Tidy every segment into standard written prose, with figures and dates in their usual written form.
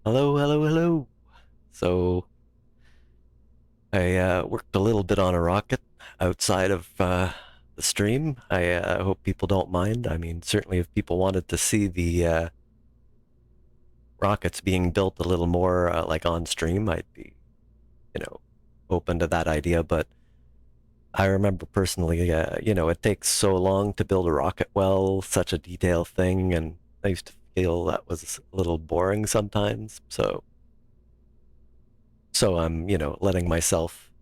Hello, hello, hello. So I worked a little bit on a rocket outside of the stream. I hope people don't mind. I mean, certainly if people wanted to see the rockets being built a little more like on stream, I'd be, you know, open to that idea. But I remember personally, it takes so long to build a rocket well, such a detailed thing, and I used to feel that was a little boring sometimes. So I'm, letting myself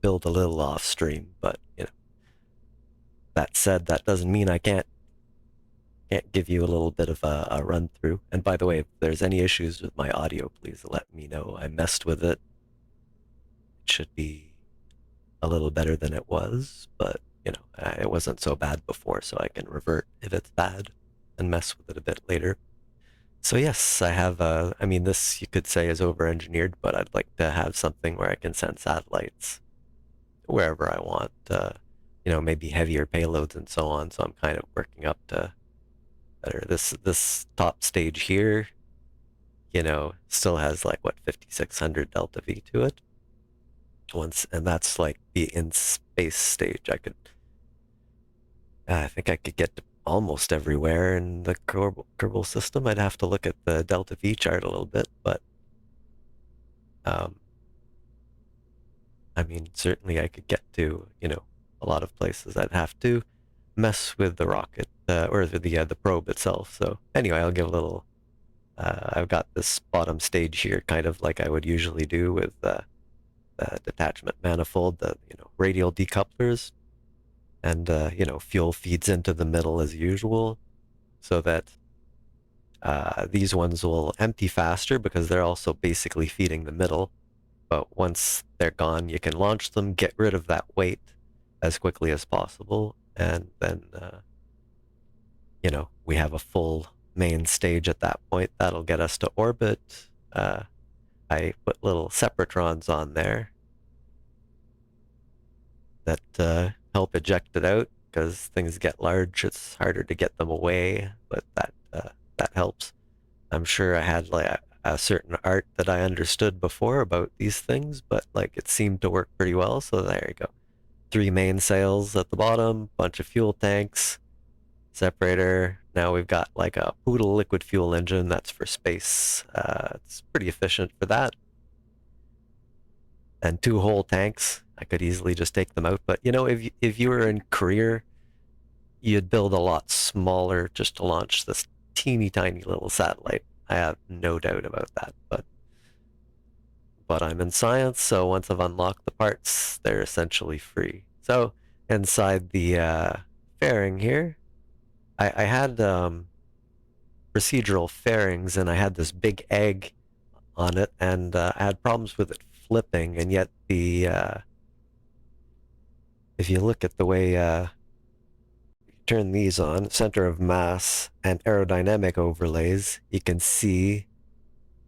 build a little off stream, but that said, that doesn't mean I can't give you a little bit of a run through. And by the way, if there's any issues with my audio, please let me know. I messed with it. It should be a little better than it was, but it wasn't so bad before, so I can revert if it's bad and mess with it a bit later. So yes, I have. I mean, this you could say is over-engineered, but I'd like to have something where I can send satellites wherever I want. Maybe heavier payloads and so on. So I'm kind of working up to better. This top stage here, still has like what 5600 delta V to it. And that's like the in space stage. I think I could get to almost everywhere in the Kerbal system. I'd have to look at the delta V chart a little bit, but um, I mean, certainly I could get to, a lot of places. I'd have to mess with the rocket or the probe itself. So anyway, I'll give a little. I've got this bottom stage here, kind of like I would usually do with the detachment manifold, the radial decouplers, and fuel feeds into the middle as usual, so that these ones will empty faster because they're also basically feeding the middle. But once they're gone, you can launch them, get rid of that weight as quickly as possible, and then we have a full main stage at that point. That'll get us to orbit. I put little separatrons on there that help eject it out because things get large. It's harder to get them away, but that helps. I'm sure I had like a certain art that I understood before about these things, but like it seemed to work pretty well. So there you go. 3 mainsails at the bottom, bunch of fuel tanks, separator. Now we've got like a Poodle liquid fuel engine that's for space. It's pretty efficient for that. And 2 whole tanks. I could easily just take them out. But if you were in career, you'd build a lot smaller just to launch this teeny tiny little satellite. I have no doubt about that. But I'm in science, so once I've unlocked the parts, they're essentially free. So inside the fairing here, I had procedural fairings, and I had this big egg on it, and I had problems with it flipping, and yet if you look at the way you turn these on, center of mass and aerodynamic overlays, you can see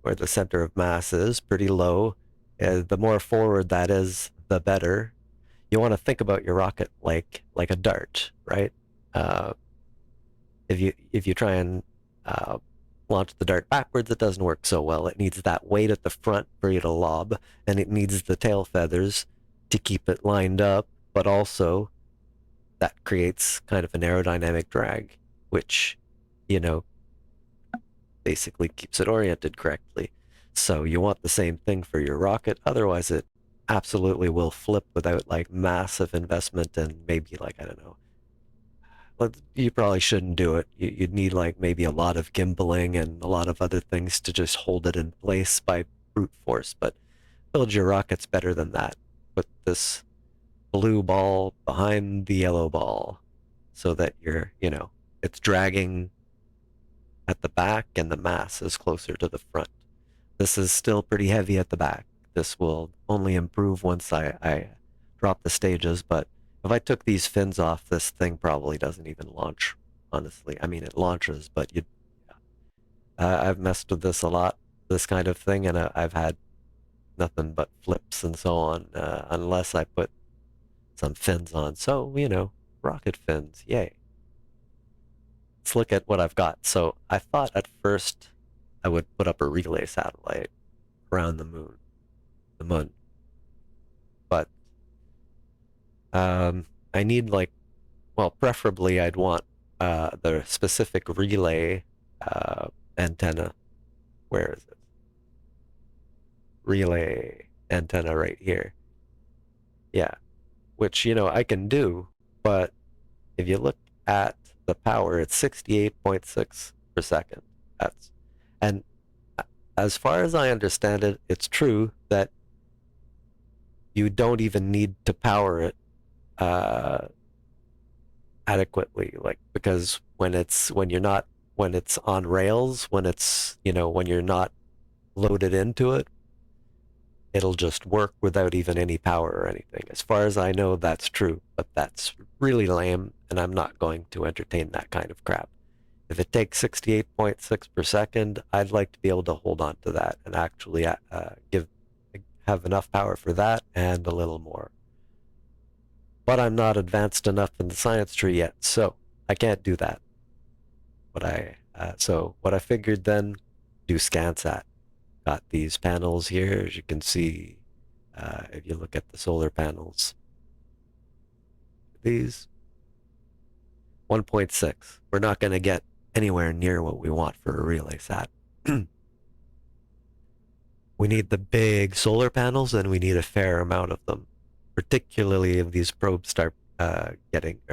where the center of mass is pretty low. The more forward that is, the better. You want to think about your rocket like a dart, right? Uh, if you try and launch the dart backwards, it doesn't work so well. It needs that weight at the front for you to lob, and it needs the tail feathers to keep it lined up, but also that creates kind of an aerodynamic drag, which, you know, basically keeps it oriented correctly. So you want the same thing for your rocket. Otherwise, it absolutely will flip without like massive investment and maybe like, I don't know. But you probably shouldn't do it. You'd need like maybe a lot of gimbaling and a lot of other things to just hold it in place by brute force. But build your rockets better than that. Put this blue ball behind the yellow ball so that it's dragging at the back and the mass is closer to the front. This is still pretty heavy at the back. This will only improve once I drop the stages, but if I took these fins off, this thing probably doesn't even launch, honestly. I mean, it launches, but I've messed with this a lot, this kind of thing, and I've had nothing but flips and so on, unless I put some fins on. So, rocket fins, yay. Let's look at what I've got. So I thought at first I would put up a relay satellite around the moon. But I need well, preferably I'd want the specific relay antenna. Where is it? Relay antenna right here. Yeah, which I can do, but if you look at the power, it's 68.6 per second. That's and as far as I understand it, it's true that you don't even need to power it uh, adequately, like because when it's on rails, when you're not loaded into it, it'll just work without even any power or anything. As far as I know, that's true, but that's really lame, and I'm not going to entertain that kind of crap. If it takes 68.6 per second, I'd like to be able to hold on to that and actually have enough power for that and a little more. But I'm not advanced enough in the science tree yet, so I can't do that. So what I figured then, do ScanSat. Got these panels here, as you can see, if you look at the solar panels. These 1.6. We're not going to get anywhere near what we want for a relay sat. We need the big solar panels, and we need a fair amount of them, particularly if these probes start or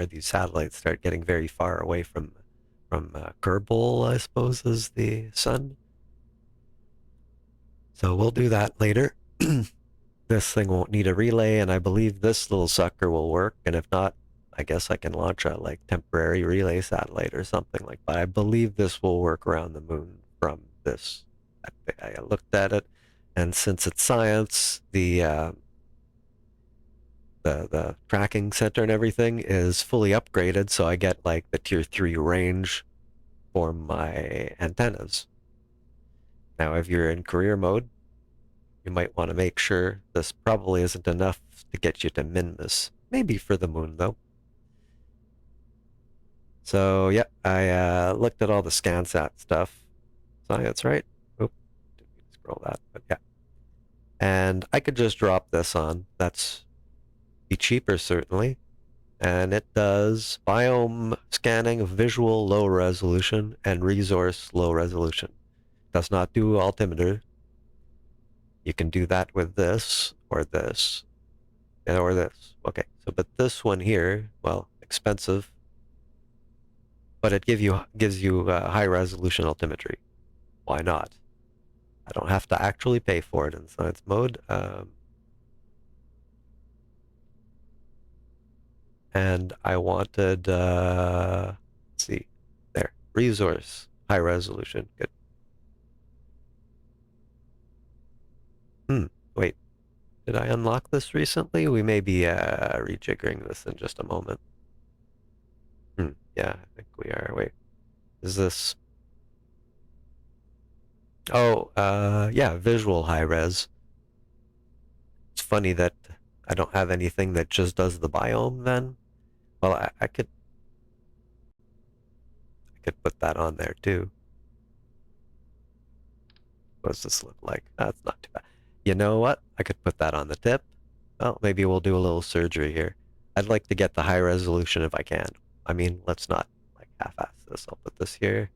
these satellites start getting very far away from Kerbal, I suppose, is the sun. So we'll do that later. This thing won't need a relay, and I believe this little sucker will work. And if not, I guess I can launch a temporary relay satellite or something like that. I believe this will work around the moon from this. I looked at it, and since it's science, the tracking center and everything is fully upgraded, so I get the tier 3 range for my antennas. Now, if you're in career mode, you might want to make sure this probably isn't enough to get you to Minmus. Maybe for the moon, though. So, yeah, I looked at all the ScanSat stuff. Science, right? Oop, didn't mean to scroll that, but yeah. And I could just drop this on. That's be cheaper, certainly. And it does biome scanning of visual low resolution and resource low resolution. Does not do altimeter. You can do that with this or this or this. Okay, so but this one here, well, expensive, but it gives you high resolution altimetry. Why not? I don't have to actually pay for it in science mode. And I wanted, let's see, there, resource, high resolution, good. Wait, did I unlock this recently? We may be rejiggering this in just a moment. Yeah, I think we are. Wait, is this? Oh, yeah, visual high res. It's funny that I don't have anything that just does the biome then. Well, I could put that on there too. What does this look like? That's not too bad. You know what? I could put that on the tip. Well, maybe we'll do a little surgery here. I'd like to get the high resolution if I can. I mean, let's not half-ass this. I'll put this here.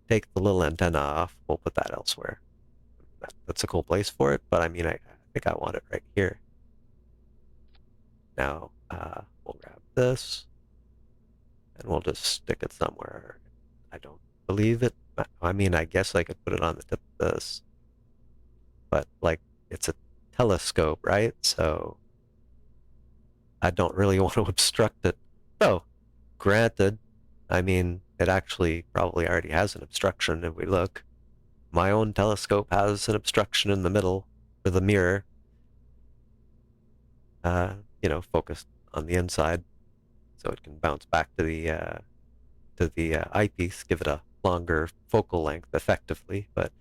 Take the little antenna off. We'll put that elsewhere. That's a cool place for it, but I mean, I think I want it right here. Now, we'll grab this, and we'll just stick it somewhere. I don't believe it. I mean, I guess I could put it on the tip of this, but it's a telescope, right? So I don't really want to obstruct it. So, granted, I mean, it actually probably already has an obstruction if we look. My own telescope has an obstruction in the middle for the mirror, focused on the inside, so it can bounce back to the eyepiece, give it a longer focal length effectively, but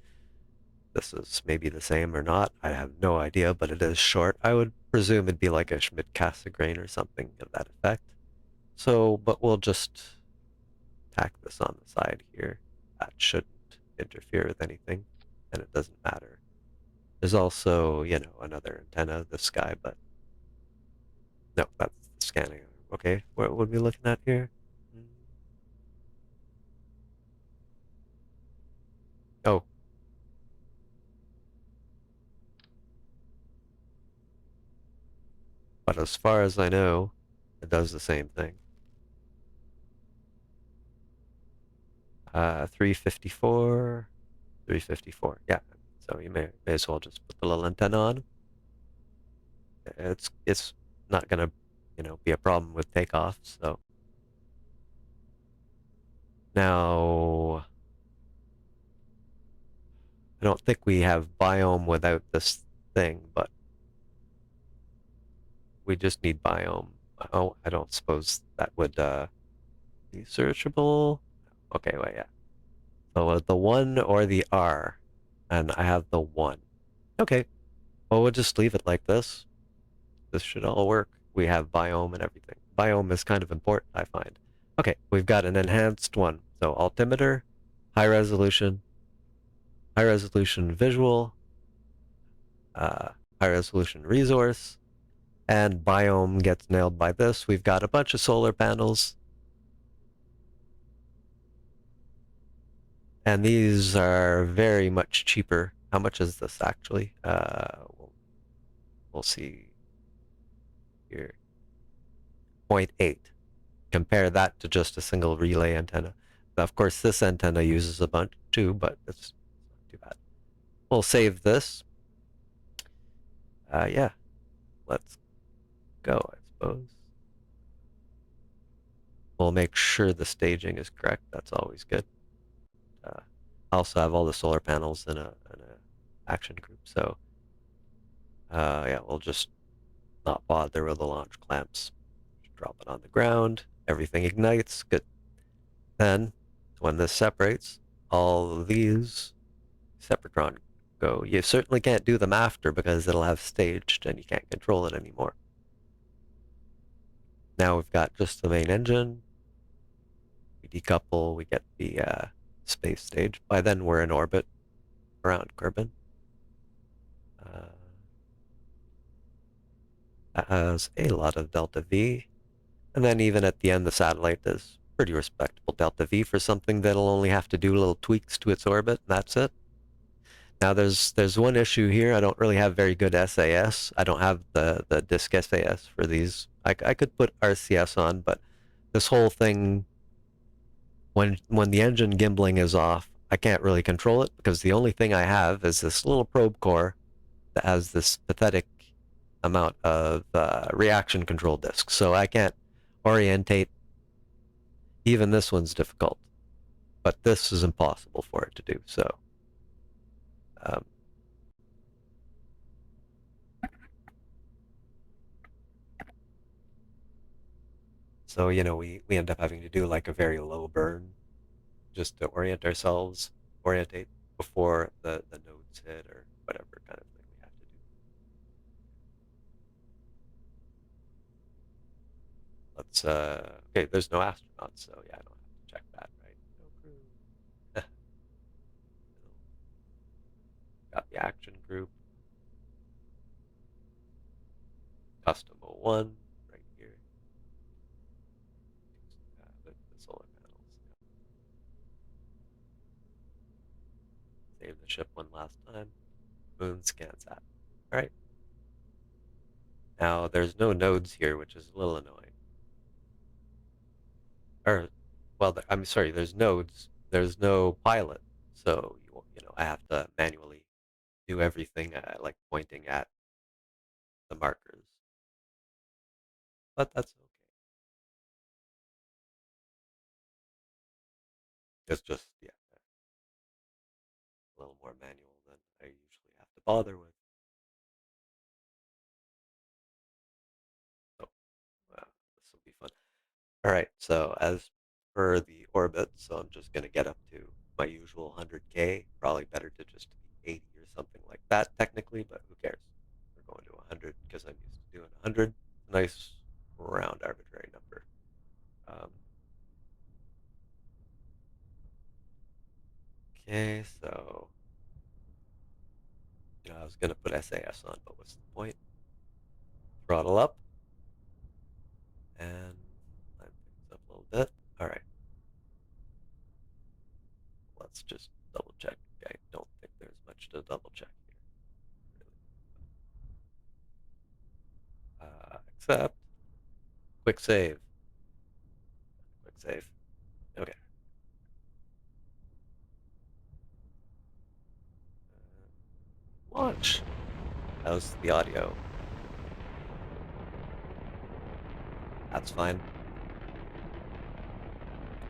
this is maybe the same or not. I have no idea, but it is short. I would presume it'd be like a Schmidt-Cassegrain or something of that effect. So, but we'll just tack this on the side here. That shouldn't interfere with anything, and it doesn't matter. There's also, another antenna, this guy, but no, that's the scanning. Okay, what would we be looking at here? Oh, but as far as I know, it does the same thing. 354, 354. Yeah. So you may as well just put the little antenna on. It's not gonna, be a problem with takeoff. So now I don't think we have biome without this thing, but we just need biome. Oh, I don't suppose that would be searchable. Okay, wait, yeah. So the one or the R, and I have the one. Okay, well we'll just leave it like this. This should all work. We have biome and everything. Biome is kind of important, I find. Okay, we've got an enhanced one. So altimeter, high resolution visual, uh, high resolution resource, and biome gets nailed by this. We've got a bunch of solar panels, and these are very much cheaper. How much is this actually? We'll see here. 0.8. Compare that to just a single relay antenna. Now, of course, this antenna uses a bunch too, but it's not too bad. We'll save this. Yeah, let's go, I suppose. We'll make sure the staging is correct. That's always good. I also have all the solar panels in a action group, so yeah, we'll just not bother with the launch clamps. Drop it on the ground. Everything ignites. Good. Then, when this separates, all of these Separatron go. You certainly can't do them after because it'll have staged and you can't control it anymore. Now we've got just the main engine. We decouple, we get the space stage. By then we're in orbit around Kerbin. Uh, that has a lot of delta V. And then even at the end, the satellite is pretty respectable delta V for something that'll only have to do little tweaks to its orbit, and that's it. Now there's one issue here. I don't really have very good SAS. I don't have the disk SAS for these. I could put RCS on, but this whole thing, when the engine gimbling is off, I can't really control it because the only thing I have is this little probe core that has this pathetic amount of reaction control disks. So I can't orientate. Even this one's difficult, but this is impossible for it to do. Um, so we end up having to do like a very low burn just to orientate before the nodes hit or whatever kind of thing we have to do. Let's okay, there's no astronauts, so yeah, I don't have to check that, right? No crew. Got the action group, custom 01 right here. The solar panels. Save the ship one last time. Moon ScanSat. All right. Now there's no nodes here, which is a little annoying. Or, well, I'm sorry, there's nodes. There's no pilot, so I have to manually do everything like pointing at the markers. But that's okay. It's just yeah, a little more manual than I usually have to bother with. So this will be fun. All right, so as for the orbit, so I'm just gonna get up to my usual 100K. Probably better to just be 80 or something like that technically, but who cares? We're going to 100 because I'm used to doing 100. Nice round arbitrary number. Um, Okay, so I was gonna put SAS on, but what's the point? Throttle up and line things up a little bit. All right, let's just double check. I don't think there's much to double check here, really. Except quick save. Quick save. Okay. Launch. How's the audio? That's fine.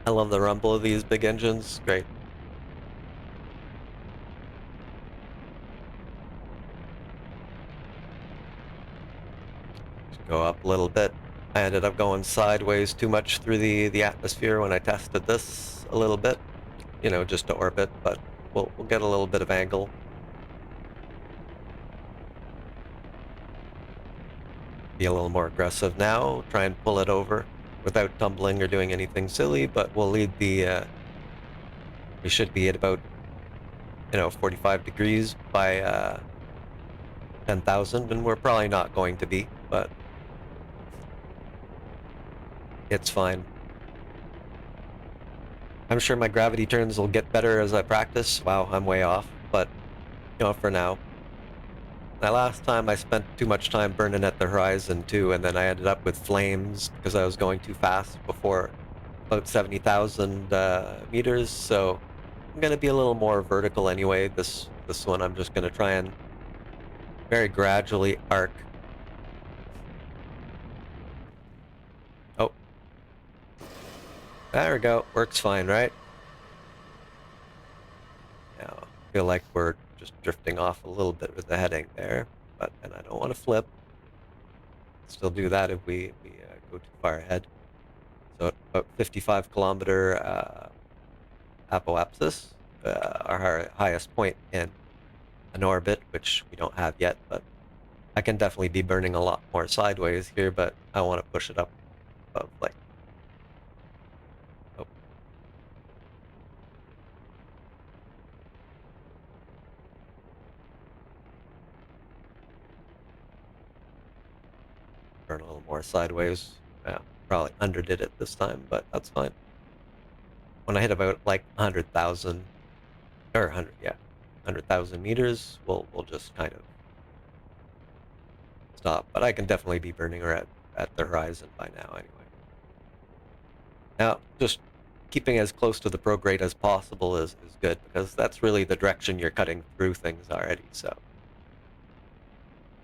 I love the rumble of these big engines. Great. Just go up a little bit. I ended up going sideways too much through the atmosphere when I tested this a little bit, just to orbit, but we'll get a little bit of angle. Be a little more aggressive now, try and pull it over without tumbling or doing anything silly, but we'll lead we should be at about, 45 degrees by 10,000, and we're probably not going to be, but it's fine. I'm sure my gravity turns will get better as I practice. Wow, I'm way off, but, for now. Last time I spent too much time burning at the horizon too, and then I ended up with flames because I was going too fast before about 70,000 meters, so I'm going to be a little more vertical anyway. This one I'm just going to try and very gradually arc. Oh, there we go. Works fine, right? Now, I feel like we're just drifting off a little bit with the heading there, and I don't want to flip. Still do that if we go too far ahead. So at about 55-kilometer apoapsis, our highest point in an orbit, which we don't have yet, but I can definitely be burning a lot more sideways here, but I want to push it up above, like, oh, burn a little more sideways. Yeah, probably underdid it this time, but that's fine. When I hit about like 100,000 or 100, yeah, 100,000 meters, we'll just kind of stop. But I can definitely be burning her at the horizon by now anyway. Now, just keeping as close to the prograde as possible is good because that's really the direction you're cutting through things already. So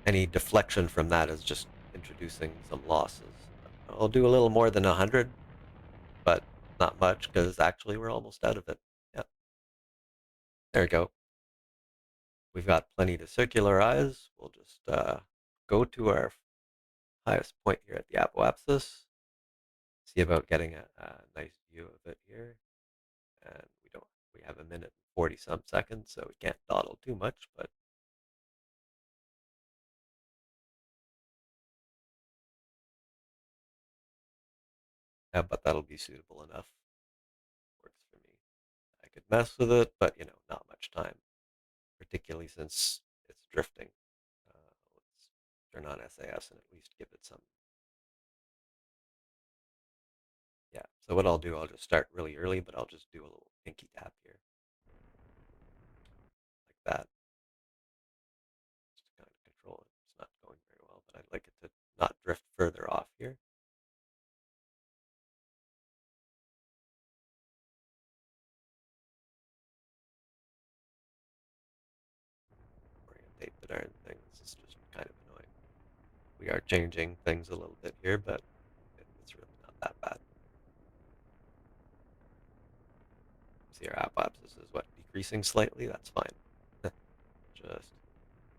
any deflection from that is just introducing some losses. I'll do a little more than 100, but not much because actually we're almost out of it. Yep, there we go. We've got plenty to circularize. We'll just go to our highest point here at the apoapsis. See about getting a nice view of it here. And we have a minute and 40 some seconds, so we can't dawdle too much, but yeah, but that'll be suitable enough. Works for me. I could mess with it, but not much time, particularly since it's drifting. Let's turn on SAS and at least give it some. Yeah, so what I'll do, I'll just start really early, but I'll just do a little pinky tap here, like that, just to kind of control it. It's not going very well, but I'd like it to not drift further off here. Orientate the darn thing. This is just kind of annoying. We are changing things a little bit here, but it's really not that bad. See, our apoapsis is what, decreasing slightly? That's fine. Just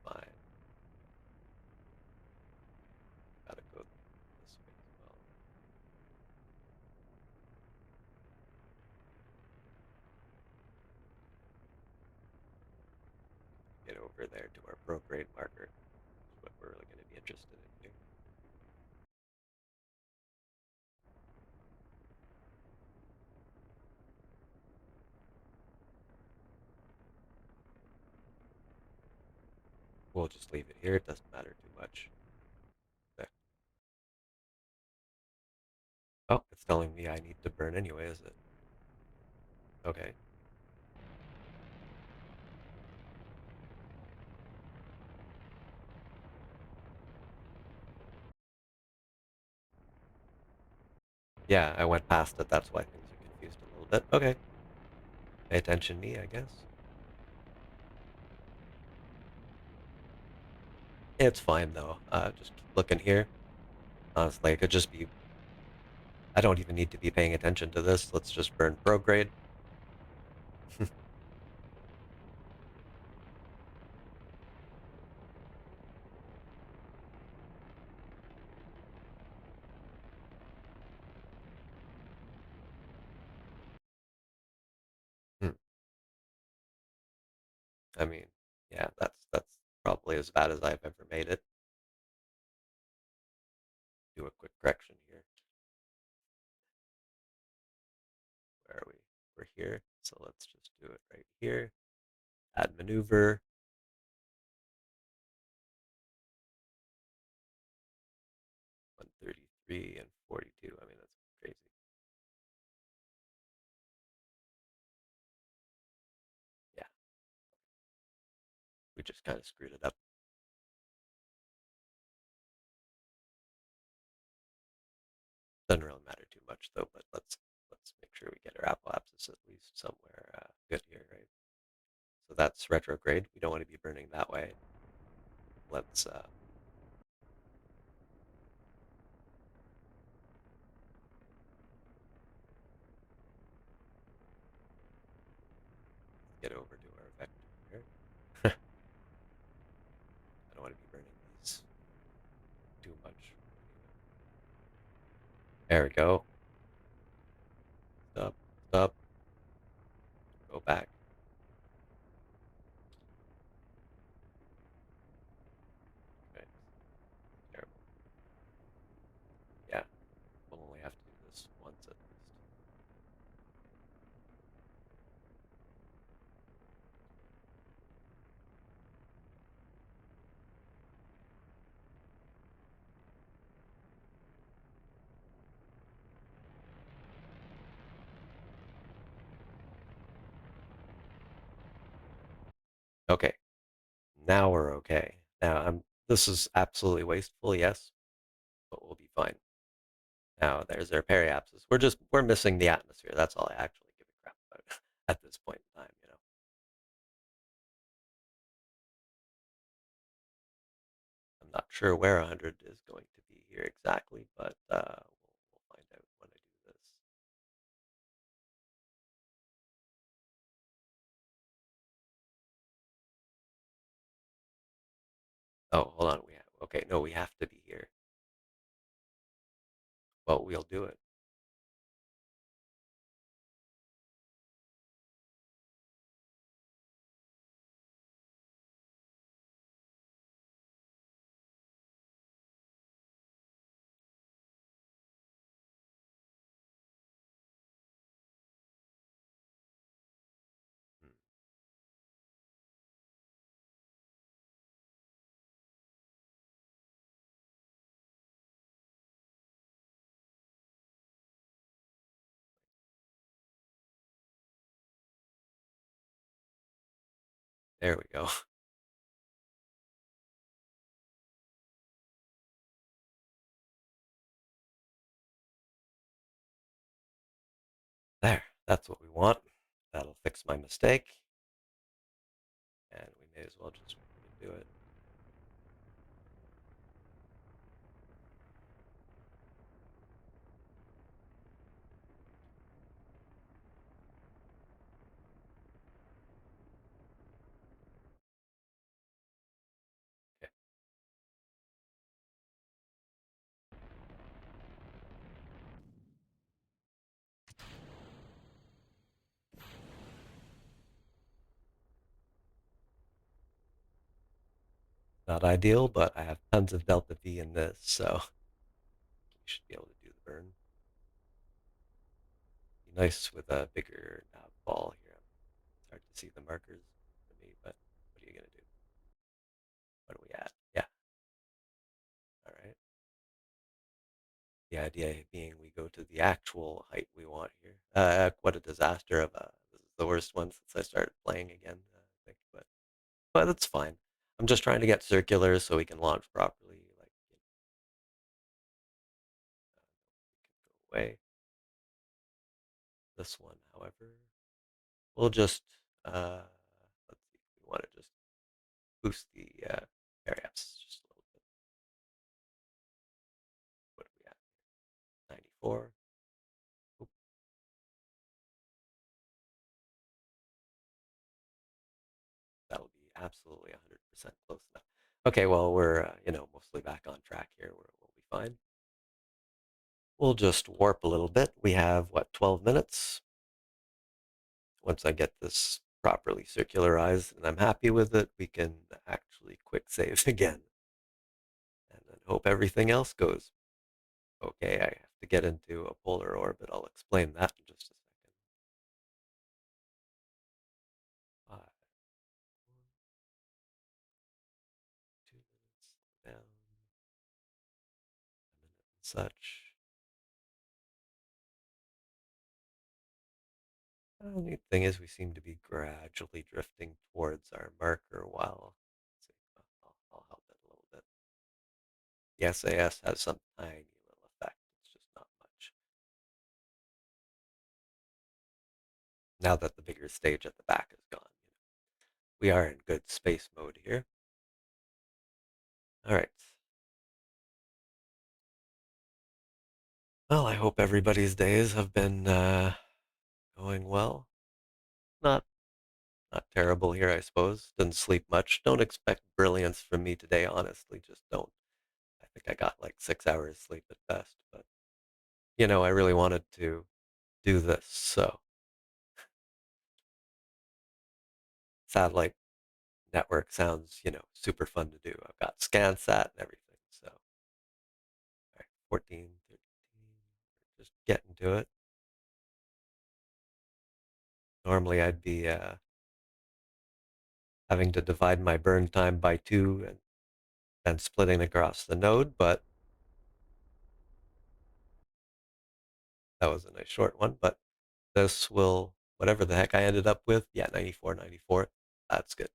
fine. Gotta go this way as well. Get over there to our prograde marker, which is what we're really going to be interested in here. we'll just leave it here. It doesn't matter too much. There. Oh, it's telling me I need to burn anyway, is it? Okay. Yeah, I went past it. That's why things are confused a little bit. Okay. Pay attention, me, I guess. It's fine though. Just keep looking here. Honestly, it could just be. I don't even need to be paying attention to this. Let's just burn prograde. Hmm. I mean, yeah, that's probably as bad as I've ever made it. Do a quick correction here. Where are we? We're here. So let's just do it right here. Add maneuver. 133 and 42. I mean, that's crazy. Yeah, we just kind of screwed it up. Doesn't really matter too much though, but let's make sure we get our apoapsis at least somewhere good here, right? So that's retrograde. We don't want to be burning that way. Let's get over to our vector here. I don't want to be burning these too much. There we go. Stop, stop, go back. Okay, terrible. Yeah, we'll only have to do this once at least. Okay, now we're okay. Now this is absolutely wasteful, yes, but we'll be fine. Now there's our periapsis. We're missing the atmosphere. That's all I actually give a crap about at this point in time, you know. I'm not sure where 100 is going to be here exactly, but we'll find out when I do this. Oh, hold on. Okay, no, we have to be here. Well, we'll do it. Hmm. There we go. There, that's what we want. That'll fix my mistake, and we may as well just do it. Okay. Not ideal, but I have tons of delta V in this, so we should be able to do the burn. Be nice with a bigger ball here. It's hard to see the markers for me, but what are you gonna do? What are we at? Yeah. All right. The idea being we go to the actual height we want here. What a disaster of a, this is the worst one since I started playing again, I think, but it's fine. I'm just trying to get circular so we can launch properly. Like, you know, we can go away. This one, however, we'll just, let's see, we want to just boost the variaps just a little bit. What are we at? 94. Oop, that'll be absolutely 100% close enough. Okay, well, we're, mostly back on track here. We'll be fine. We'll just warp a little bit. We have, what, 12 minutes? Once I get this properly circularized and I'm happy with it, we can actually quick save again and then hope everything else goes okay. I have to get into a polar orbit. I'll explain that in just a second. 5, 2 minutes down, a minute and such. The neat thing is we seem to be gradually drifting towards our marker while, let's see, I'll help it a little bit. The SAS has some tiny little effect. It's just not much. Now that the bigger stage at the back is gone, we are in good space mode here. All right. Well, I hope everybody's days have been going well. Not not terrible here, I suppose. Didn't sleep much. Don't expect brilliance from me today, honestly. Just don't. I think I got like 6 hours sleep at best, but I really wanted to do this, so satellite network sounds, super fun to do. I've got ScanSat and everything, so all right, 14, 13, just getting to it. Normally I'd be having to divide my burn time by 2 and splitting across the node, but that was a nice short one. But this will, whatever the heck I ended up with, yeah, 94, 94, that's good.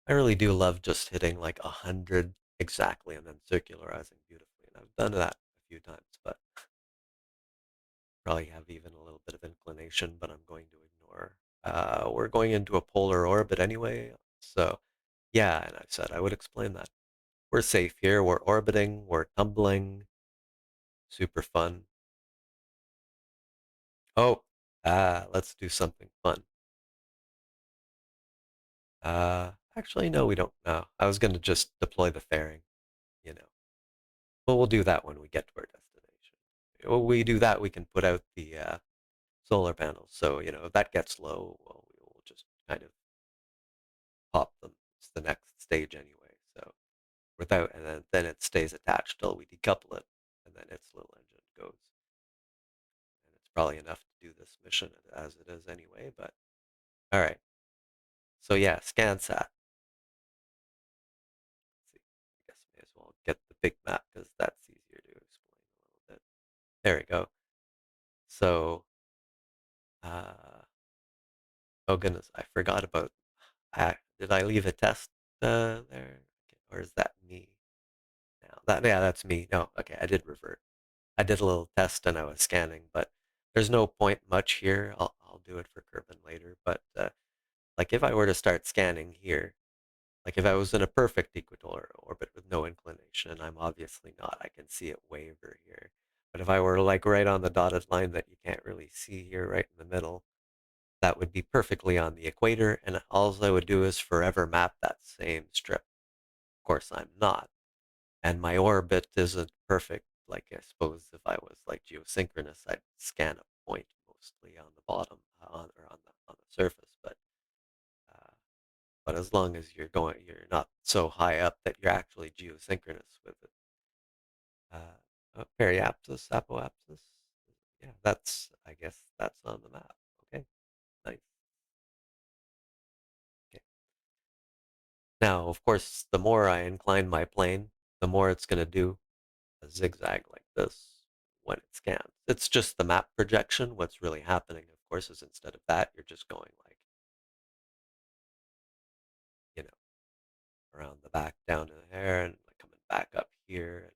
I really do love just hitting like 100 exactly and then circularizing beautifully. And I've done that a few times, but probably have even a little bit of inclination, but I'm going to ignore. We're going into a polar orbit anyway, so yeah, and I said I would explain that. We're safe here. We're orbiting. We're tumbling. Super fun. Oh, let's do something fun. Actually, no, we don't. No, I was going to just deploy the fairing, you know. But we'll do that when we get to our destination. When we do that, we can put out the solar panels. So, if that gets low, well, we will just kind of pop them. It's the next stage anyway. So without, and then it stays attached till we decouple it, and then its little engine goes. And it's probably enough to do this mission as it is anyway. But all right. So yeah, ScanSat. Let's see. I guess may as well get the big map because that's easier to explain a little bit. There we go. So, uh, oh goodness, I forgot about. Did I leave a test there, okay, or is that me now? Yeah, that's me. No, okay, I did revert. I did a little test and I was scanning, but there's no point much here. I'll do it for Kerbin later. But like if I were to start scanning here, like if I was in a perfect equatorial orbit with no inclination, and I'm obviously not, I can see it waver here. But if I were like right on the dotted line that you can't really see here, right in the middle, that would be perfectly on the equator, and all I would do is forever map that same strip. Of course, I'm not, and my orbit isn't perfect. Like I suppose if I was like geosynchronous, I'd scan a point mostly on the bottom, on the surface, uh, but as long as you're not so high up that you're actually geosynchronous with it. Periapsis, apoapsis. Yeah, I guess that's on the map. Okay, nice. Okay. Now, of course, the more I incline my plane, the more it's going to do a zigzag like this when it scans. It's just the map projection. What's really happening, of course, is instead of that, you're just going like, you know, around the back down to there and like coming back up here, and,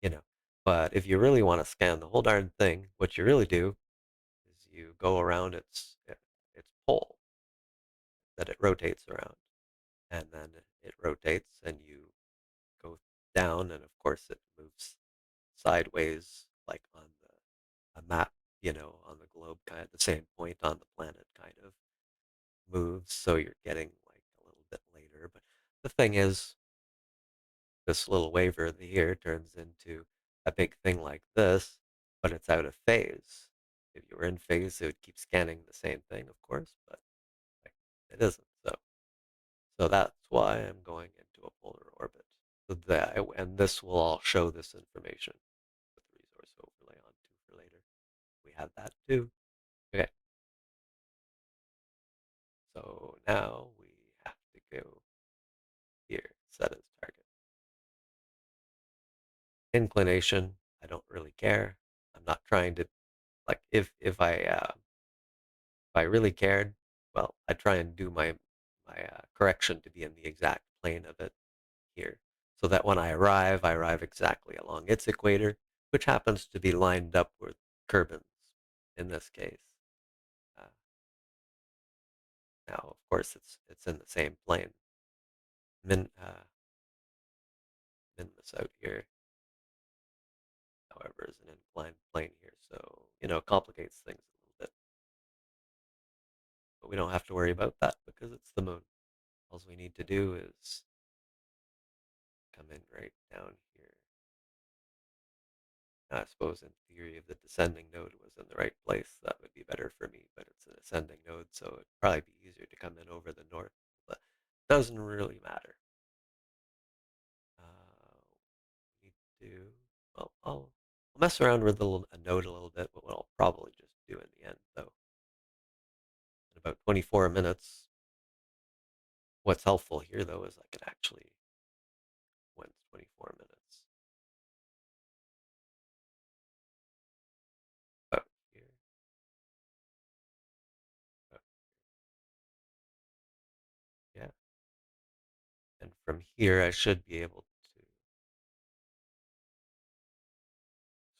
you know. But if you really want to scan the whole darn thing, what you really do is you go around its pole that it rotates around, and then it rotates, and you go down, and of course it moves sideways, like on a map, on the globe, kind of the same point on the planet kind of moves, so you're getting like a little bit later. But the thing is, this little waver here turns into a big thing like this, but it's out of phase. If you were in phase, it would keep scanning the same thing, of course, but like, it isn't. So that's why I'm going into a polar orbit. So that, and this will all show this information with the resource overlay on too for later. We have that too. Okay, so now we have to go here, set as target. Inclination, I don't really care. I'm not trying to, like, if I really cared, well, I try and do my correction to be in the exact plane of it here, so that when I arrive exactly along its equator, which happens to be lined up with Kerbin's in this case. Uh, Now, of course, it's in the same plane. Minmus out here, however, is an inclined plane here, so it complicates things a little bit. But we don't have to worry about that because it's the moon. All we need to do is come in right down here. Now, I suppose in theory, if the descending node was in the right place, that would be better for me, but it's an ascending node, so it'd probably be easier to come in over the north, but it doesn't really matter. Need to, well, I'll mess around with a node a little bit, but what I'll probably just do in the end, though, in about 24 minutes, what's helpful here, though, is I can actually, when's 24 minutes? About here, about, yeah. And from here, I should be able to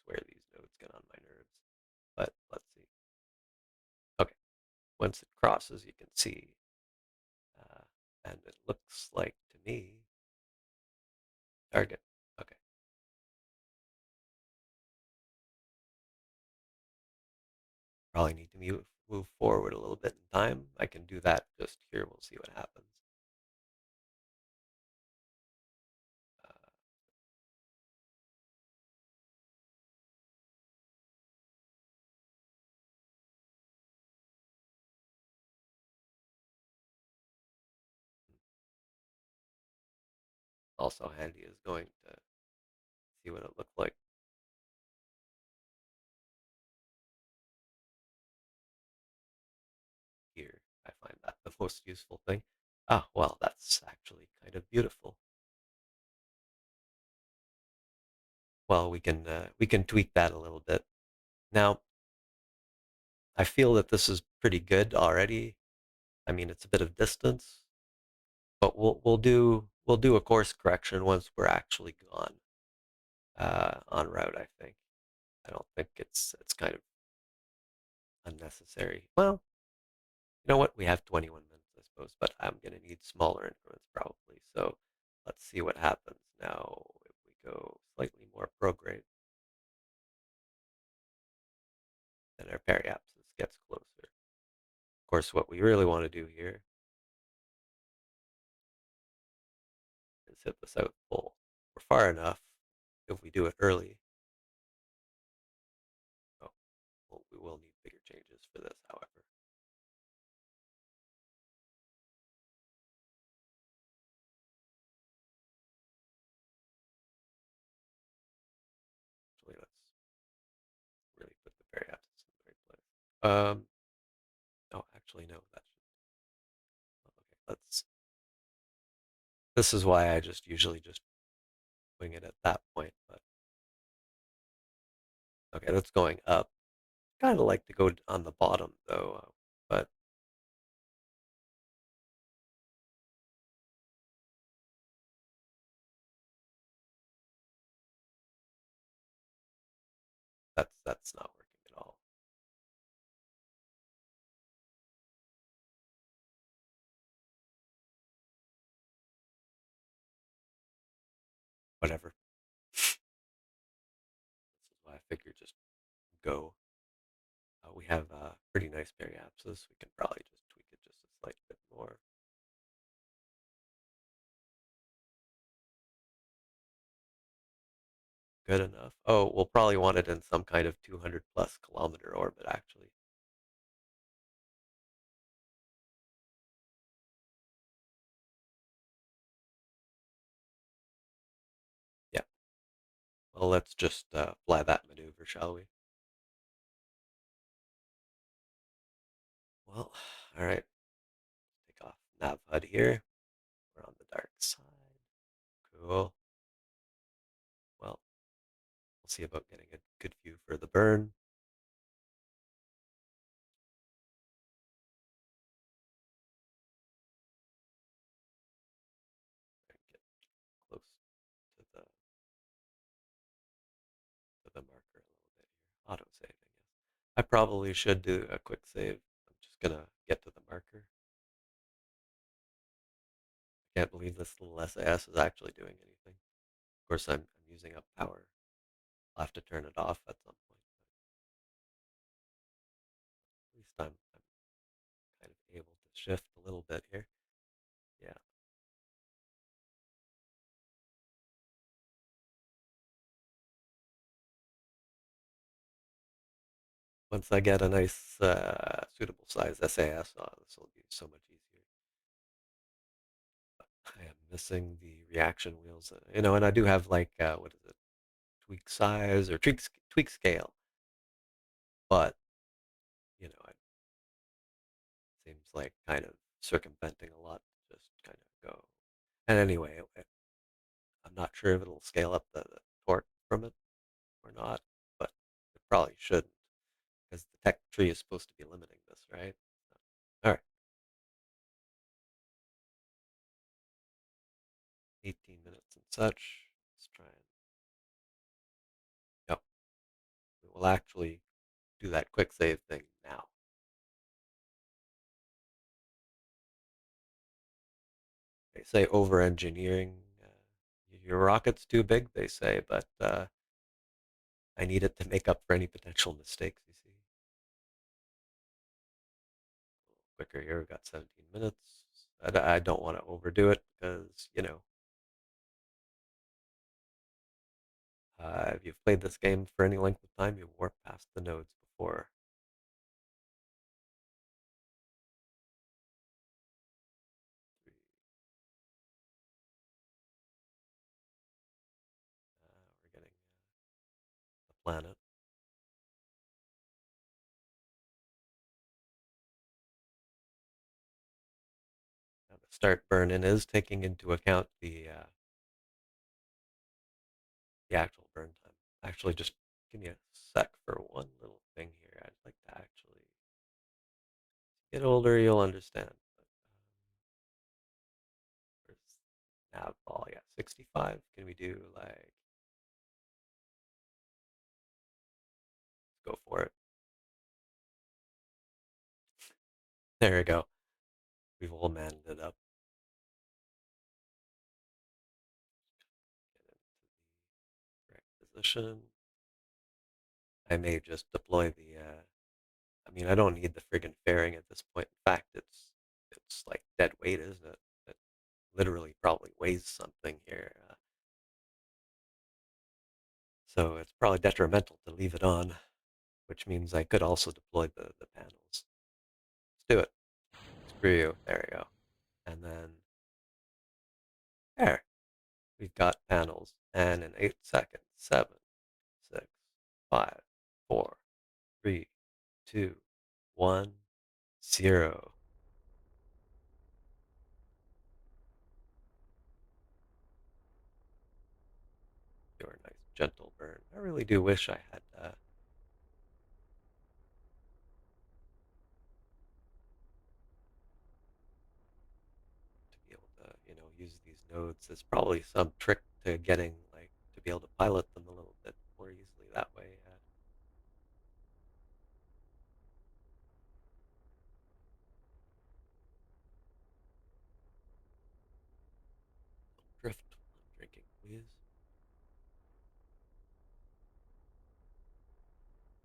swear these nodes get on my nerves. But let's see. Okay, once it crosses, you can see, uh, and it looks like to me, target. Okay, probably need to move forward a little bit in time. I can do that just here. We'll see what happens. Uh, Also handy is going to see what it looked like here. I find that the most useful thing. Ah, well, that's actually kind of beautiful. Well, we can tweak that a little bit. Now, I feel that this is pretty good already. I mean, it's a bit of distance, but we'll do a course correction once we're actually gone, en route. I think. I don't think it's kind of unnecessary. Well, you know what? We have 21 minutes, I suppose, but I'm gonna need smaller increments probably. So let's see what happens now if we go slightly more prograde. Then our periapsis gets closer. Of course, what we really want to do here is hit the South Pole. We're far enough. If we do it early, oh, well, we will need bigger changes for this, however. Actually, let's really put the periapsis in the right place. Oh, actually, no, that should. Okay, This is why I just usually just wing it at that point. But okay, that's going up. Kind of like to go on the bottom though, but that's not working at all. Whatever. This is why I figured just go. We have pretty nice periapsis. We can probably just tweak it just a slight bit more. Good enough. Oh, we'll probably want it in some kind of 200 plus kilometer orbit, actually. Yeah. Well, let's just fly that maneuver, shall we? Well, all right. Take off nav HUD here. We're on the dark side. Cool. Well, we'll see about getting a good view for the burn. Get close to the marker a little bit here. Auto saving. Yes. I probably should do a quick save. I'm just gonna get to the marker. Can't believe this little SAS is actually doing anything. Of course, I'm using up power. I'll have to turn it off at some point. But at least I'm kind of able to shift a little bit here. Yeah. Once I get a nice, suitable size SAS, this will be so much easier. I am missing the reaction wheels, and I do have like what is it, tweak size or tweak scale, but it seems like kind of circumventing a lot to just kind of go. And anyway, I'm not sure if it'll scale up the torque from it or not, but it probably shouldn't because the tech tree is supposed to be limiting this, right? So, all right, 18 minutes and such. Let's try and no, we will actually do that quick save thing now. They say over engineering your rocket's too big, they say, but I need it to make up for any potential mistakes, you see. A little quicker here, we've got 17 minutes. I don't want to overdo it because, if you've played this game for any length of time, you've warped past the nodes before. Three, we're getting the planet. Now the start burn-in is taking into account the actual burn time. Actually, just give me a sec for one little thing here. I'd like to actually get older, you'll understand. But, where's nav ball? Yeah, 65. Can we do like, let's go for it. There we go. We've all manned it up. Get into the correct position. I may just deploy I mean, I don't need the friggin' fairing at this point. In fact, it's like dead weight, isn't it? It literally probably weighs something here. So it's probably detrimental to leave it on, which means I could also deploy the panels. Let's do it. Screw you. There we go. And then there, we've got panels. And in 8 seconds, 7, 6, 5, 4, 3, 2, 1, 0. gentle burn. I really do wish I had to be able to, use these nodes. There's probably some trick to getting like to be able to pilot them a little bit more easily that way. Drift while I'm drinking, please.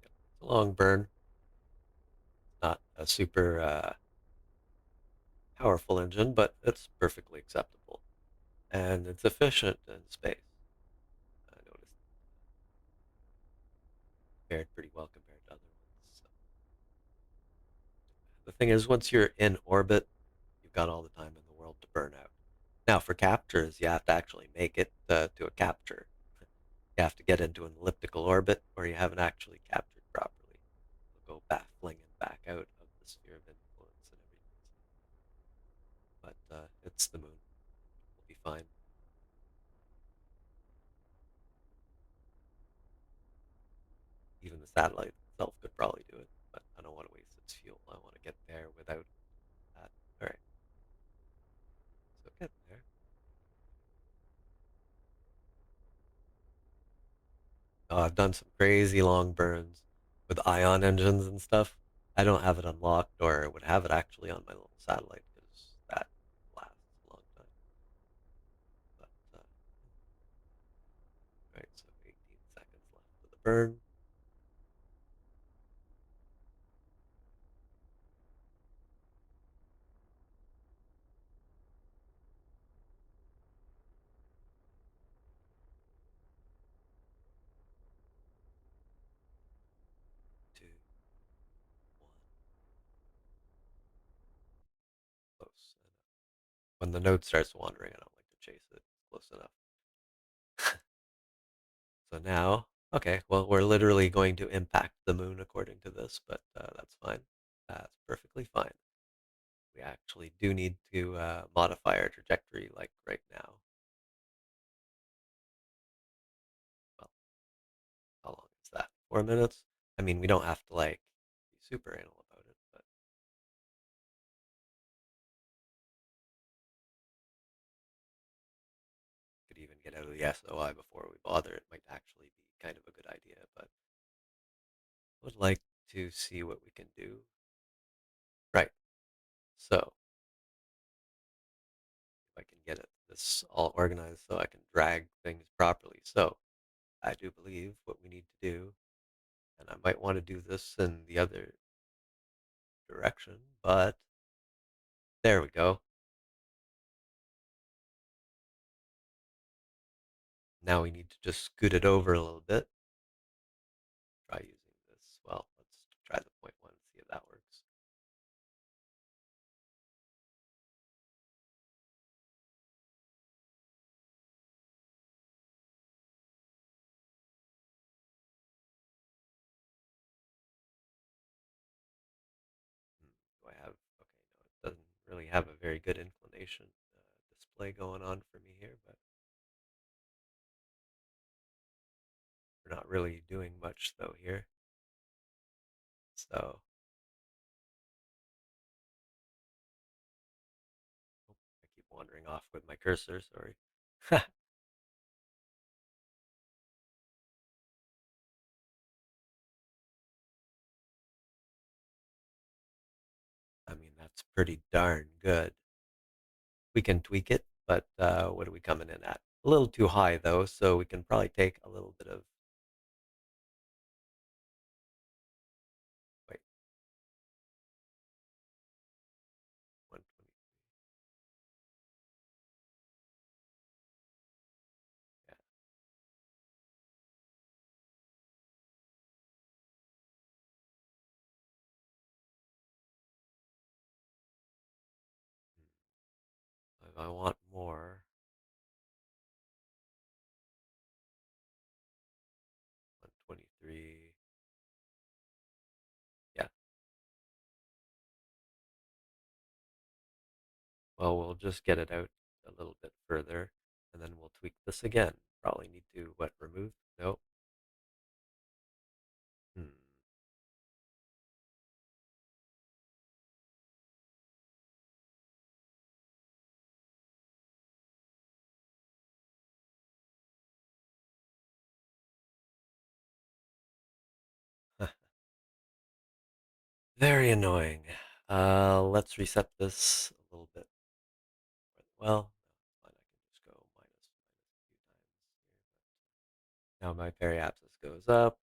Yep. It's a long burn, not a super powerful engine, but it's perfectly acceptable. And it's efficient in space. I noticed fared pretty well compared to other ones. So the thing is, once you're in orbit, you've got all the time in the world to burn out. Now, for captures, you have to actually make it to a capture. You have to get into an elliptical orbit where you haven't actually captured properly. You'll go back, flinging back out of the sphere of influence and everything. But it's the moon. We'll be fine. Even the satellite itself could probably do it, but I don't want to waste its fuel. I want to get there without that. All right, so get there. I've done some crazy long burns with ion engines and stuff. I don't have it unlocked or would have it actually on my little satellite because that lasts a long time. But, right, so 18 seconds left of the burn. Two, one, close. When the node starts wandering, I don't like to chase it. Close enough. So now, okay, well, we're literally going to impact the moon according to this, but that's fine. That's perfectly fine. We actually do need to modify our trajectory like right now. Well, how long is that? 4 minutes? I mean, we don't have to like be super anal about it, but could even get out of the SOI before we bother. It might actually be kind of a good idea, but would like to see what we can do. Right. So if I can get this all organized so I can drag things properly. So I do believe what we need to do, and I might want to do this in the other direction, but there we go. Now we need to just scoot it over a little bit. Try using this. Well, let's try the point one and see if that works. Do I have, okay, no, it doesn't really have a very good inclination display going on for me here, but we're not really doing much though here. So oh, I keep wandering off with my cursor, sorry. I mean, that's pretty darn good. We can tweak it, but what are we coming in at? A little too high though, so we can probably take a little bit of, wait, 120. Yeah. If I want more, 123. Yeah. Well, we'll just get it out a little bit further, and then we'll tweak this again. Probably need to, what, remove Nope. Hmm. Very annoying. Let's reset this a little bit. Well, no, fine. I can just go minus a few times here. Now my periapsis goes up.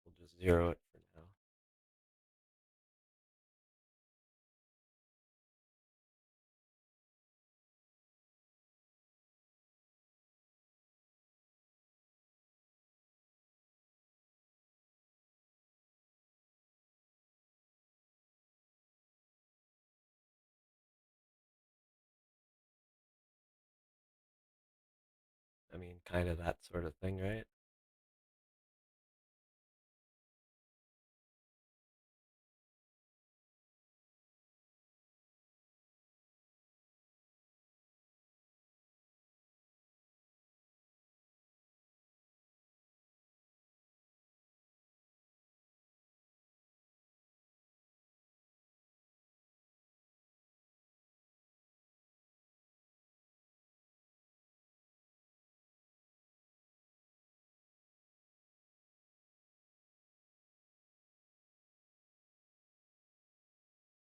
We'll just zero it for now. I mean, kind of that sort of thing, right?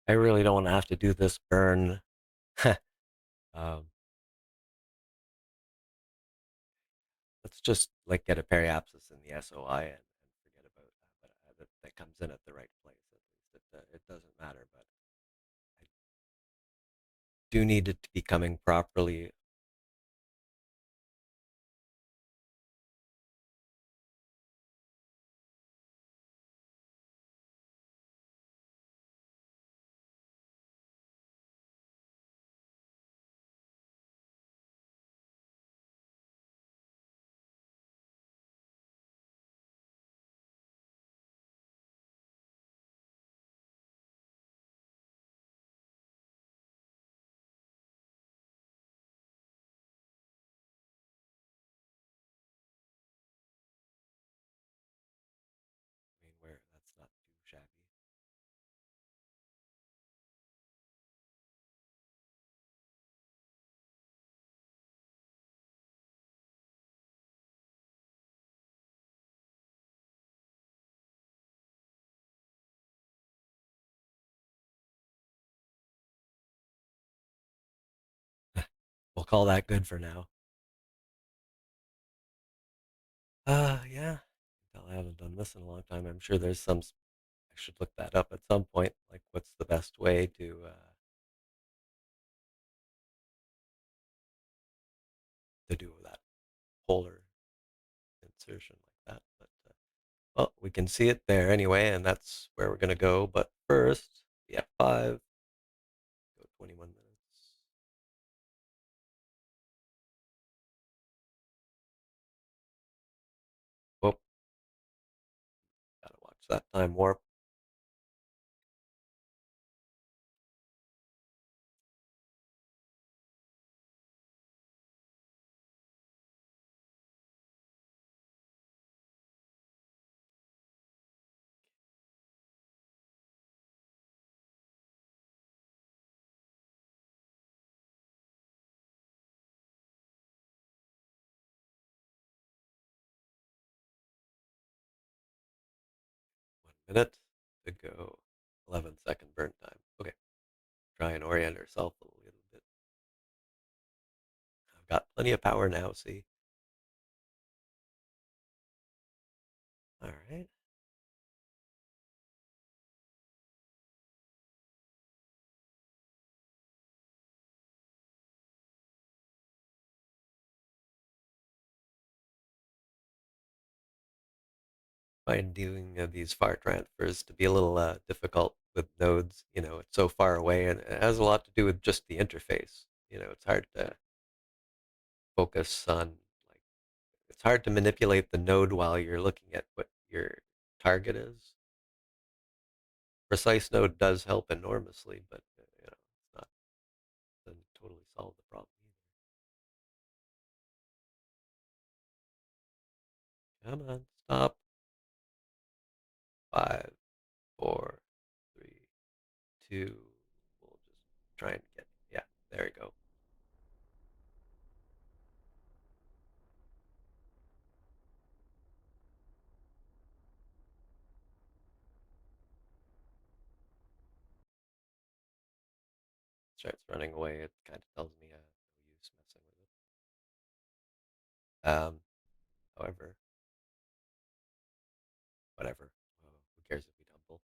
I really don't want to have to do this burn. um, let's just like get a periapsis in the SOI and forget about that. But that comes in at the right place at least. It doesn't matter, but I do need it to be coming properly. I mean, where that's not too shabby. 'We'll call that good for now. Yeah. I haven't done this in a long time. I'm sure there's some. I should look that up at some point. Like, what's the best way to do that polar insertion like that? But well, we can see it there anyway, and that's where we're gonna go. But first, the F5. Go 21 minutes. Whoop. Gotta watch that time warp. 1 minute to go. 11-second burn time. Okay. Try and orient ourselves a little bit. I've got plenty of power now, see? All right. Find doing these fire transfers to be a little difficult with nodes, it's so far away, and it has a lot to do with just the interface. It's hard to focus on, like, it's hard to manipulate the node while you're looking at what your target is. Precise node does help enormously, but it's not, doesn't totally solve the problem either. Come on, stop. 5, 4, 3, 2. We'll just try and get, yeah, there you go. Starts running away. It kind of tells me no use messing with it. However, whatever. Who cares if we tumble?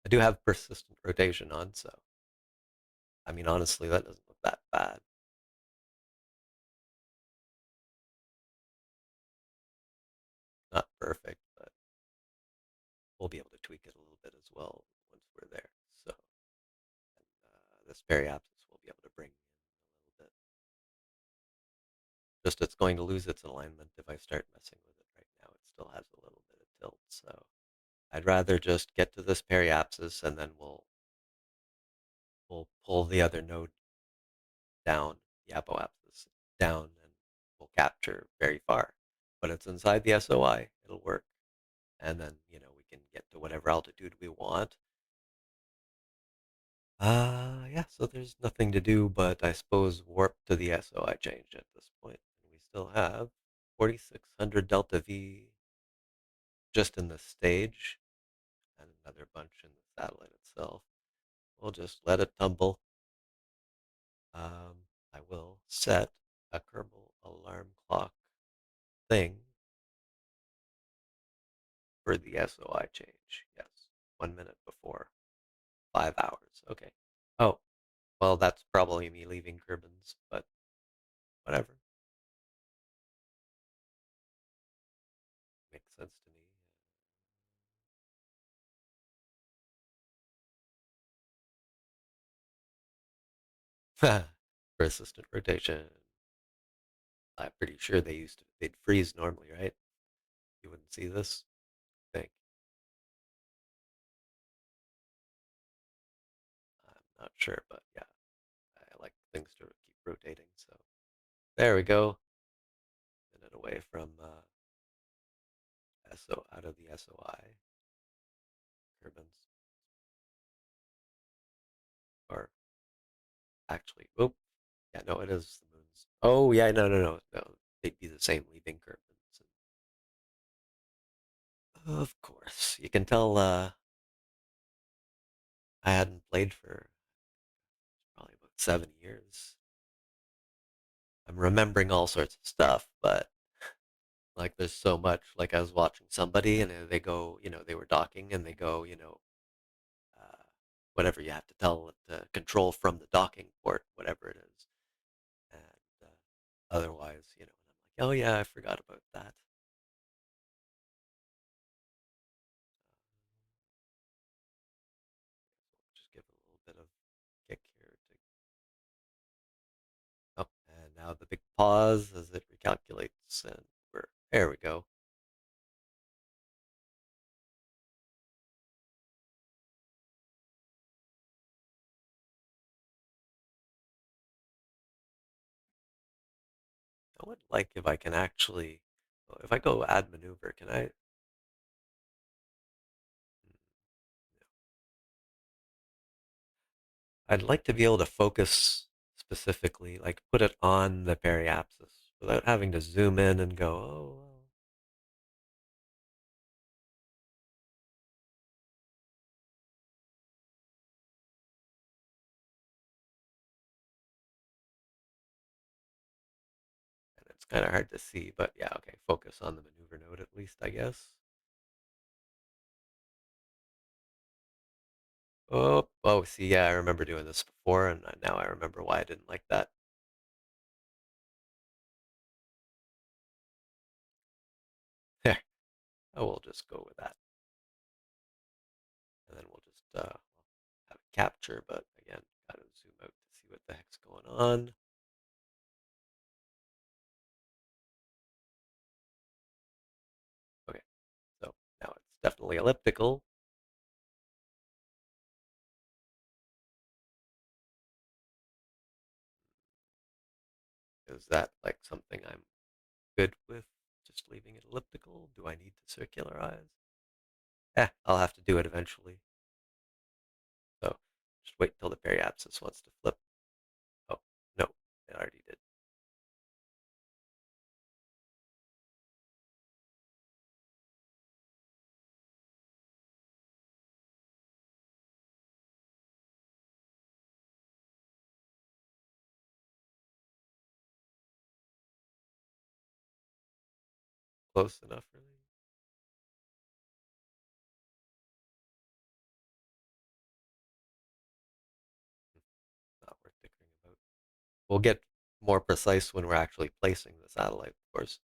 I do have persistent rotation on, so I mean, honestly, that doesn't look that bad. Not perfect, but we'll be able to tweak it a little bit as well once we're there. So, and this periapsis we'll be able to bring in a little bit. Just it's going to lose its alignment if I start messing with it right now. It still has a little bit of tilt, so I'd rather just get to this periapsis and then we'll pull the other node down, the apoapsis down, and we'll capture very far. But it's inside the SOI. It'll work. And then, we can get to whatever altitude we want. Yeah, so there's nothing to do but I suppose warp to the SOI change at this point. And we still have 4600 delta V just in the stage and another bunch in the satellite itself. We'll just let it tumble. I will set a Kerbal alarm clock thing for the SOI change. Yes, 1 minute before 5 hours. Okay. Oh, well, that's probably me leaving Kerbins, but whatever. Makes sense to me. Persistent rotation. I'm pretty sure they'd freeze normally, right? You wouldn't see this. I think. I'm not sure, but yeah, I like things to keep rotating. So there we go. Get it away from SO out of the SOI. Kerbins. Or actually, oh, yeah, no, it is the moons. Oh, yeah, no. They'd be the same leaving Kerbins. Of course, you can tell I hadn't played for probably about 7 years. I'm remembering all sorts of stuff, but like there's so much. Like I was watching somebody and they go, they were docking and they go, uh, whatever you have to tell it to control from the docking port, whatever it is. And otherwise, and I'm like, oh yeah, I forgot about that. Just give it a little bit of kick here to, oh, and now the big pause as it recalculates and there we go. I would like if I can actually, if I go add maneuver, can I? I'd like to be able to focus specifically, like put it on the periapsis without having to zoom in and go, oh, well. And it's kind of hard to see, but yeah, okay, focus on the maneuver node at least, I guess. Oh, see, yeah, I remember doing this before, and now I remember why I didn't like that. There. Oh, we'll just go with that. And then we'll just capture, but again, gotta zoom out to see what the heck's going on. Okay, so now it's definitely elliptical. Is that like something I'm good with? Just leaving it elliptical? Do I need to circularize? I'll have to do it eventually. So just wait till the periapsis wants to flip. Oh, no, it already did. Close enough, really? Not worth bickering about. We'll get more precise when we're actually placing the satellite, of course.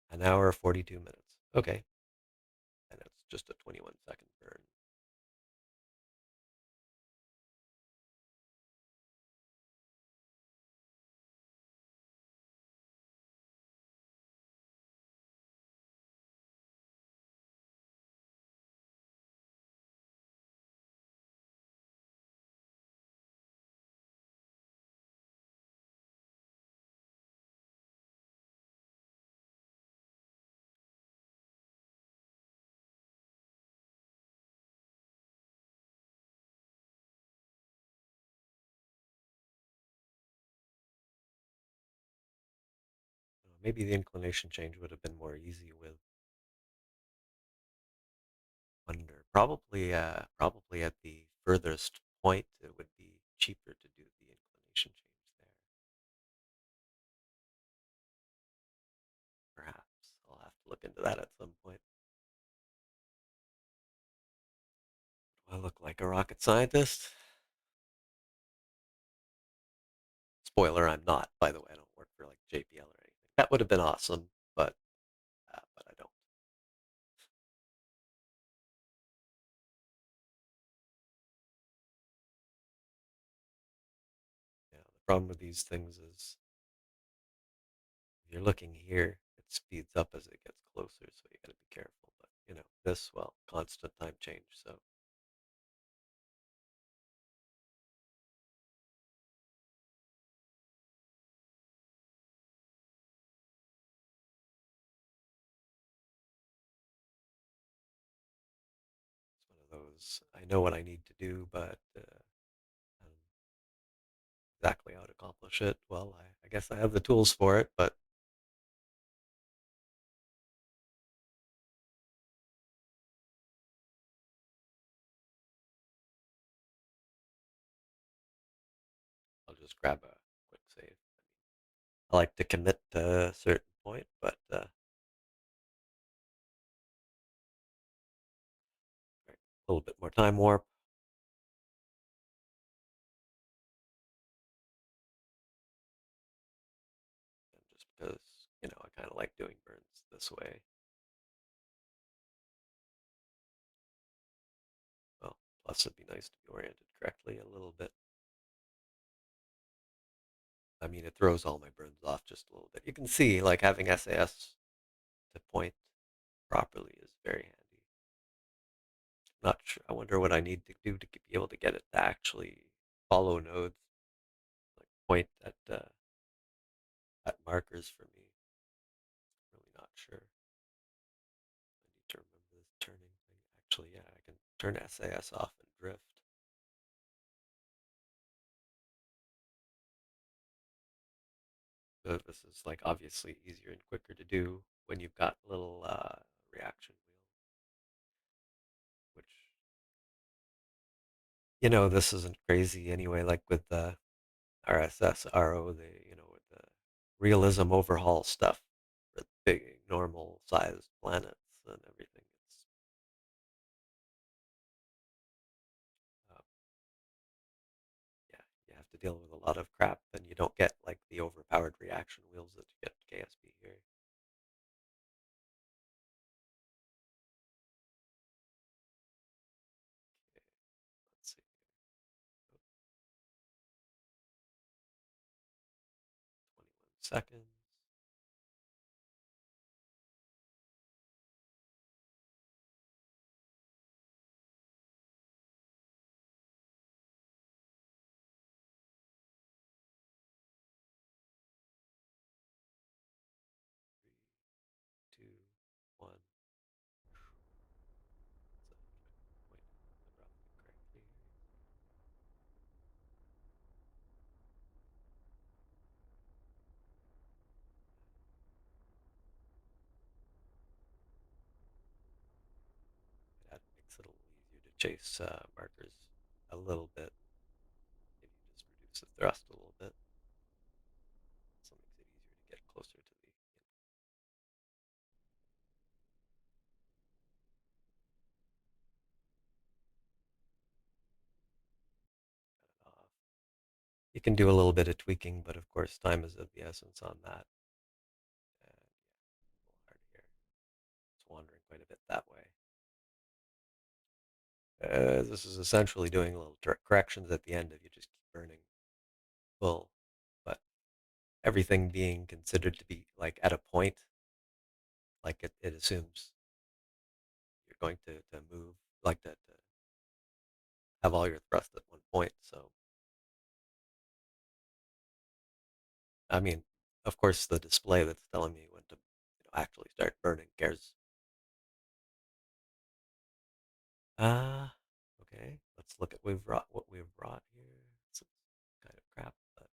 An hour, 42 minutes. Okay. And it's just a 21-second burn. Maybe the inclination change would have been more easy with under. Probably at the furthest point, it would be cheaper to do the inclination change there. Perhaps I'll have to look into that at some point. Do I look like a rocket scientist? Spoiler, I'm not. By the way, I don't work for like JPL or anything. That would have been awesome, but I don't. Yeah, the problem with these things is if you're looking here, it speeds up as it gets closer, so you got to be careful. But this, well, constant time change. So it's one of those. I know what I need to do, but I don't know exactly how to accomplish it. Well, I guess I have the tools for it, but I'll just grab a quick save. I like to commit to a certain point, but a little bit more time warp, just because I kind of like doing burns this way. Well, plus it'd be nice to be oriented correctly a little bit. I mean, it throws all my burns off just a little bit. You can see, like, having SAS to point properly is very handy. Not sure. I wonder what I need to do to be able to get it to actually follow nodes, like point at markers for me. Really not sure. I need to remember this turning thing. Actually, yeah, I can turn SAS off and drift. So this is like obviously easier and quicker to do when you've got little reaction wheel, which this isn't crazy anyway. Like with the RSS RO, with the realism overhaul stuff for big normal sized planets and everything. It's uh, yeah, you have to deal with a lot of crap, and you don't get like the overpowered reaction wheels that you get KSP here. seconds. Three, two, one. So point abruptly correctly. That makes it a little easier to chase markers a little bit if you just reduce the thrust a little bit. So it makes it easier to get closer to the. Cut it off. You can do a little bit of tweaking, but of course time is of the essence on that. And yeah, a little hard here. It's wandering quite a bit that way. This is essentially doing little corrections at the end if you just keep burning full, but everything being considered to be like at a point, like it assumes you're going to move like that to have all your thrust at one point. So, I mean, of course, the display that's telling me when to actually start burning cares. Okay, let's look at what we've brought here. It's kind of crap, but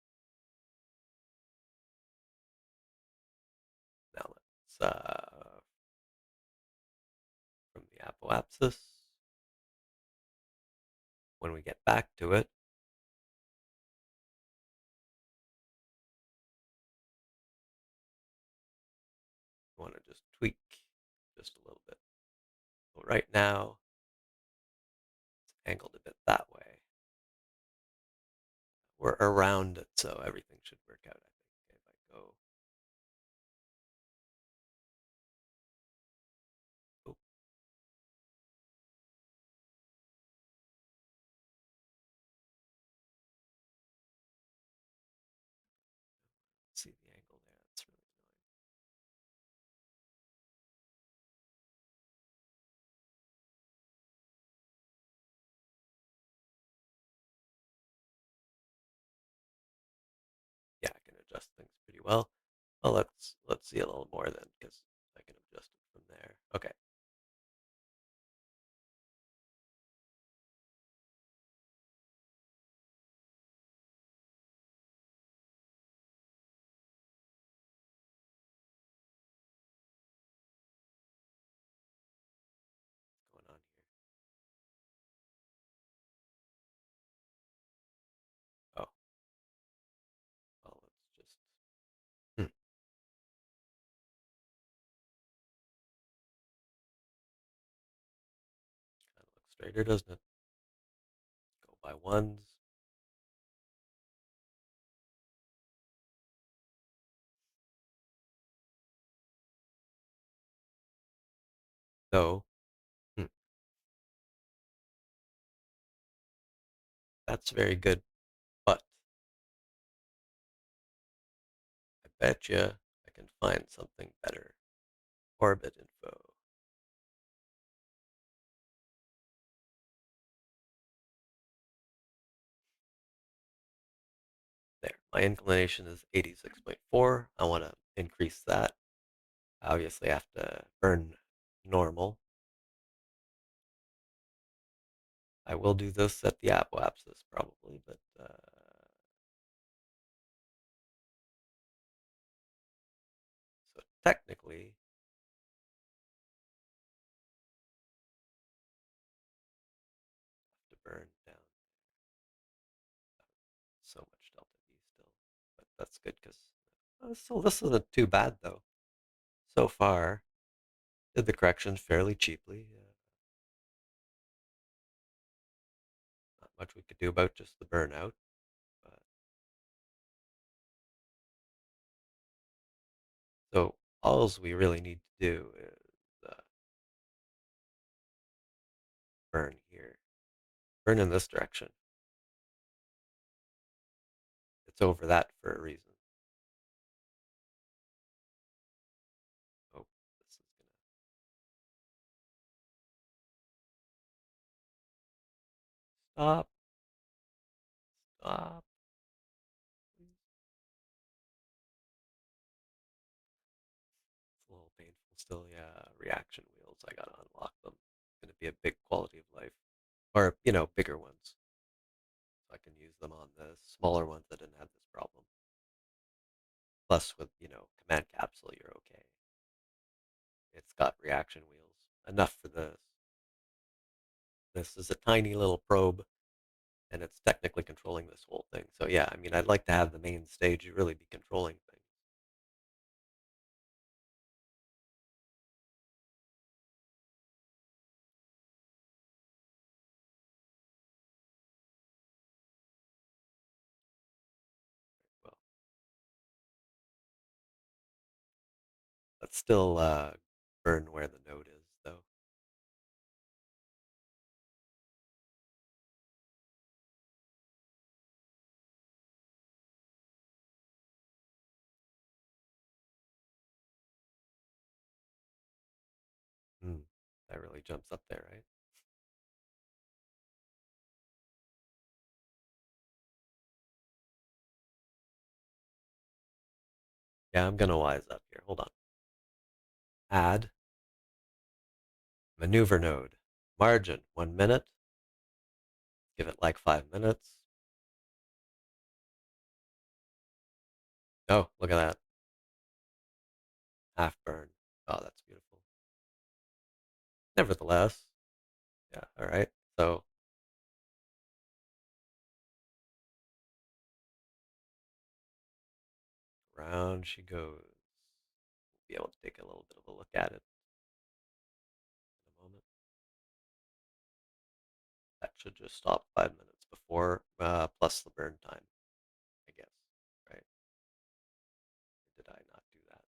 now let's from the apoapsis. When we get back to it, we want to just tweak just a little bit. So right now, it's angled a bit that way. We're around it, so everything should work out, I think. If I go, oh, see the angle there. That's really annoying. Yeah, I can adjust things pretty well. Well, let's see a little more then, because I can adjust it from there. Okay. What's going on here? Oh, well, let's just. Hmm, kind of looks straighter, doesn't it? Go by ones. So, hmm, that's very good, but I bet you I can find something better. Orbit info. There. My inclination is 86.4. I want to increase that. I obviously have to burn normal. I will do this at the apoapsis probably, but so technically, I have to burn down so much delta V still, but that's good because so this isn't too bad though. So far, did the corrections fairly cheaply. Not much we could do about just the burnout, but so all we really need to do is burn here, burn in this direction. It's over that for a reason. Stop. Stop. It's a little painful still. Yeah, reaction wheels. I gotta unlock them. It's gonna be a big quality of life. Or, bigger ones. So I can use them on the smaller ones that didn't have this problem. Plus, with, command capsule, you're okay. It's got reaction wheels. Enough for this. This is a tiny little probe, and it's technically controlling this whole thing. So yeah, I mean, I'd like to have the main stage really be controlling things. Well, let's still burn where the node is, though. Hmm. That really jumps up there, right? Yeah, I'm gonna wise up here. Hold on. Add maneuver node. Margin, 1 minute. Give it like 5 minutes. Oh, look at that. Half burn. Oh, that's beautiful. Nevertheless, yeah, all right. So round she goes. We'll be able to take a little bit of a look at it in a moment. That should just stop 5 minutes before, plus the burn time, I guess. Right? Or did I not do that?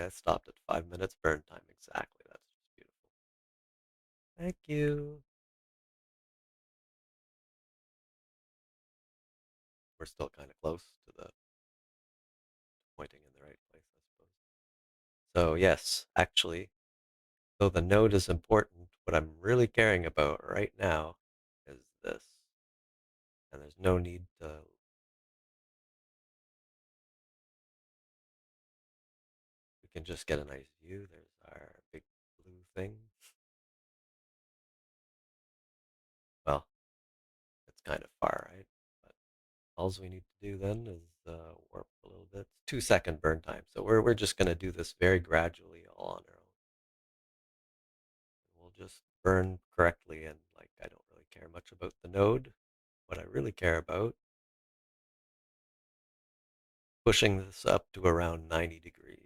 It stopped at 5 minutes burn time exactly. That's just beautiful. Thank you. We're still kind of close to the pointing in the right place, I suppose. So yes, actually, though the node is important, what I'm really caring about right now is this. And there's no need to, we can just get a nice view. There's our big blue thing. Well, it's kind of far, right? But all we need to do then is warp a little bit. 2 second burn time. So we're just going to do this very gradually all on our own. We'll just burn correctly, and like I don't really care much about the node. What I really care about, pushing this up to around 90 degrees.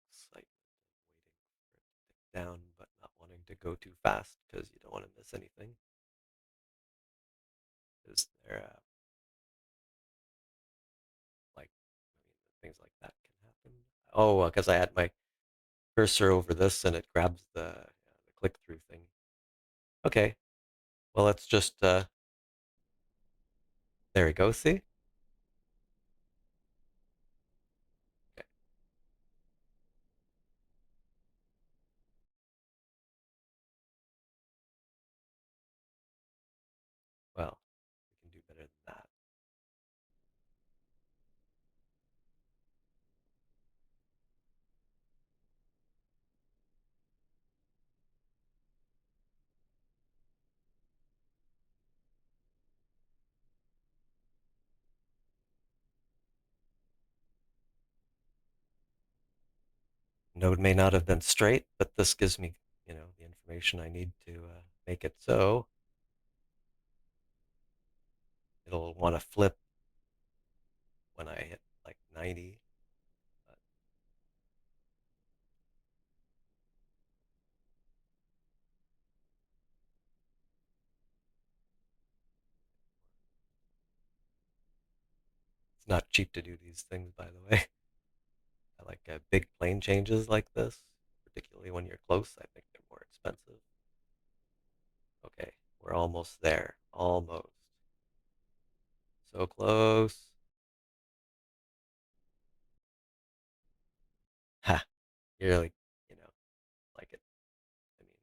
Excitement, waiting for it to tick down, but not wanting to go too fast because you don't want to miss anything. Is there like, I mean, things like that can happen? Oh, because I had my cursor over this and it grabs the click through thing. Okay, well, let's just, there we go, see? Okay, well, we can do better than that. Node may not have been straight, but this gives me, the information I need to make it so. It'll want to flip when I hit like 90. But it's not cheap to do these things, by the way. big plane changes like this, particularly when you're close, I think they're more expensive. Okay, we're almost there. Almost. So close. Ha! You're like, you know, like it. I mean,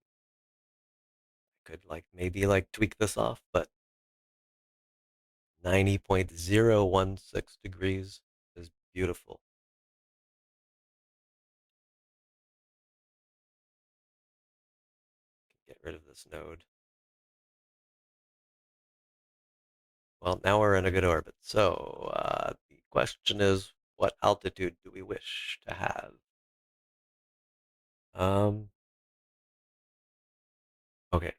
I could like maybe like tweak this off, but 90.016 degrees is beautiful. Get rid of this node. Well, now we're in a good orbit. So the question is, what altitude do we wish to have? Um, okay,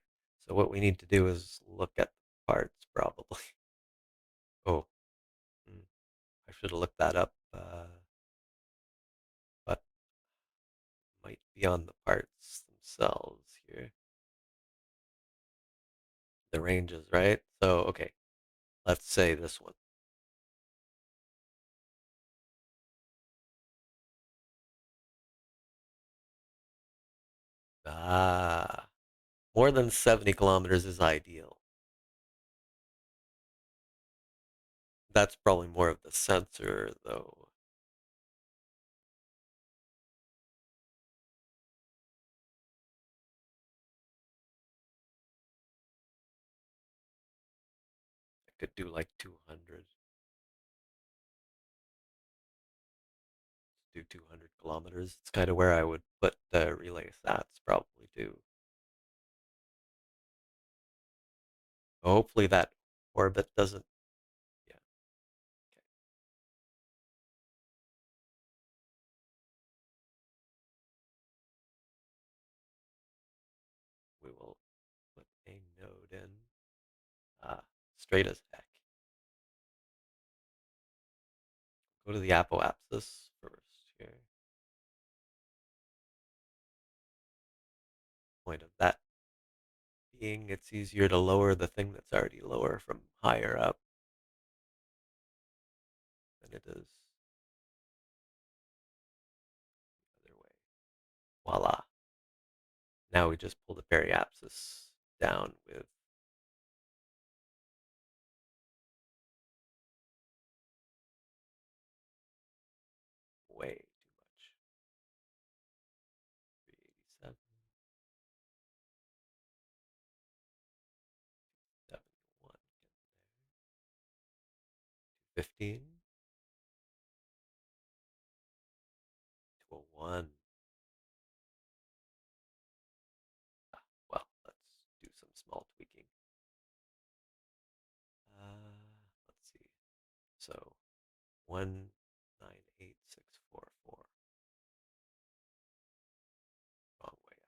so what we need to do is look at the parts, probably. Oh, I should have looked that up, but might be on the parts themselves here. The ranges, right? So, okay, let's say this one. Ah, more than 70 kilometers is ideal. That's probably more of the sensor, though. I could do like 200. Do 200 kilometers. It's kind of where I would put the relay sats probably too. Hopefully that orbit doesn't. Yeah, okay. We will put a node in. Straight as heck. Go to the apoapsis first here. Point of that being it's easier to lower the thing that's already lower from higher up than it is the other way. Voila. Now we just pull the periapsis down with way too much. 387, 71, 15, 201. Well, let's do some small tweaking. Let's see. So 198644. Wrong way up.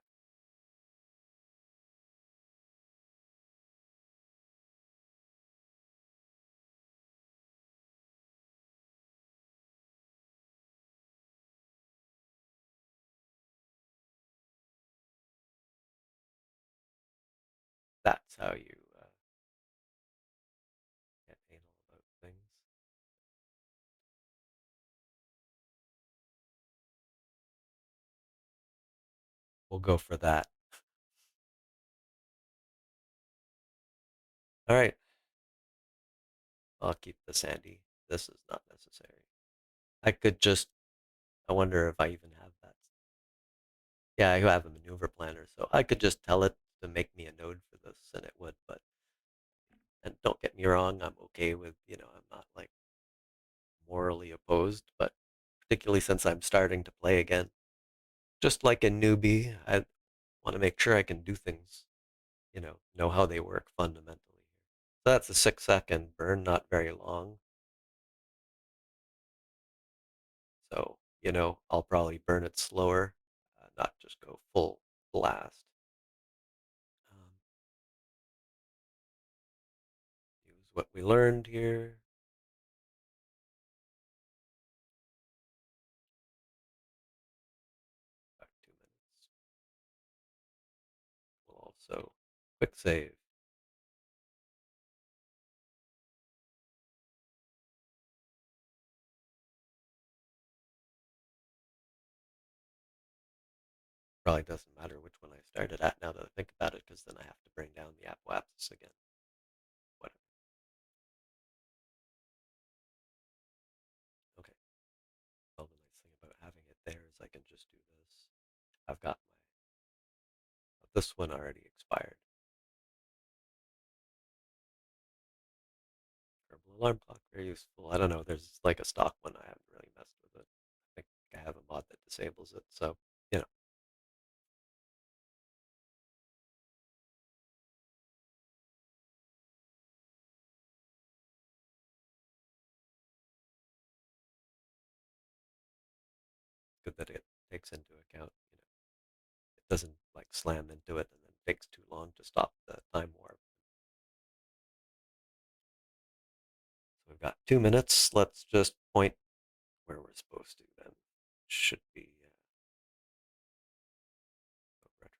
That's how you get anal about things. We'll go for that. All right. I'll keep the sandy. This is not necessary. I could just, I wonder if I even have that. Yeah, I have a maneuver planner, so I could just tell it to make me a node for this, and it would. But, and don't get me wrong, I'm okay with, I'm not like morally opposed, but particularly since I'm starting to play again, just like a newbie, I want to make sure I can do things, know how they work fundamentally. So that's a 6-second burn, not very long. So, I'll probably burn it slower, not just go full blast. Um, use what we learned here. Back 2 minutes. We'll also quick save. Probably doesn't matter which one I started at now that I think about it, because then I have to bring down the apoapsis again. Okay. Well, the nice thing about having it there is I can just do this. I've got this one already expired. Herbal alarm clock, very useful. I don't know. There's like a stock one. I haven't really messed with it. I think I have a mod that disables it. So, you know, good that it takes into account, it doesn't like slam into it and then takes too long to stop the time warp. So we've got 2 minutes. Let's just point where we're supposed to then. Should be retrograde,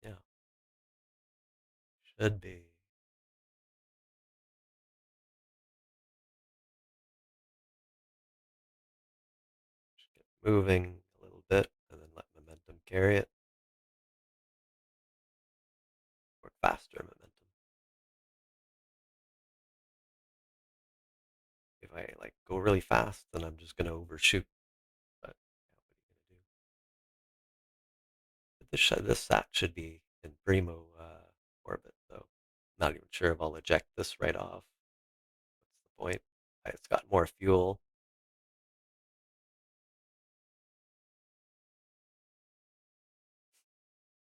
I guess. Yeah, should be. Just get moving a little bit and then let momentum carry it, or faster momentum. If I like go really fast, then I'm just gonna overshoot. But yeah, what are you gonna do? This sat should be in primo orbit, though. Not even sure if I'll eject this right off. What's the point? It's got more fuel.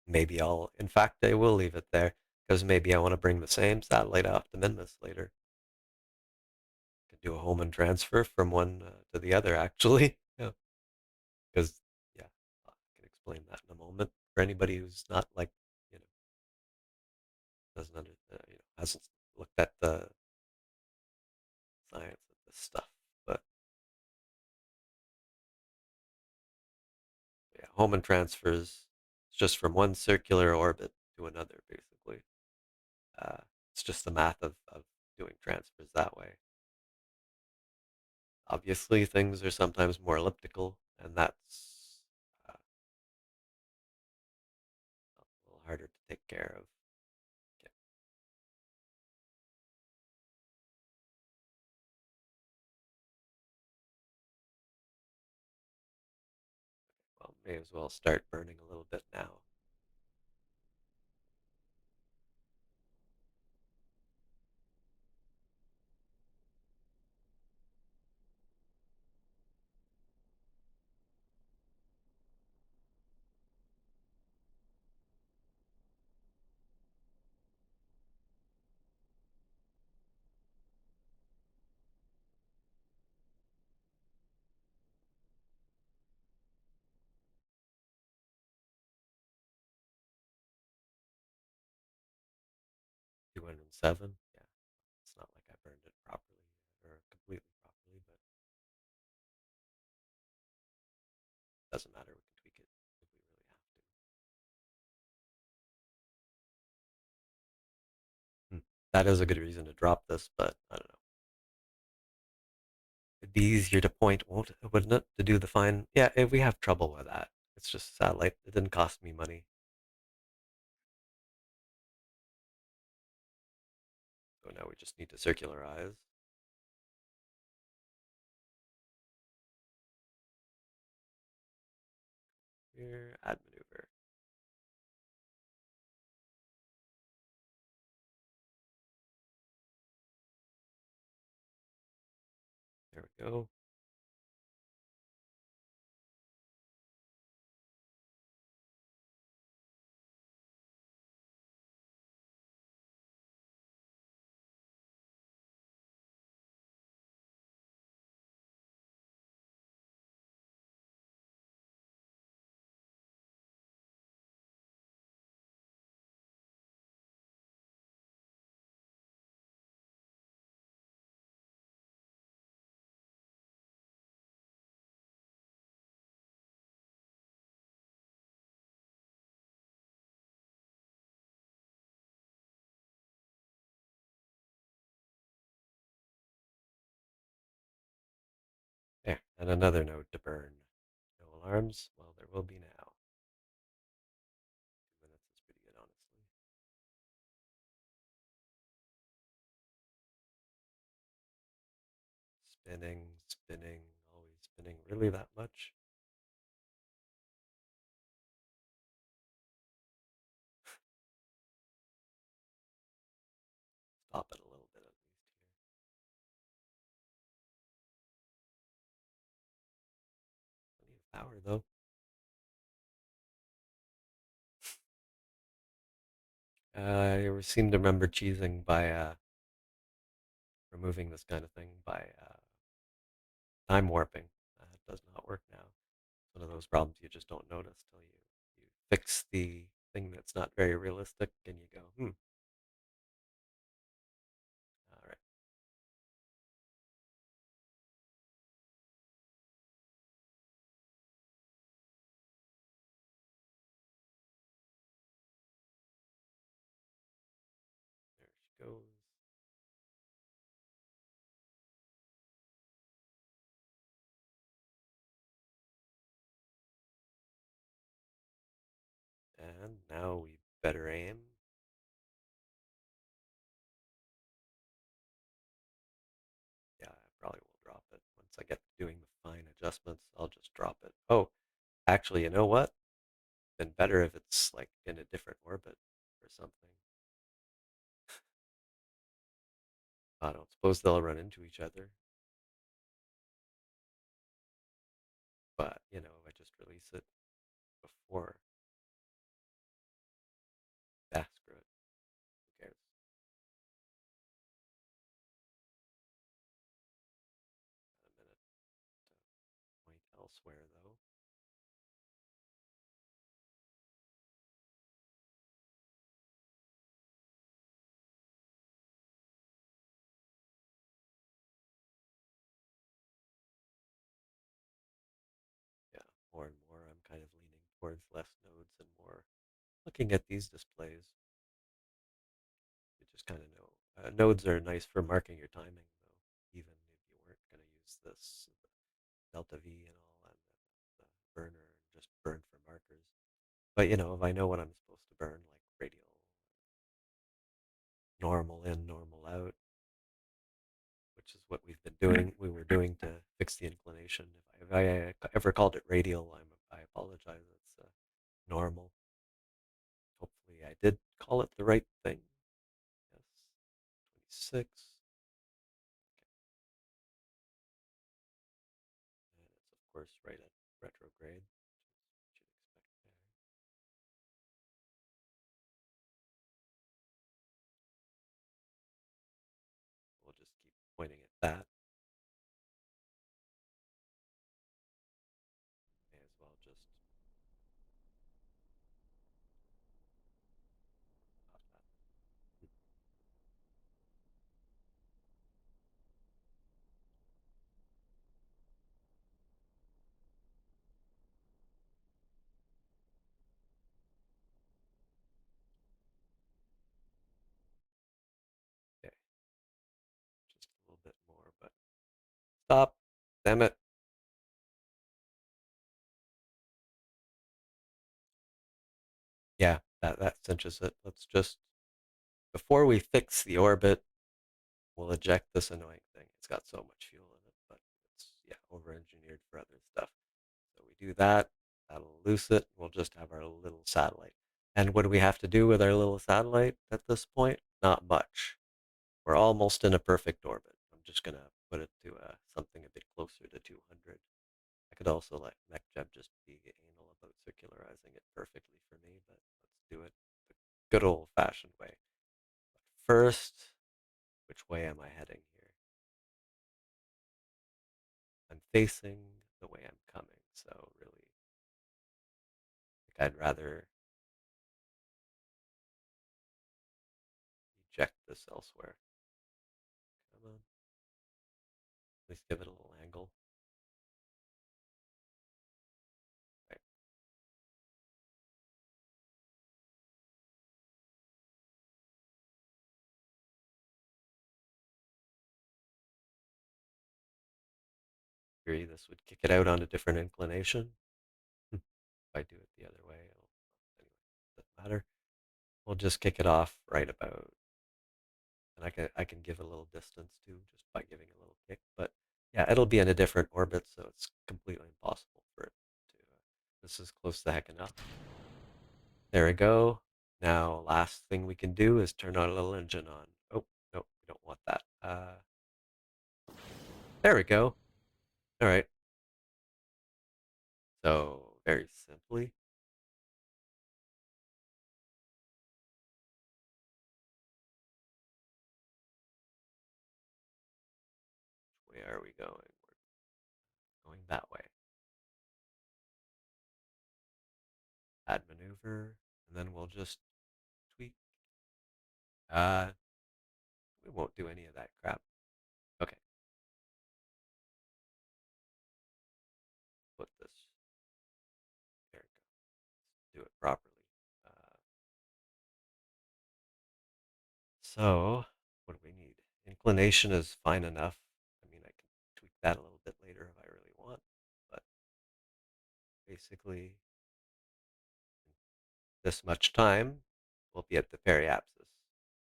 Maybe in fact, I will leave it there, because maybe I want to bring the same satellite off to Minmus later. Could do a Hohmann transfer from one to the other, actually. Yeah, because, yeah, I can explain that in a moment. For anybody who's not like, you know, doesn't hasn't looked at the science of this stuff. But yeah, Hohmann transfers, it's just from one circular orbit to another, basically. Uh, it's just the math of doing transfers that way. Obviously, things are sometimes more elliptical, and that's a little harder to take care of. Okay. Well, may as well start burning a little bit now. Two 207. Yeah, it's not like I burned it properly or completely properly, but it doesn't matter. We can tweak it if we really have to. That is a good reason to drop this, but I don't know. It'd be easier to point, wouldn't it, to do the fine? Yeah, if we have trouble with that. It's just satellite. It didn't cost me money. So now we just need to circularize. Here, add maneuver. There we go. There, and another node to burn. No alarms? Well, there will be now. spinning, always spinning. Really that much? Stop it a little bit at least here. Plenty of power though. I seem to remember cheesing by removing this kind of thing by time warping. It does not work now. It's one of those problems you just don't notice till you fix the thing that's not very realistic and you go, all right, there she goes. And now we better aim. Yeah, I probably will drop it. Once I get to doing the fine adjustments, I'll just drop it. Oh, actually, you know what? Been better if it's like in a different orbit or something. I don't suppose they'll run into each other, but if I just release it before, screw it. Who cares? Got a minute to point elsewhere though. Yeah, more and more I'm kind of leaning towards less nodes and more looking at these displays. You just kind of know. Nodes are nice for marking your timing though, even if you weren't going to use this delta V and all and the burner and just burn for markers. But if I know what I'm supposed to burn, like radial, normal in, normal out, which is what we were doing to fix the inclination. If I ever called it radial, I apologize. It's normal. Hopefully, I did call it the right thing. Yes, 26. And it's, of course, right at retrograde, which you should expect there. We'll just keep pointing at that. May as well just stop that. Okay, just a little bit more, but stop. Damn it. Yeah, that cinches it. Let's just, before we fix the orbit, we'll eject this annoying thing. It's got so much fuel in it, but it's, yeah, over-engineered for other stuff. So we do that. That'll loose it. We'll just have our little satellite. And what do we have to do with our little satellite at this point? Not much. We're almost in a perfect orbit. I'm just going to put it to something a bit closer to 200. I could also let MechJeb just be anal about circularizing it perfectly for me, but let's do it the good old-fashioned way. But first, which way am I heading here? I'm facing the way I'm coming, so really, I'd rather eject this elsewhere. Come on, at least give it a little angle. Right. Agree, this would kick it out on a different inclination. If I do it the other way, anyway, doesn't matter. We'll just kick it off right about, and I can give a little distance too, just by giving a little kick. But Yeah, it'll be in a different orbit, so it's completely impossible for it to. This is close to heck enough. There we go. Now, last thing we can do is turn our little engine on. Oh, no, we don't want that. There we go. All right. So, very simply, where are we going? We're going that way. Add maneuver, and then we'll just tweak. Uh, we won't do any of that crap. Okay, put this. There we go. Let's do it properly. Uh, so, what do we need? Inclination is fine enough. I mean, I can tweak that a little bit later if I really want, but basically, this much time will be at the periapsis,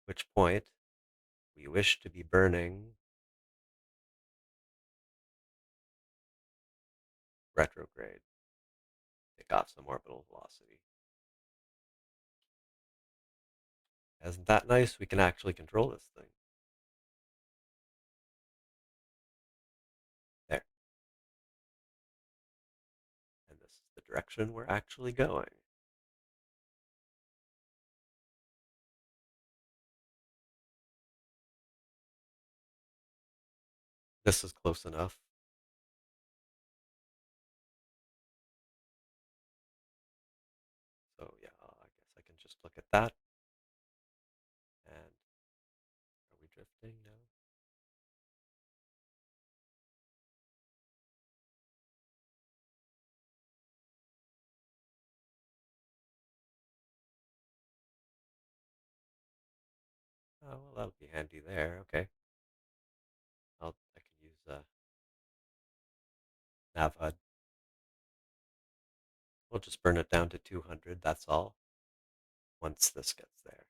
which point we wish to be burning retrograde, take off some orbital velocity. Isn't that nice? We can actually control this thing. There. And this is the direction we're actually going. This is close enough. So yeah, I guess I can just look at that. And are we drifting now? Oh, well, that'll be handy there. Okay. I can use nav HUD. We'll just burn it down to 200. That's all. Once this gets there.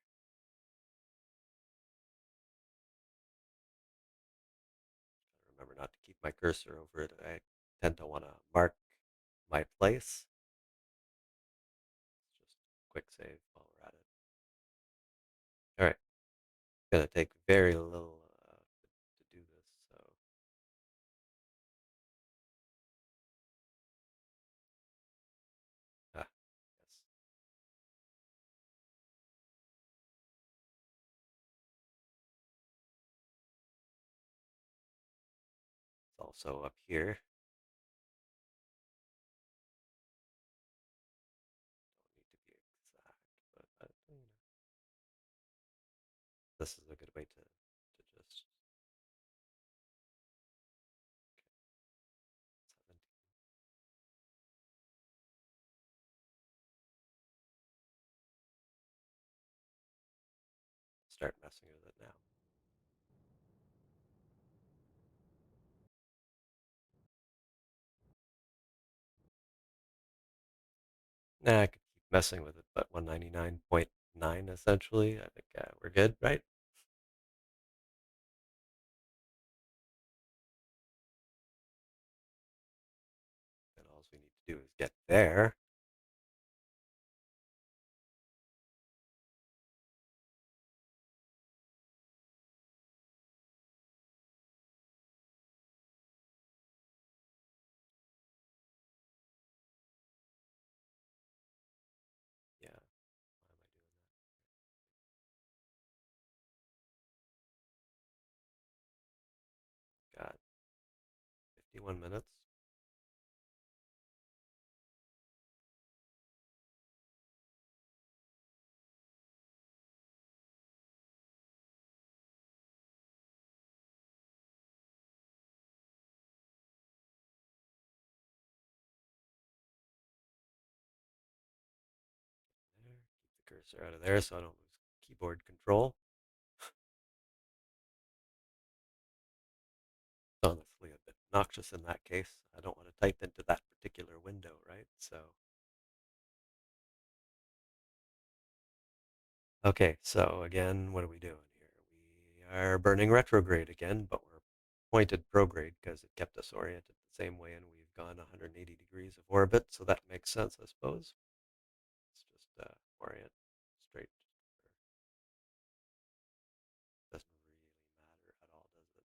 Remember not to keep my cursor over it. I tend to want to mark my place. Just quick save while we're at it. All right. It's going to take very little to do this. So, yes. It's also up here. Don't need to be exact, but this is a good way to just 17. Start messing with it now. Nah, I could keep messing with it, but 199.9 essentially. I think we're good, right? And all we need to do is get there. Yeah. Why am I doing that? Got 51 minutes. There. Keep the cursor out of there so I don't lose keyboard control. It's honestly a bit noxious in that case. I don't want to type into that particular window, right? So, okay, so again, what are we doing here? We are burning retrograde again, but we're pointed prograde because it kept us oriented the same way, and we've gone 180 degrees of orbit, so that makes sense, I suppose. It's just orient straight. Doesn't really matter at all, does it?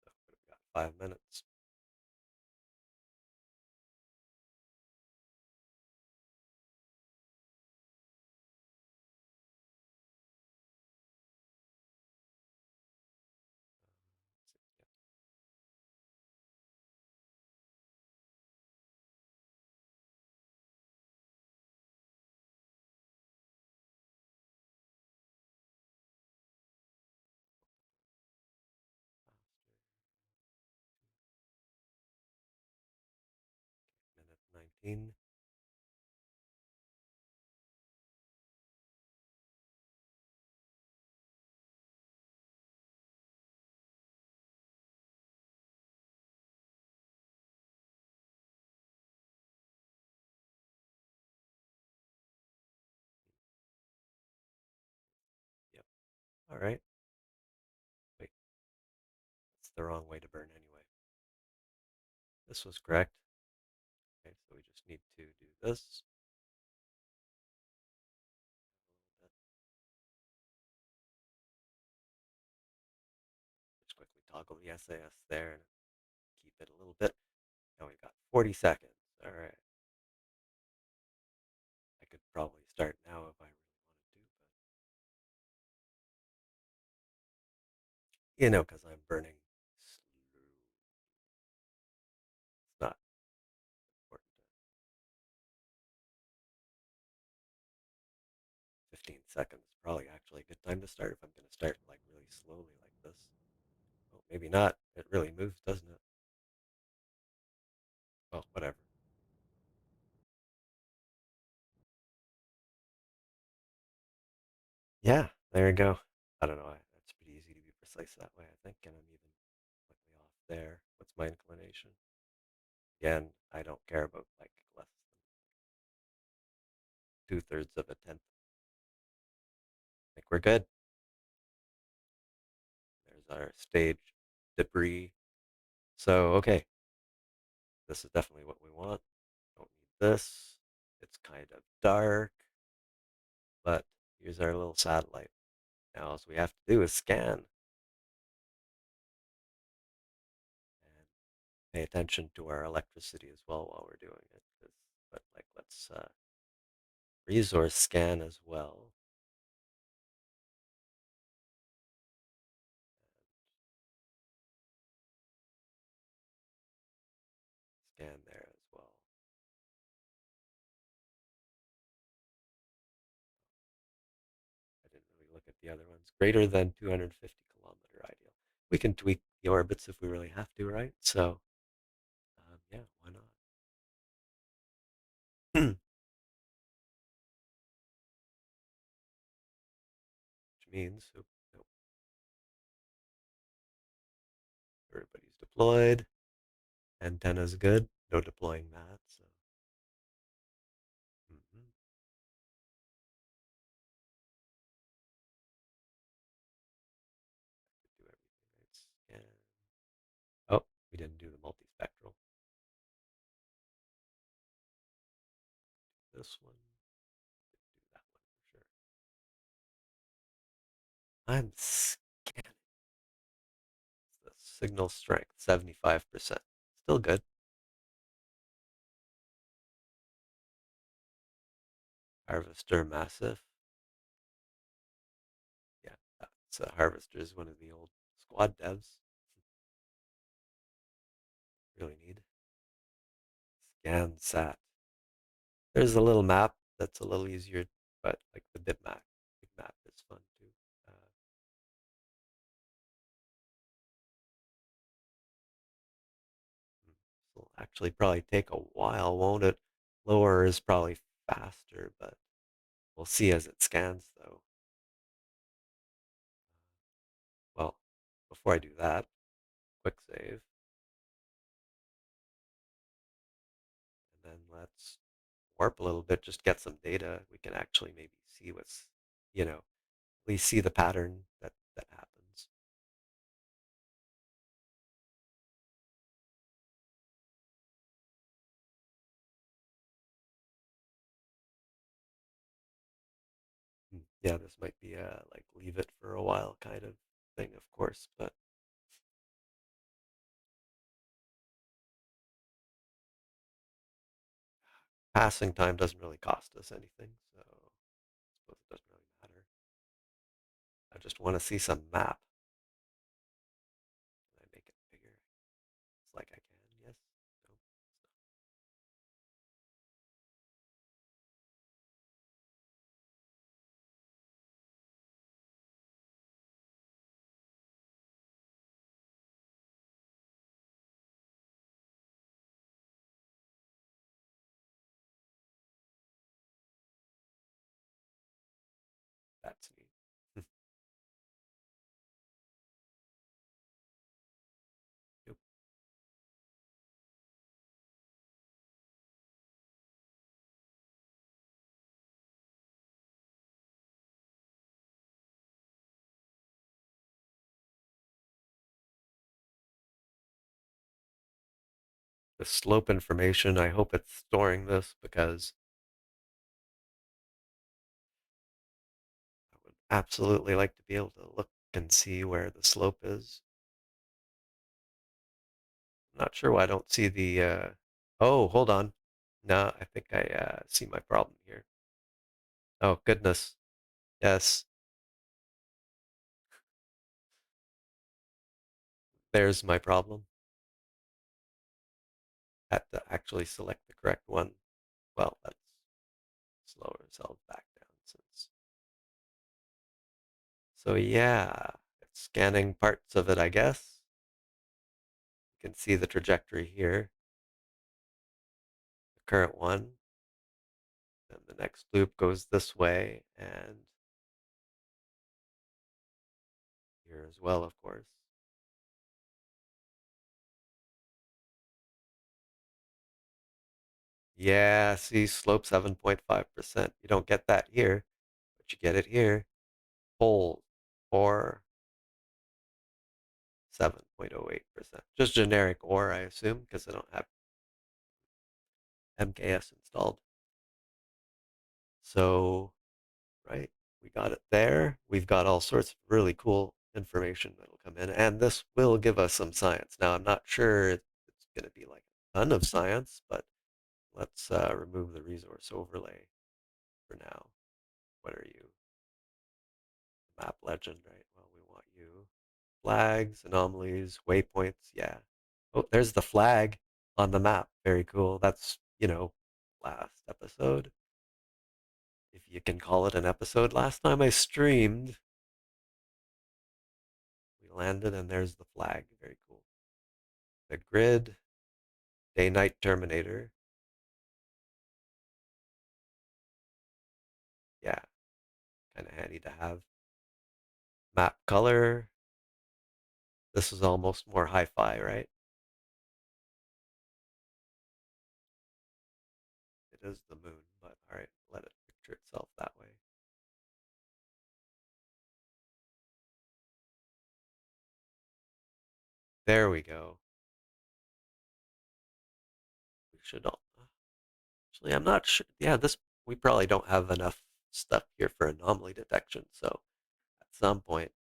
But so we've got 5 minutes. Minute 19. Yep. All right. Wait, that's the wrong way to burn anyway. This was correct. Okay, so we just need to do this. Just quickly toggle the SAS there and keep it a little bit. Now we've got 40 seconds. All right. I could probably start now if I really wanted to, but because I'm burning slow. It's not important. 15 seconds is probably actually a good time to start if I'm going to start like really slowly like this. Well, maybe not. It really moves, doesn't it? Well, whatever. Yeah, there you go. I don't know. It's pretty easy to be precise that way, I think, and I'm even slightly off there. What's my inclination? Again, I don't care about like less than 2/3 of a tenth. I think we're good. There's our stage debris. So, okay, this is definitely what we want. Don't need this. It's kind of dark, but here's our little satellite. Now, all we have to do is scan and pay attention to our electricity as well while we're doing it. But like, let's resource scan as well. Scan there as well. I didn't really look at the other ones. Greater than 250-kilometer ideal. We can tweak the orbits if we really have to, right? So, yeah, why not? Which means, nope, everybody's deployed. Antenna's good. No deploying that. So, mhm. Do everything. Right. Scan. Oh, we didn't do the multispectral. This one. Do that one for sure. I'm scanning. The signal strength, 75%. Still good. Harvester massive. Yeah, that's Harvester is one of the old squad devs. Really need. ScanSat. There's a little map that's a little easier, but like the big map is fun too. Uh, this will actually probably take a while, won't it? Lower is probably faster, but we'll see as it scans though. Well, before I do that, quick save, and then let's warp a little bit, just get some data. We can actually maybe see what's, at least see the pattern that happens. Yeah, this might be a like leave it for a while kind of thing, of course, but passing time doesn't really cost us anything, so I suppose it doesn't really matter. I just want to see some map. Can I make it bigger? It's like I can, yes. No. That's neat. Yep. The slope information, I hope it's storing this because I would absolutely like to be able to look and see where the slope is. I'm not sure why I don't see the, oh, hold on. No, I think I see my problem here. Oh, goodness. Yes, there's my problem. Had to actually select the correct one. Well, let's slow ourselves back down since. So yeah, it's scanning parts of it, I guess. You can see the trajectory here, the current one. Then the next loop goes this way and here as well, of course. Yeah, see, slope 7.5%. You don't get that here, but you get it here. Fold or 7.08%. Just generic or, I assume, because I don't have MKS installed. So, right, we got it there. We've got all sorts of really cool information that'll come in, and this will give us some science. Now, I'm not sure it's going to be like a ton of science, but let's remove the resource overlay for now. What are you? Map legend, right? Well, we want you. Flags, anomalies, waypoints. Yeah. Oh, there's the flag on the map. Very cool. That's, last episode. If you can call it an episode. Last time I streamed, we landed and there's the flag. Very cool. The grid, day night terminator. Yeah, kind of handy to have. Map color. This is almost more hi fi, right? It is the moon, but all right, let it picture itself that way. There we go. We should all, actually, I'm not sure. Yeah, this, we probably don't have enough stuff here for anomaly detection. So at some point,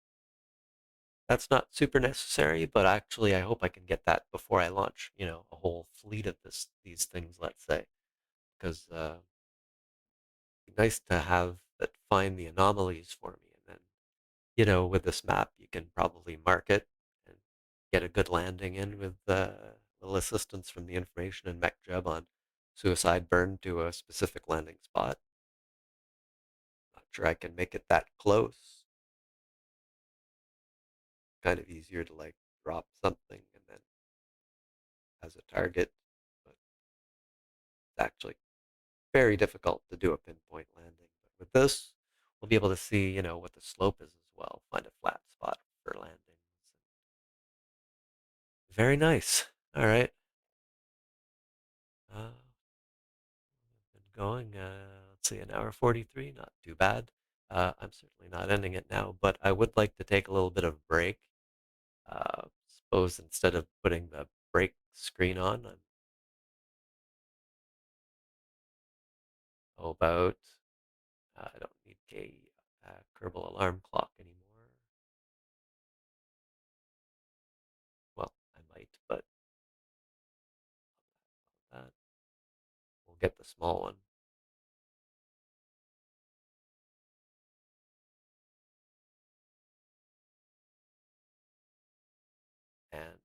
that's not super necessary, but actually, I hope I can get that before I launch, a whole fleet of these things, let's say, because it'd be nice to have that find the anomalies for me. And then, with this map, you can probably mark it and get a good landing in with little assistance from the information in MechJeb on suicide burn to a specific landing spot. Not sure I can make it that close. Kind of easier to like drop something and then as a target, but it's actually very difficult to do a pinpoint landing. But with this, we'll be able to see, what the slope is as well. Find a flat spot for landings. Very nice. All right. Been going, let's see, an hour 43, not too bad. I'm certainly not ending it now, but I would like to take a little bit of break. Suppose instead of putting the break screen on, I'm about, I don't need K. Kerbal alarm clock anymore. Well, I might, but we'll get the small one. And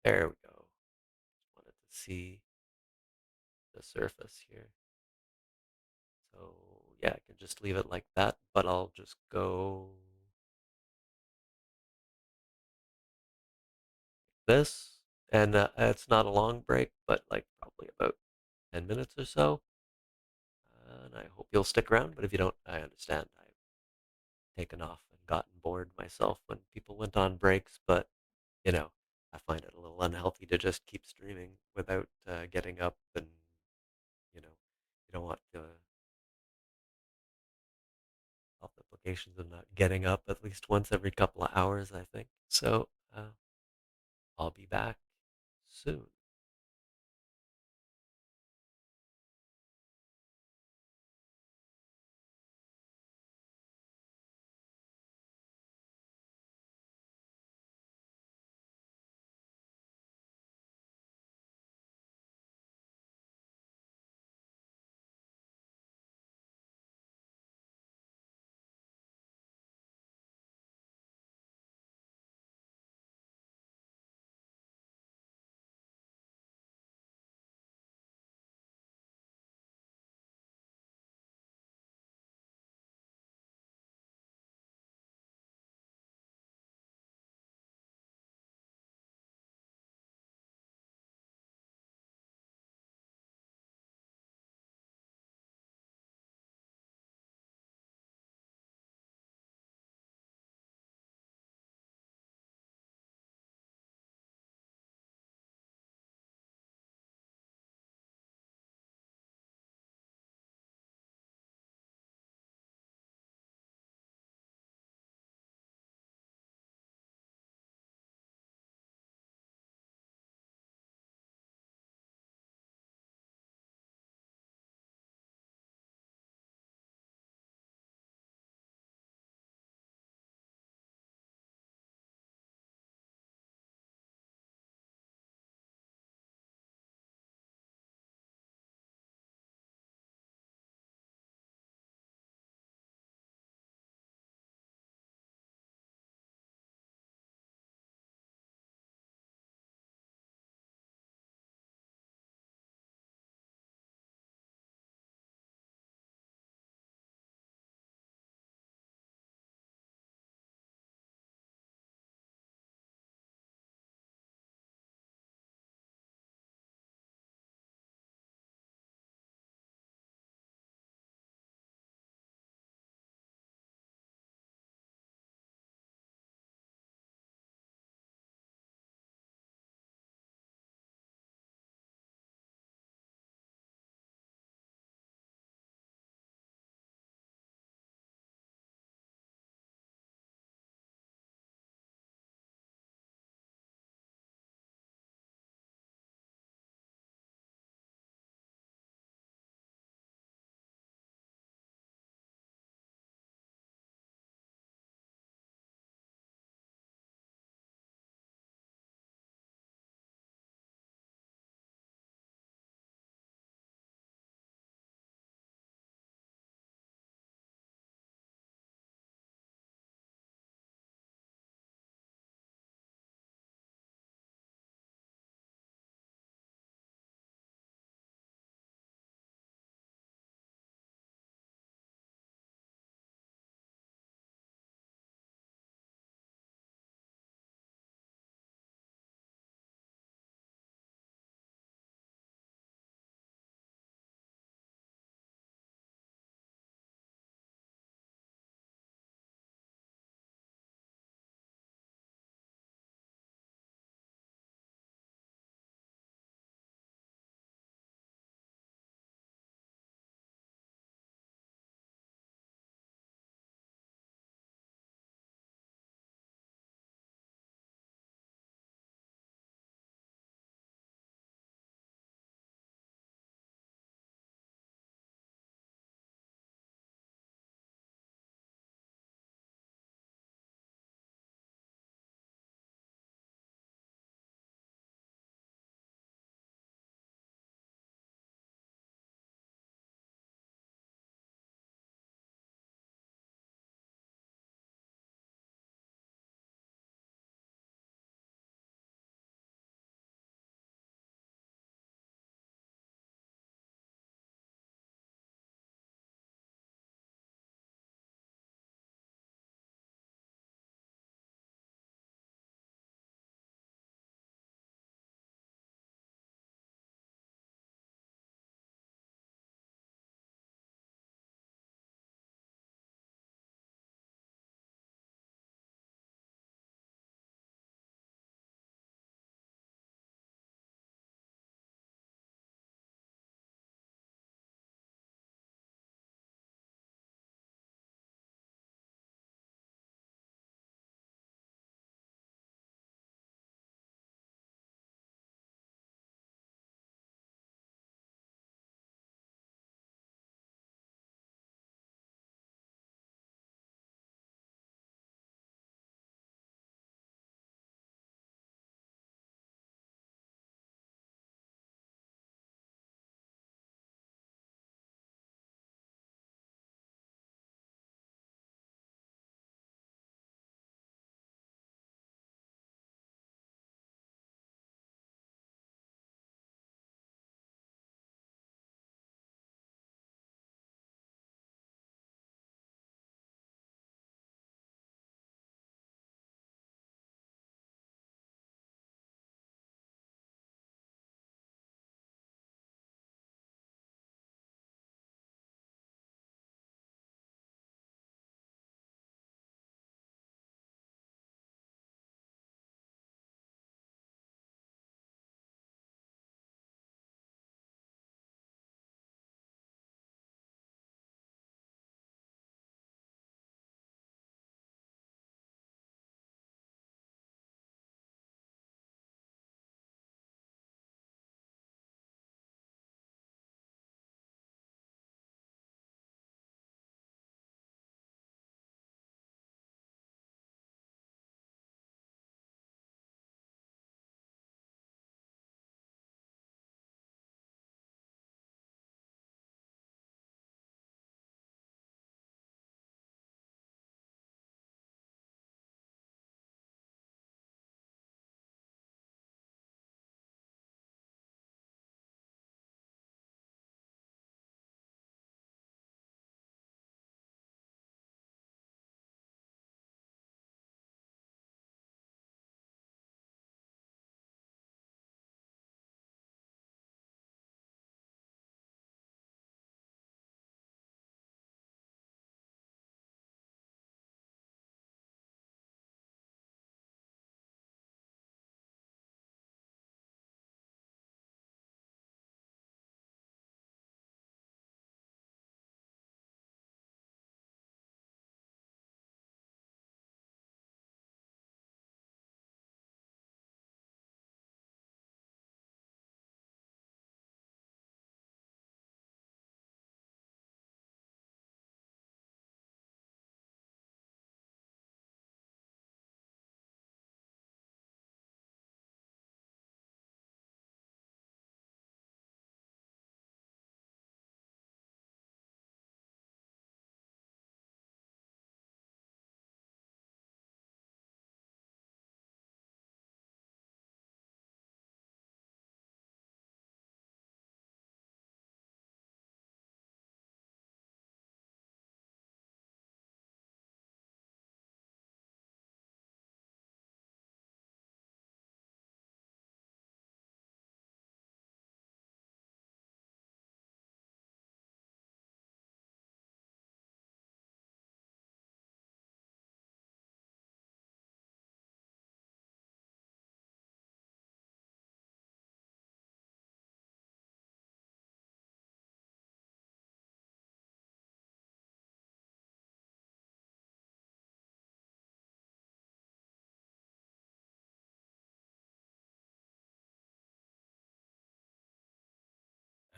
there we go. Just wanted to see the surface here. So yeah, I can just leave it like that, but I'll just go this. And it's not a long break, but like probably about 10 minutes or so. And I hope you'll stick around, but if you don't, I understand. I've taken off and gotten bored myself when people went on breaks, but you know, I find it a little unhealthy to just keep streaming without getting up and, you don't want the health implications of not getting up at least once every couple of hours, I think. So I'll be back soon.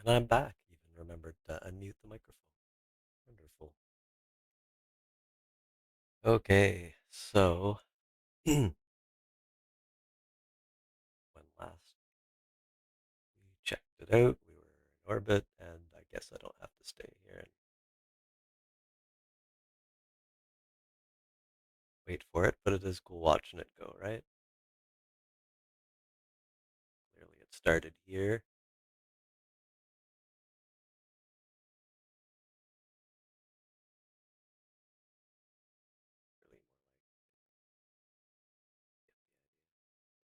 And I'm back. Even remembered to unmute the microphone. Wonderful. Okay, so when last we checked it out, we were in orbit, and I guess I don't have to stay here and wait for it, but it is cool watching it go, right? Clearly it started here. Really more like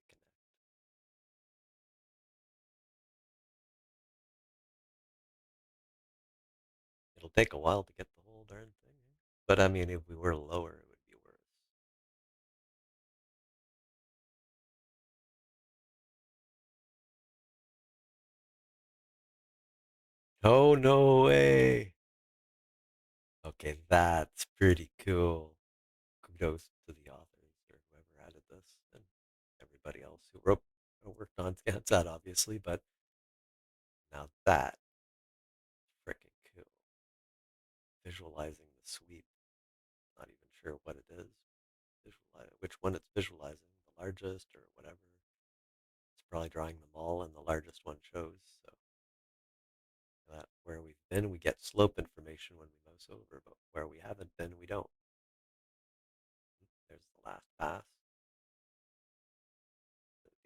connect. It'll take a while to get the whole darn thing. But I mean, if we were lower, it would be worse. Oh, no way. Okay, that's pretty cool. Kudos to the authors or whoever added this and everybody else who worked on ScanSat, obviously, but now that freaking cool. Visualizing the sweep. Not even sure what it is. Visualize which one it's visualizing, the largest or whatever. It's probably drawing them all, and the largest one shows. So that where we've been, we get slope information when we mouse over, but where we haven't been, we don't. There's the last pass,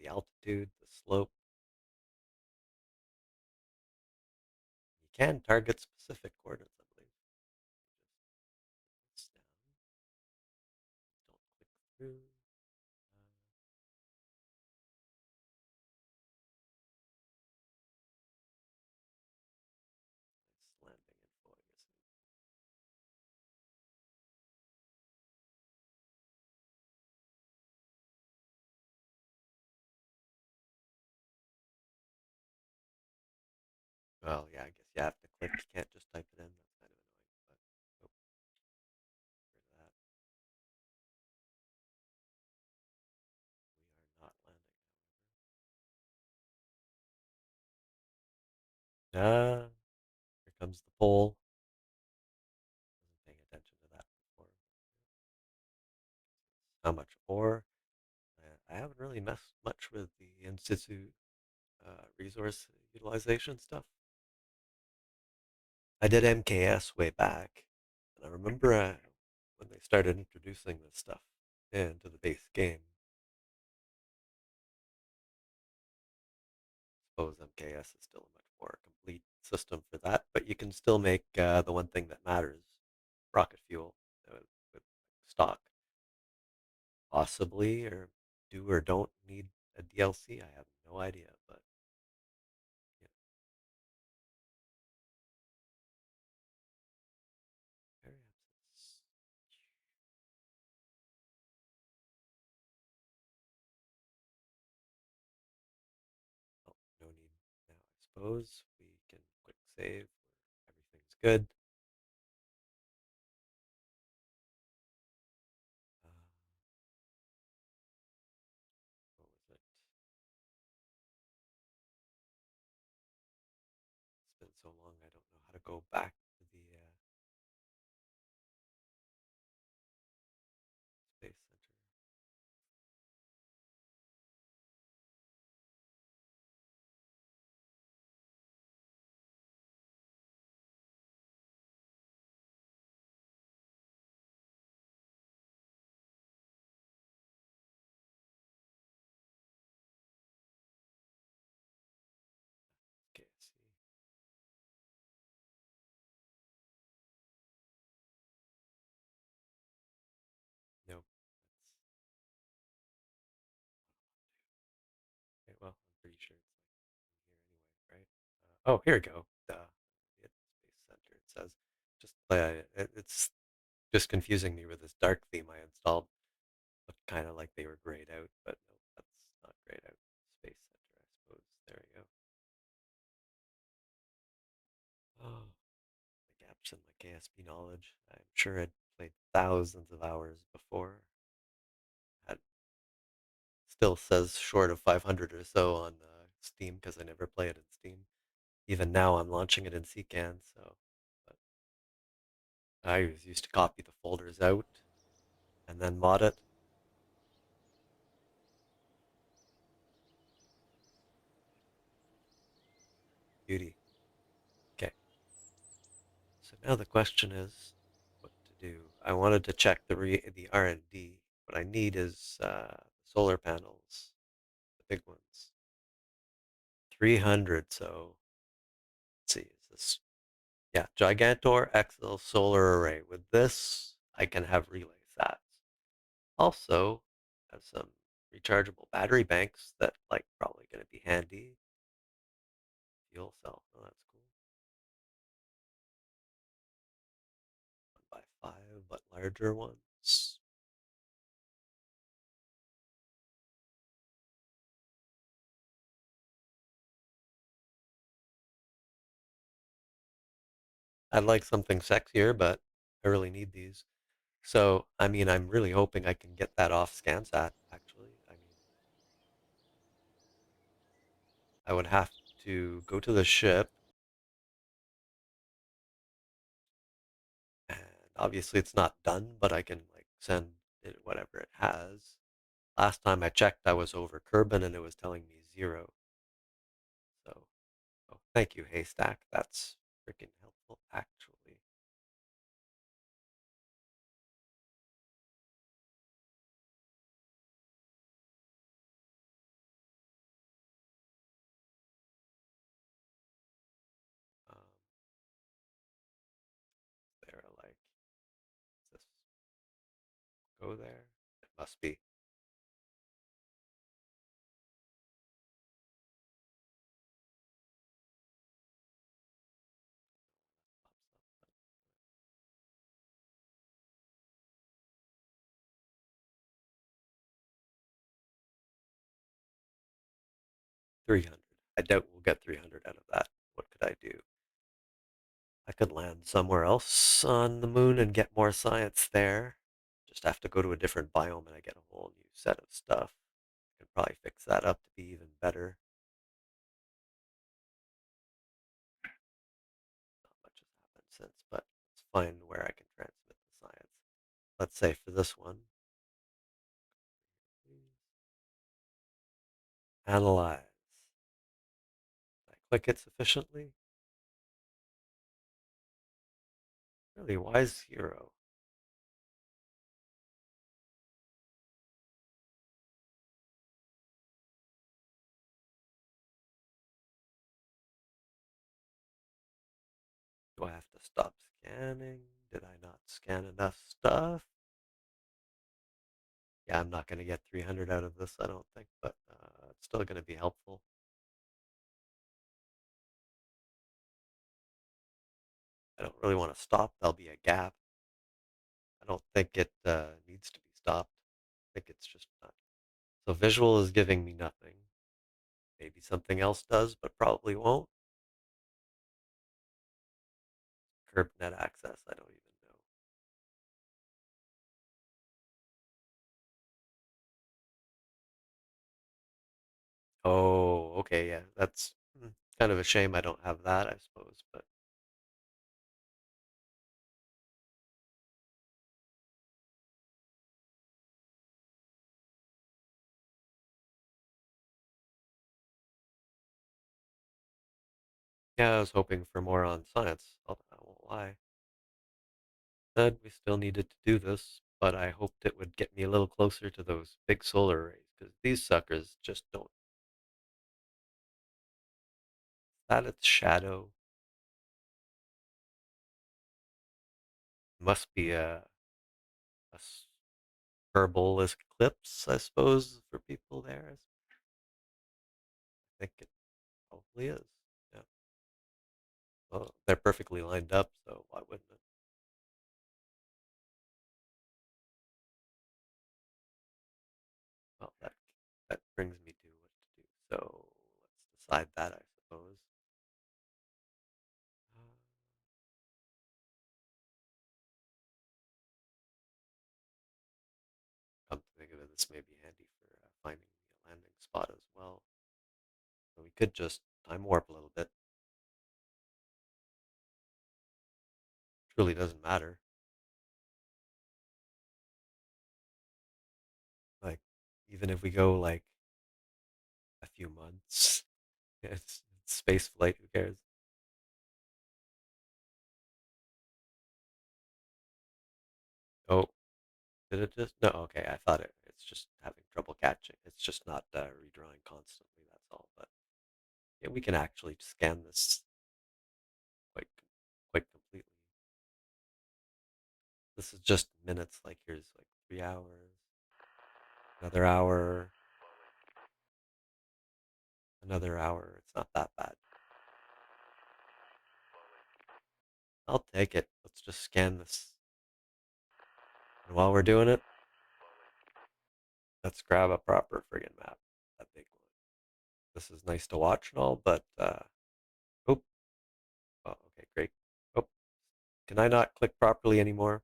the altitude, the slope. You can target specific coordinates, I believe. Just down, don't click through. Nice landing info, I guess. Well, yeah, I guess you have to click. You can't just type it in. That's kind of annoying, but oh, rid of that. We are not landing, however. Ah, here comes the pole. Wasn't paying attention to that before. How much ore? I haven't really messed much with the in situ resource utilization stuff. I did MKS way back, and I remember when they started introducing this stuff into the base game. I suppose MKS is still a much more complete system for that, but you can still make the one thing that matters, rocket fuel, with stock. Possibly, or do or don't need a DLC. I have no idea, but yeah, very absence. Oh, no need now. I suppose we can quick save where everything's good. Uh, what was it? It's been so long, I don't know how to go back to the Space Center. KSC. Nope. That's okay. Well, I'm pretty sure it's like in here anyway, right? Oh, here we go. Duh. It, Space Center. It says just it's just confusing me with this dark theme I installed. Looked kind of like they were grayed out, but no, that's not grayed out. Space Center, I suppose. There we go. Oh, the gaps in my KSP knowledge. I'm sure I'd played thousands of hours before. Had still says short of 500 or so on Steam because I never play it in Steam. Even now, I'm launching it in CCAN, so but I used to copy the folders out and then mod it. Beauty. Okay, so now the question is what to do. I wanted to check the R&D. What I need is solar panels, the big ones. 300, so let's see, is this, yeah, Gigantor XL solar array. With this, I can have relay sats. Also, have some rechargeable battery banks that like probably going to be handy. Fuel cell, oh that's cool. 1x5, but larger ones. I'd like something sexier, but I really need these. So, I mean, I'm really hoping I can get that off ScanSat, actually. I mean, I would have to go to the ship, and obviously it's not done, but I can like send it whatever it has. Last time I checked, I was over Kerbin and it was telling me 0. So, oh, thank you, Haystack. That's freaking helpful, actually. Um, they're like, does this go there? It must be. 300. I doubt we'll get 300 out of that. What could I do? I could land somewhere else on the moon and get more science there. Just have to go to a different biome and I get a whole new set of stuff. I could probably fix that up to be even better. Not much has happened since, but let's find where I can transmit the science. Let's say for this one, analyze. Did I click it sufficiently? Really, why 0? Do I have to stop scanning? Did I not scan enough stuff? Yeah, I'm not going to get 300 out of this, I don't think, but it's still going to be helpful. I don't really want to stop. There'll be a gap. I don't think it needs to be stopped. I think it's just not. So visual is giving me nothing. Maybe something else does, but probably won't. Curb net access, I don't even know. Oh, okay, yeah. That's kind of a shame I don't have that, I suppose, but yeah, I was hoping for more on science. I won't lie. Said we still needed to do this, but I hoped it would get me a little closer to those big solar arrays, because these suckers just don't. That its shadow must be a Herbalist eclipse, I suppose, for people there. I think it probably is. Yeah. Well, they're perfectly lined up, so why wouldn't it? Well, that brings me to what to do. So let's decide that, I suppose. Uh, Come to think of it, this may be handy for finding the landing spot as well. So we could just time warp a little bit. really doesn't matter. Like, even if we go like a few months, it's space flight. Who cares? Oh, did it just? No, okay. I thought it's just having trouble catching. It's just not redrawing constantly. That's all. But yeah, we can actually scan this quite quite completely. This is just minutes. Like here's like 3 hours, another hour, another hour. It's not that bad. I'll take it. Let's just scan this. And while we're doing it, let's grab a proper friggin' map. That big one. This is nice to watch and all, but oh, oh, okay, great. Oh, can I not click properly anymore?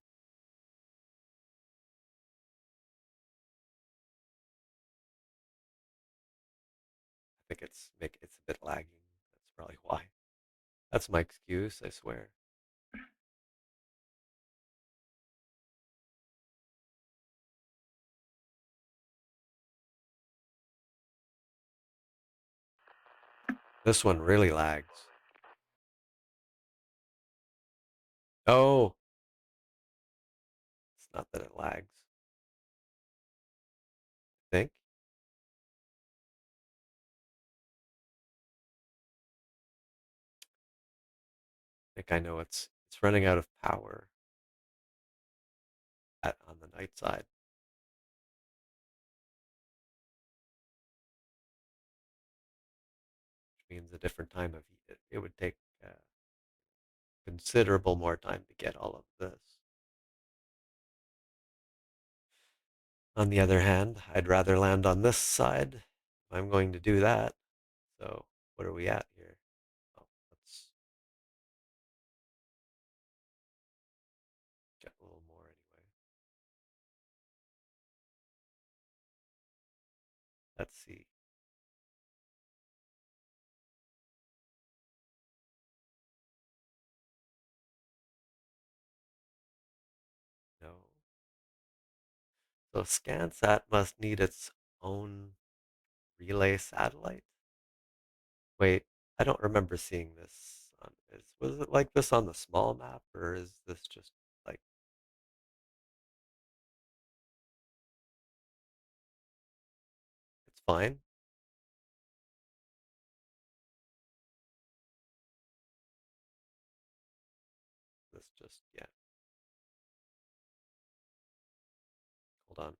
I think it's a bit lagging. That's probably why. That's my excuse, I swear. This one really lags. Oh, it's not that it lags. I think I know it's running out of power on the night side, which means a different time of it would take considerable more time to get all of this. On the other hand, I'd rather land on this side if I'm going to do that. So what are we at here? Oh, let's get a little more anyway. Let's see. No. So ScanSat must need its own relay satellite. Wait, I don't remember seeing this was it like this on the small map or is this just like it's fine? This just yeah, hold on.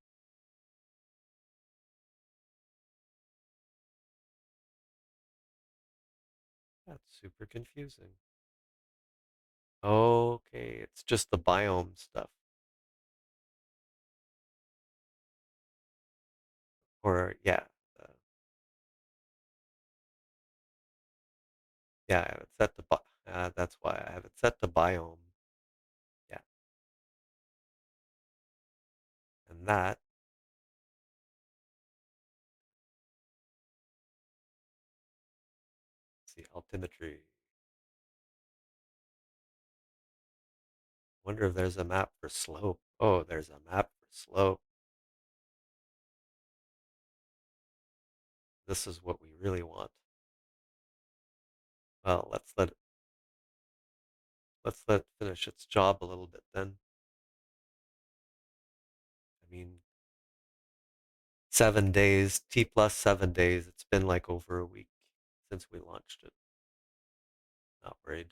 That's super confusing. Okay, it's just the biome stuff. Or yeah, uh, yeah, I have it set to that's why I have it set to biome. Yeah, and that see altimetry. Wonder if there's a map for slope. Oh, there's a map for slope. This is what we really want. Well, let's let it finish its job a little bit then. I mean, 7 days, T plus 7 days. It's been like over a week since we launched it. Not worried.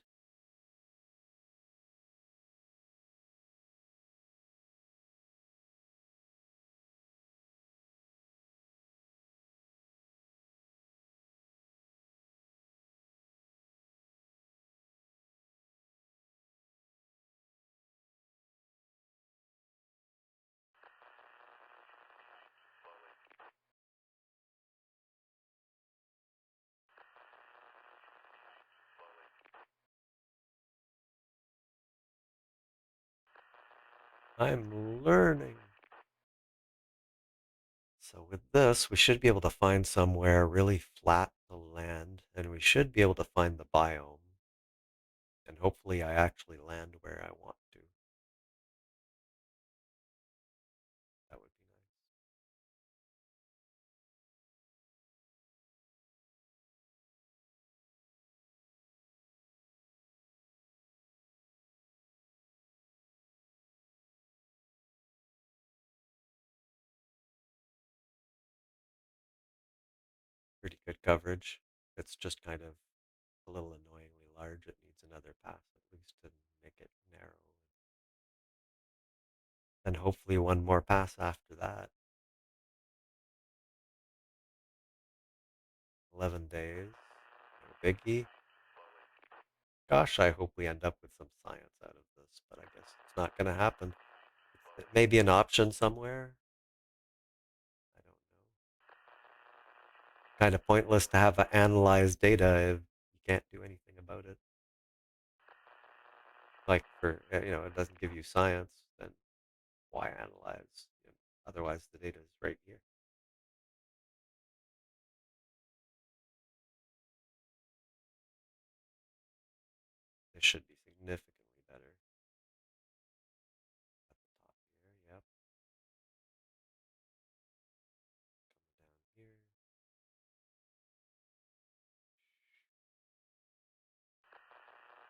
I'm learning. So with this, we should be able to find somewhere really flat to land, and we should be able to find the biome. And hopefully I actually land where I want to. That would be nice. Pretty good coverage. It's just kind of a little annoyingly large. It needs another pass at least to make it narrow. And hopefully one more pass after that. 11 days. No biggie. Gosh, I hope we end up with some science out of this, but I guess it's not going to happen. It may be an option somewhere. I don't know. Kind of pointless to have analyzed data if you can't do anything about it. Like for, it doesn't give you science, then why analyze? Otherwise, the data is right here. This should be significantly better at the top here. Yep. Coming down here.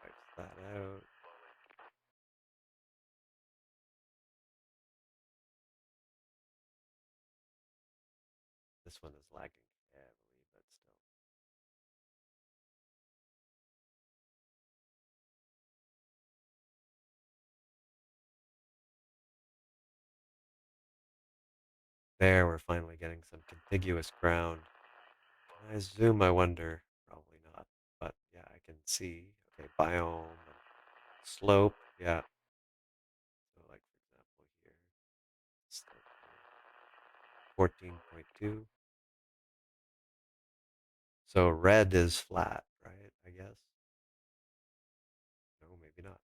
Wipes that out. This one is lagging heavily, but still. There, we're finally getting some contiguous ground. Can I zoom, I wonder? Probably not. But yeah, I can see. Okay, biome and slope. Yeah. So like for example here, slope 14.2. So red is flat, right? I guess. No, maybe not.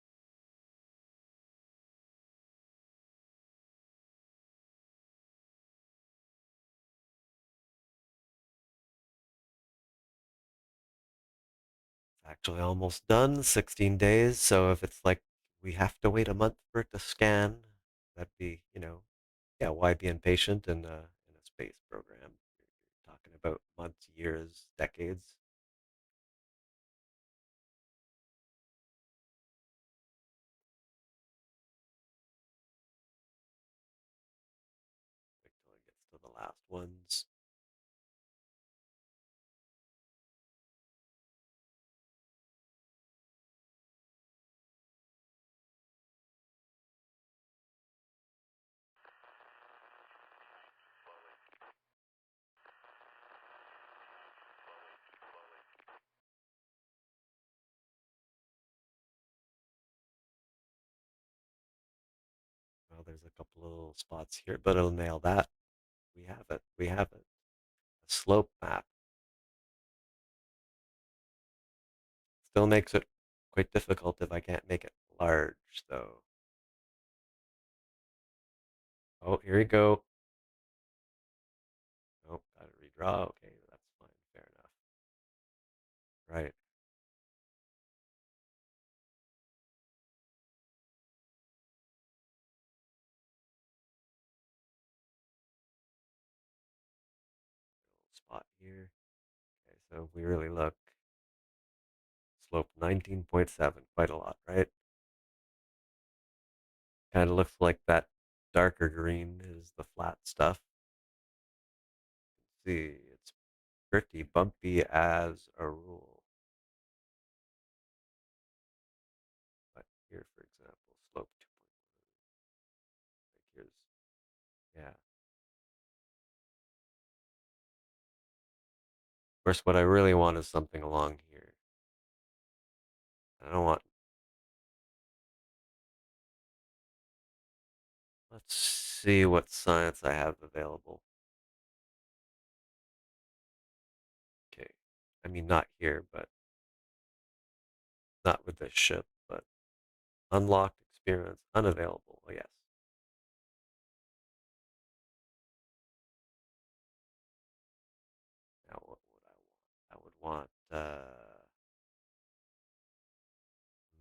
It's actually almost done, 16 days. So if it's like we have to wait a month for it to scan, that'd be, yeah, why be impatient in a space program? You're talking about months, years, decades. Wait till it gets to the last ones. Well, there's a couple of little spots here, but it'll nail that. We have it. We have it. A slope map. Still makes it quite difficult if I can't make it large, though. Oh, here we go. Oh, gotta redraw. Okay, that's fine. Fair enough. Right. Little spot here. Okay, so if we really look, slope 19.7, quite a lot, right? Kind of looks like that darker green is the flat stuff. See, it's pretty bumpy as a rule. But here, for example, slope 2.1. Like here's, yeah. Of course, what I really want is something along here. I don't want. Let's see what science I have available. Okay. I mean, not here, but not with this ship, but unlocked experience unavailable. Oh, yes. Now, what would I want? I would want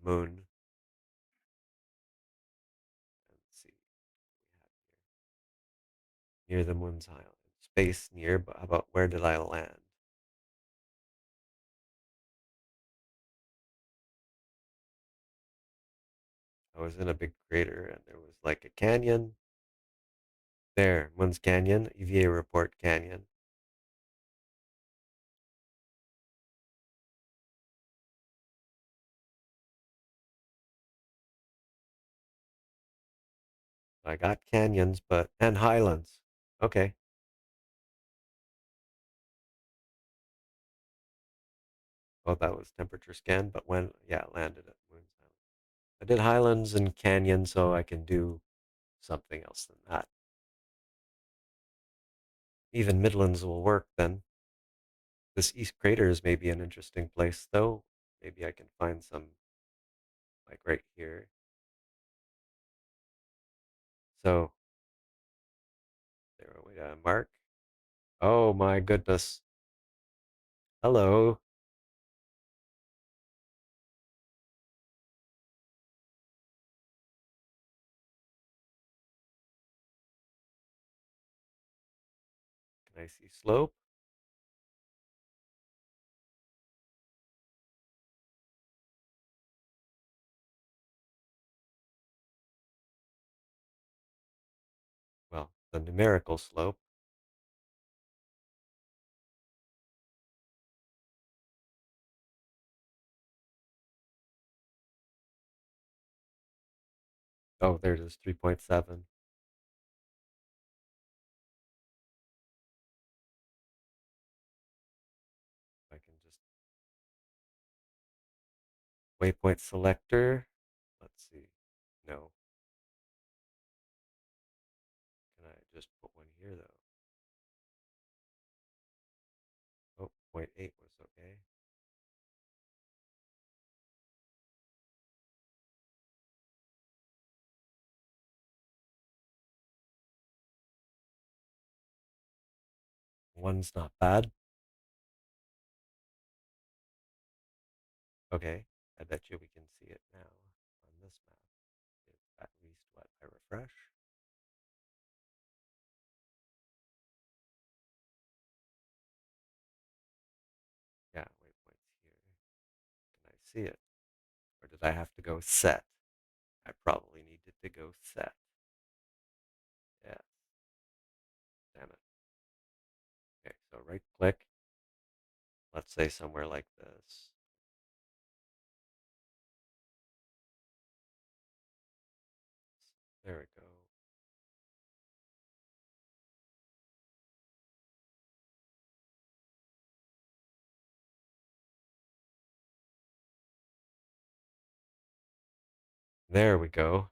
moon. Let's see what we have here. Near the moon's island. Space near, but how about where did I land? I was in a big crater and there was like a canyon. There, Moon's Canyon, EVA Report Canyon. I got canyons, but and highlands. Okay. Oh, that was temperature scan, but when yeah, landed at Moon's Island. I did highlands and canyons, so I can do something else than that. Even Midlands will work then. This East Crater is maybe an interesting place, though. Maybe I can find some like right here. So there, wait, mark. Oh my goodness. Hello. Can I see slope? Well, the numerical slope. Oh, there's this 3.7. I can just waypoint selector. Let's see. No. Can I just put one here though? Oh, 0.8 was okay. One's not bad. Okay. I bet you we can see it now on this map. If at least what I refresh. Yeah, waypoints here. Can I see it? Or did I have to go set? I probably needed to go set. Yes. Damn it. Okay, so right click. Let's say somewhere like this. There we go. There we go.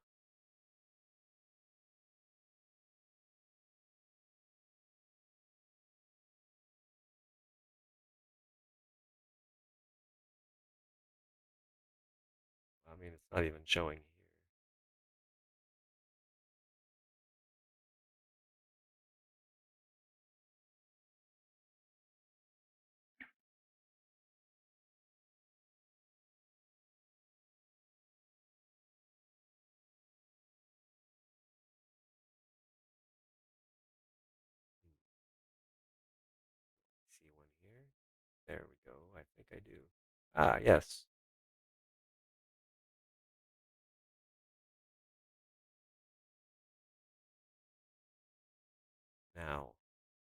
I mean, it's not even showing here. See one here? There we go. I think I do. Ah, yes. Now,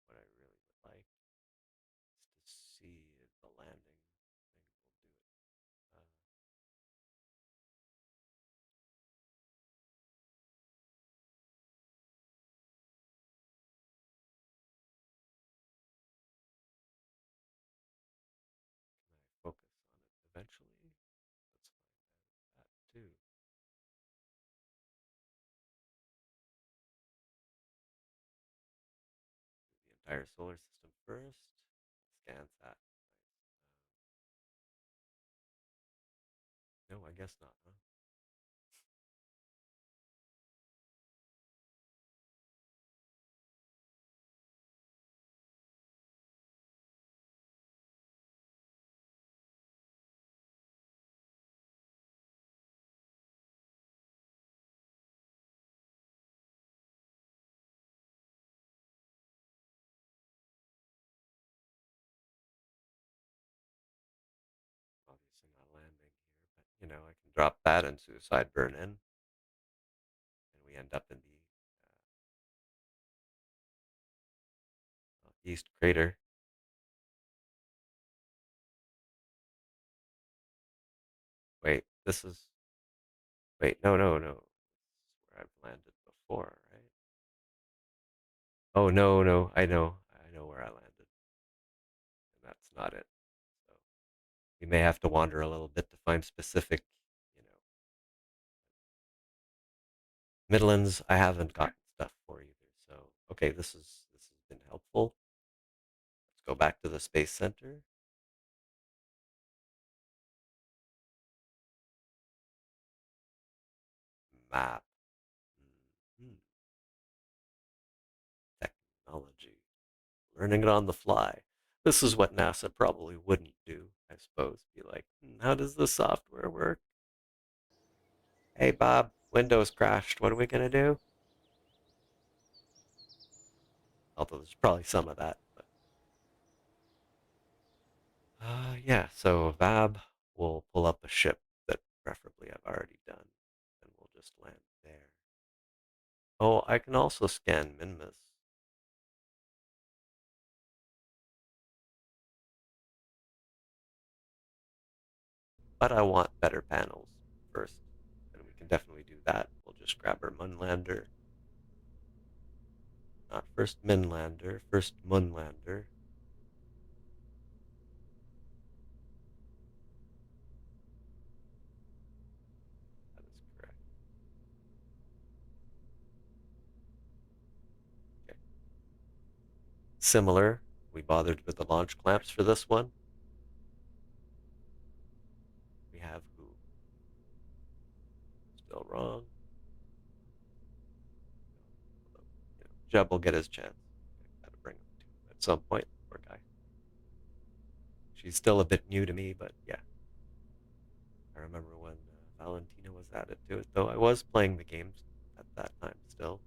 what I really would like is to see if the landing thing will do it. Can I focus on it eventually? Let's find out that too. The entire solar system first. ScanSat. Nice. No, I guess not, huh? I can drop that and suicide burn in, and we end up in the east crater. Wait, this is. Wait, no, no, no. This is where I've landed before, right? Oh, no, no. I know where I landed, and that's not it. So we may have to wander a little bit to find specific, you know, Midlands. I haven't gotten stuff for either. So okay, this has been helpful. Let's go back to the Space Center. Map. Mhm. Technology. Learning it on the fly. This is what NASA probably wouldn't do, I suppose. Be like, how does the software work? Hey, Bob, Windows crashed. What are we going to do? Although there's probably some of that. But yeah, so VAB will pull up a ship that preferably I've already done, and we'll just land there. Oh, I can also scan Minmus, but I want better panels first, and we can definitely do that. We'll just grab our Munlander. Not first Minlander, first Munlander. That is correct. Okay. Similar, we bothered with the launch clamps for this one. We have who? Still wrong. Jeb will get his chance. Gotta bring him to at some point. Poor guy. She's still a bit new to me, but yeah. I remember when Valentina was added to it, though I was playing the games at that time still.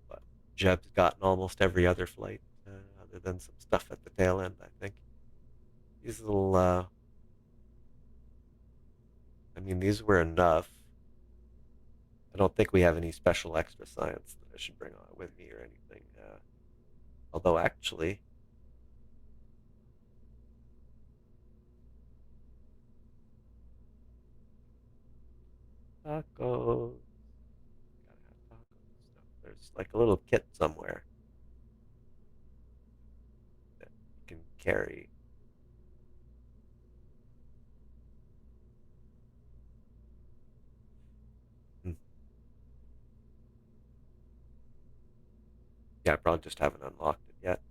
But Jeb's gotten almost every other flight, other than some stuff at the tail end, I think. These little, I mean, these were enough. I don't think we have any special extra science that I should bring on with me or anything. Although, actually, tacos. Gotta have tacos. So there's like a little kit somewhere that you can carry. Hmm. Yeah, I probably just haven't unlocked it yet.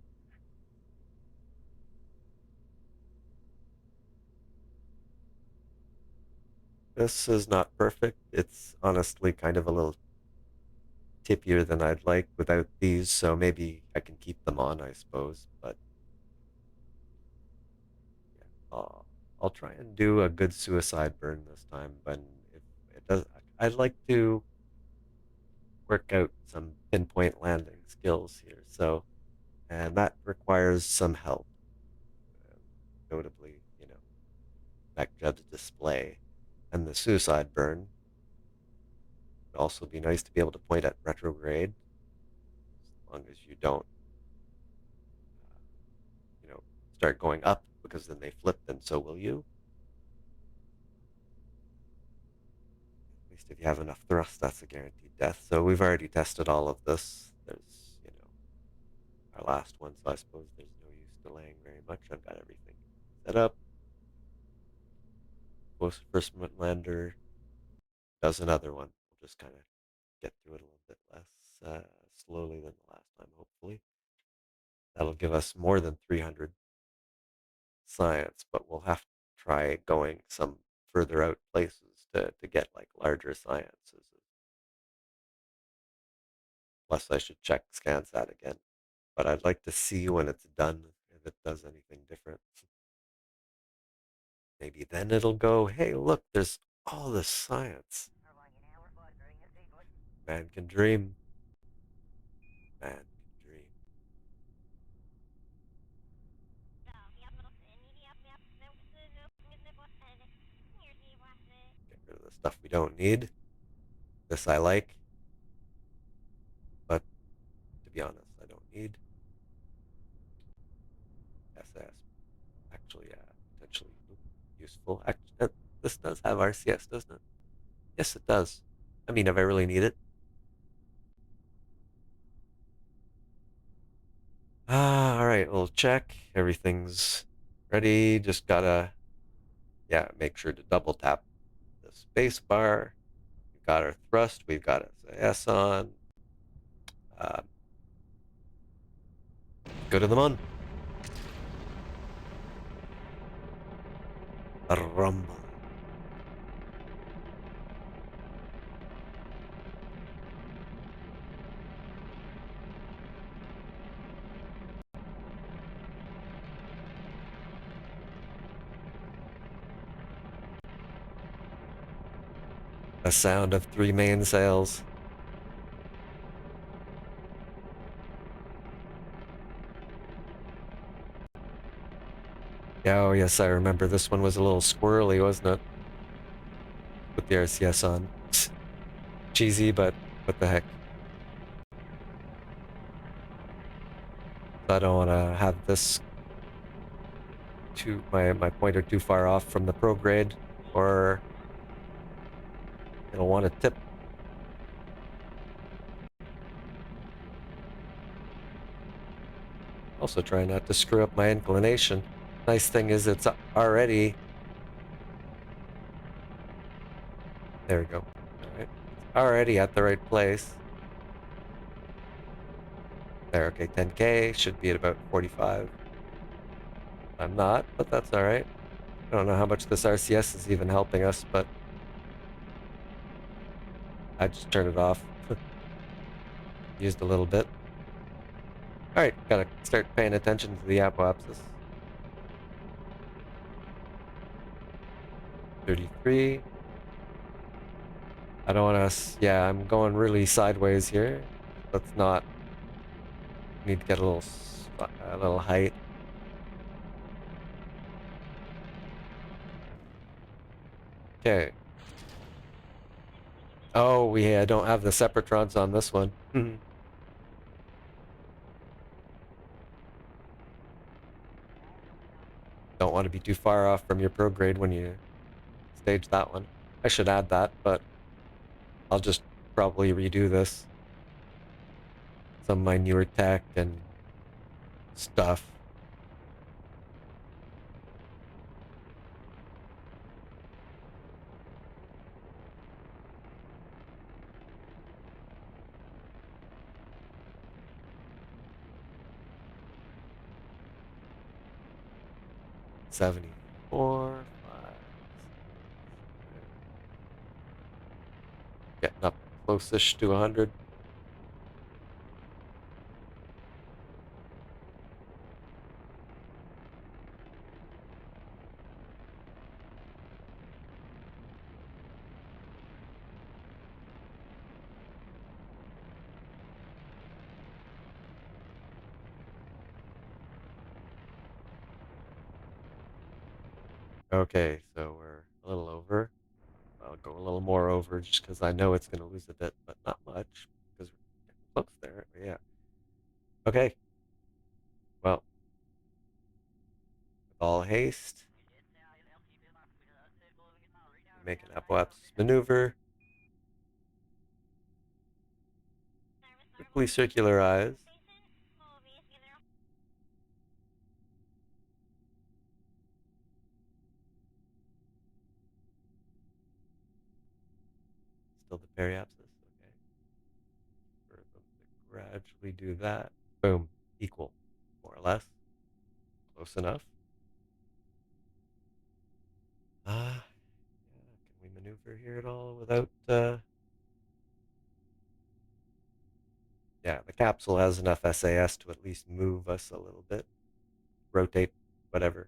This is not perfect. It's honestly kind of a little tippier than I'd like without these, so maybe I can keep them on, I suppose. But yeah, I'll try and do a good suicide burn this time. But if it does, I'd like to work out some pinpoint landing skills here. So, and that requires some help, uh, notably, MacJeb's display and the suicide burn. It'd also be nice to be able to point at retrograde, as long as you don't, uh, start going up because then they flip, and so will you. At least if you have enough thrust, that's a guaranteed death. So we've already tested all of this. There's, our last one, so I suppose there's no use delaying very much. I've got everything set up. First lander does another one. We'll just kind of get through it a little bit less slowly than the last time, hopefully. That'll give us more than 300 science, but we'll have to try going some further out places to get like larger sciences. Plus, I should check ScanSat again. But I'd like to see when it's done if it does anything different. Maybe then it'll go, hey, look, there's all this science. Man can dream. Man can dream. the stuff we don't need. This I like, but to be honest, I don't need. SAS actually potentially useful. This does have RCS, doesn't it? Yes, it does. I mean, if I really need it. All right, we'll check. Everything's ready. Just gotta, yeah, make sure to double tap the space bar. We've got our thrust. We've got SAS on. Uh, go to the moon. A rumble. A sound of three mainsails. Yeah, oh yes, I remember this one was a little squirrely, wasn't it? With the RCS on. Cheesy, but what the heck. I don't want to have this my pointer too far off from the prograde, or it'll want to tip. Also try not to screw up my inclination. Nice thing is it's already... There we go. Alright. Already at the right place. There, okay, 10K. Should be at about 45. I'm not, but that's alright. I don't know how much this RCS is even helping us, but I just turned it off. Used a little bit. Alright, gotta start paying attention to the apoapsis. 33. I don't want to... Yeah, I'm going really sideways here. Let's not... Need to get a little height. Okay. Oh, we don't have the separatrons on this one. Don't want to be too far off from your prograde when you stage that one. I should add that, but I'll just probably redo this. Some of my newer tech and stuff. $74, 5, 6. Getting up close-ish to 100. Okay, so we're a little over. I'll go a little more over just because I know it's going to lose a bit, but not much because we're getting close there. But yeah. Okay. Well, with all haste, make an apoapsis maneuver. Quickly circularize. Still the periapsis. Okay. For them to gradually do that. Boom. Equal. More or less. Close enough. Yeah, can we maneuver here at all without yeah, the capsule has enough SAS to at least move us a little bit. Rotate, whatever.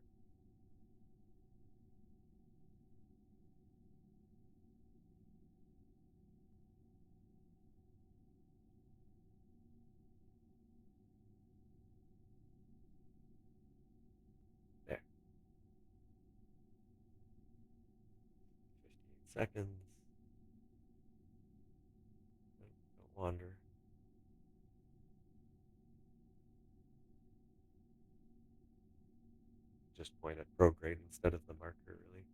There. seconds. Don't wander. Just point at prograde instead of the marker, really.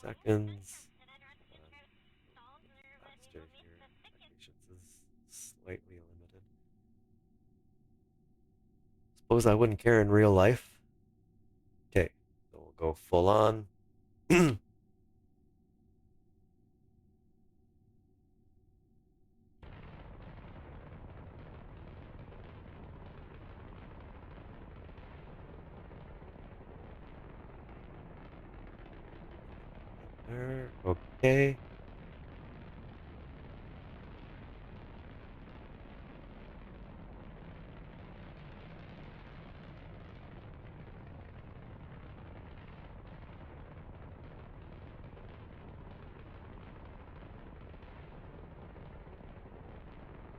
Seconds. Faster here. My patience is slightly limited. Suppose I wouldn't care in real life. Okay, so we'll go full on. There, okay.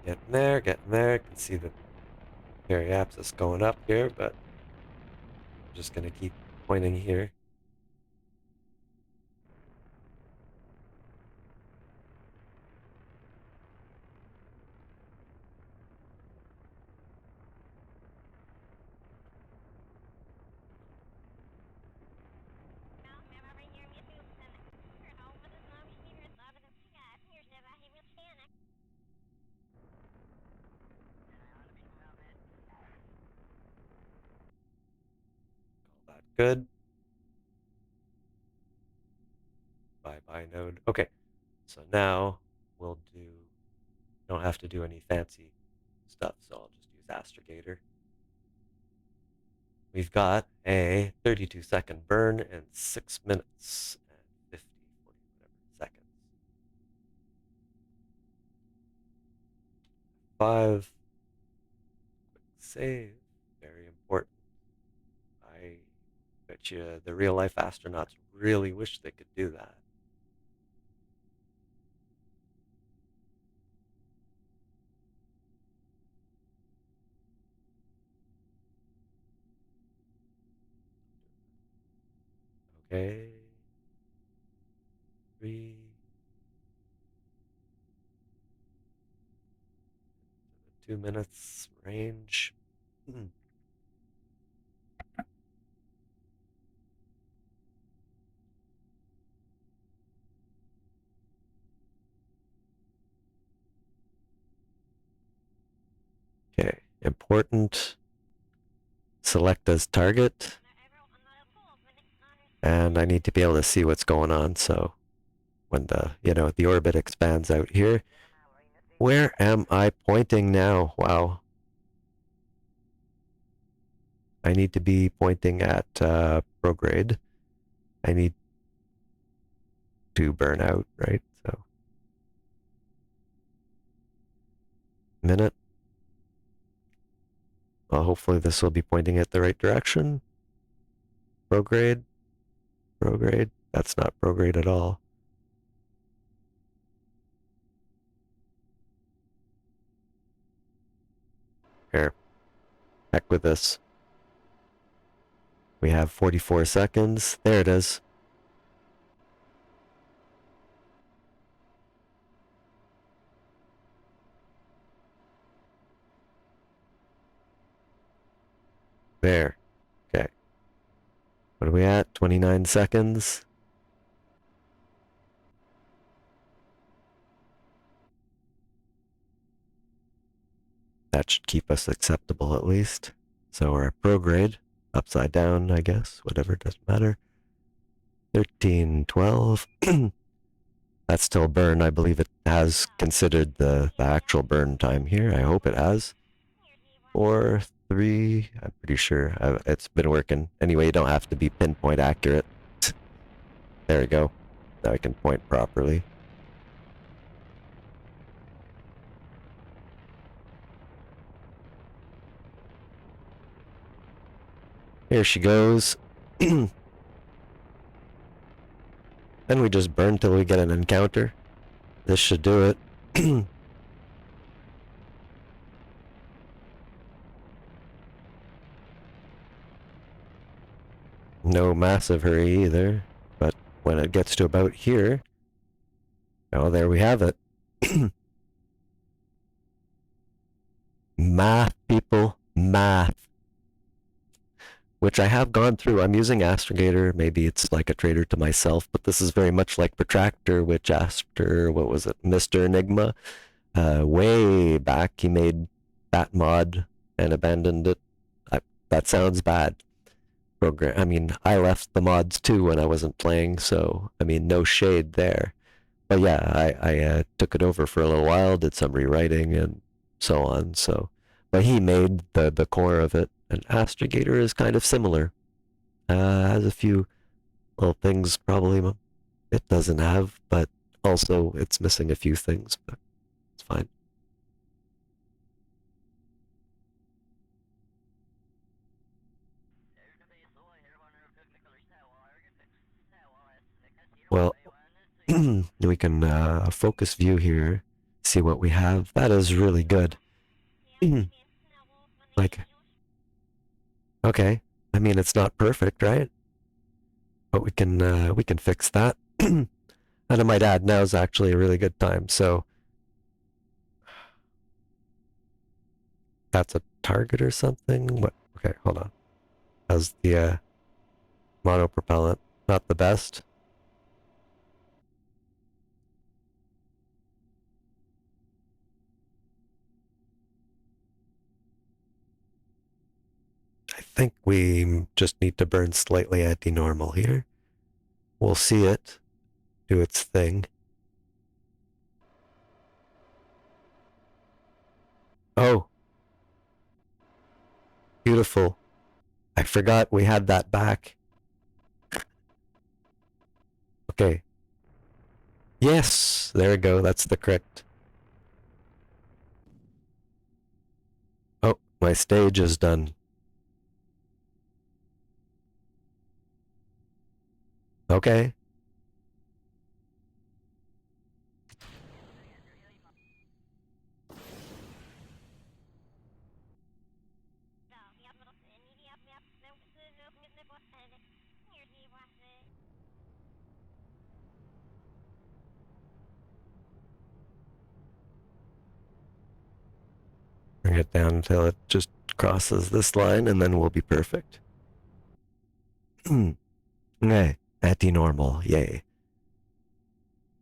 Getting there, getting there. Can see the periapsis going up here, but I'm just gonna keep pointing here. Call that good. Bye-bye node. Okay, so now we'll do, don't have to do any fancy stuff, so I'll just use Astrogator. We've got a 32-second burn in 6 minutes and 50, 40, whatever seconds. 5. Quick save. Very important. I bet you the real life astronauts really wish they could do that. Okay. 3. 2 minutes range. Okay, important. Select as target. And I need to be able to see what's going on, so when the orbit expands out here. Where am I pointing now? Wow. I need to be pointing at prograde. I need to burn out, right? So minute. Well, hopefully this will be pointing at the right direction. Prograde. Prograde. That's not prograde at all. Here. Heck with this. We have 44 seconds. There it is. There. Okay. What are we at? 29 seconds. That should keep us acceptable at least. So we're at prograde. Upside down, I guess. Whatever, doesn't matter. 13, 12. That's still burn. I believe it has considered the actual burn time here. I hope it has. 4, 3. I'm pretty sure it's been working. Anyway, you don't have to be pinpoint accurate. There we go. Now I can point properly. Here she goes. And we just burn till we get an encounter. This should do it. No massive hurry either, but when it gets to about here, oh, there we have it. Math, people, math. Which I have gone through. I'm using Astrogator. Maybe it's like a traitor to myself, but this is very much like Protractor, which after, what was it, Mr. Enigma, way back, he made that mod and abandoned it. That sounds bad. I mean, I left the mods too when I wasn't playing, so, I mean, no shade there. But yeah, I took it over for a little while, did some rewriting and so on. So, but he made the core of it, and Astrogator is kind of similar. Has a few little things probably it doesn't have, but also it's missing a few things, but it's fine. Well, we can focus view here, see what we have. That is really good. Like, okay. I mean, it's not perfect, right? But we can fix that. And I might add, now is actually a really good time. So that's a target or something. What? Okay, hold on. How's the monopropellant? Not the best. I think we just need to burn slightly anti-normal here. We'll see it do its thing. Oh, beautiful. I forgot we had that back. Okay. Yes, there we go. That's the correct. Oh, my stage is done. Okay. Bring it down until it just crosses this line, and then we'll be perfect. Okay, anti-normal, yay.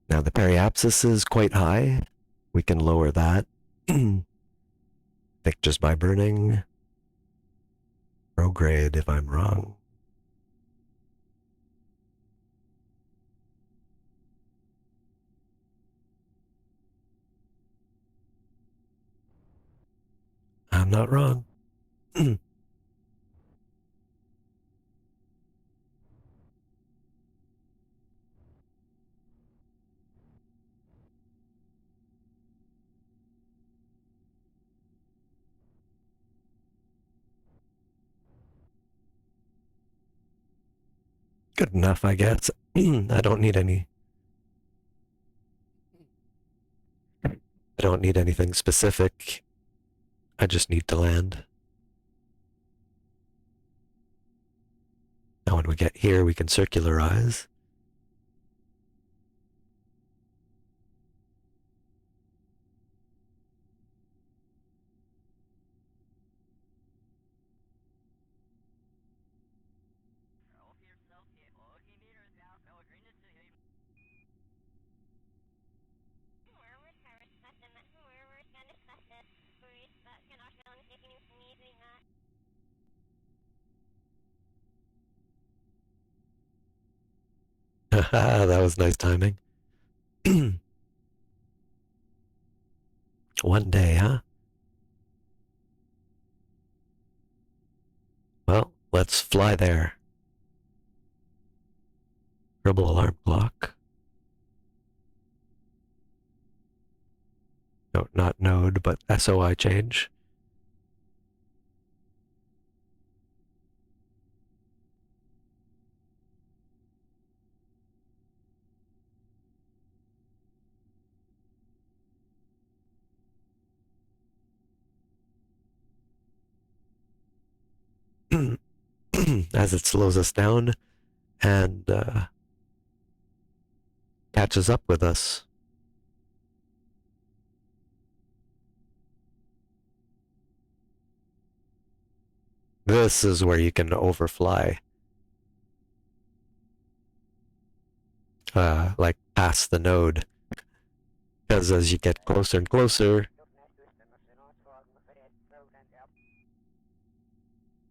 Now the periapsis is quite high. We can lower that. I think just by burning. Prograde if I'm wrong. I'm not wrong. Good enough, I guess. I don't need anything specific. I just need to land. Now when we get here, we can circularize. That was nice timing. One day, huh? Well, let's fly there. Rebel alarm clock. No, not node, but SOI change. as it slows us down and catches up with us. This is where you can overfly, like past the node, because as you get closer and closer,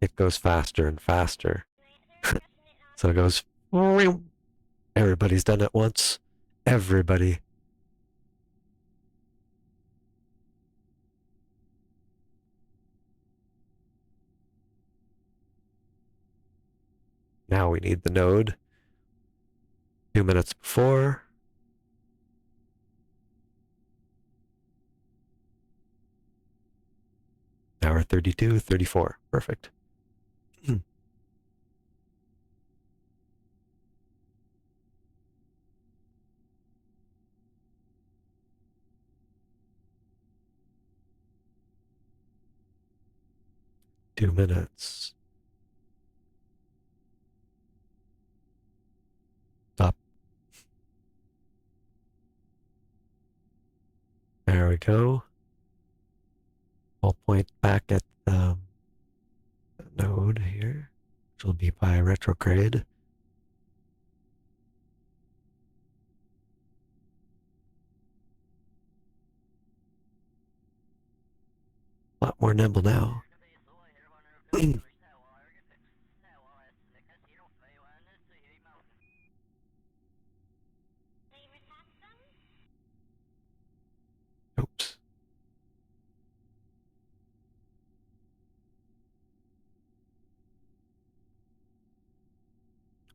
it goes faster and faster. So it goes. Everybody's done it once. Everybody. Now we need the node. 2 minutes before. Hour 32, 34. Perfect. 2 minutes. Stop. There we go. I'll point back at the node here, which will be by retrograde. A lot more nimble now. Oops.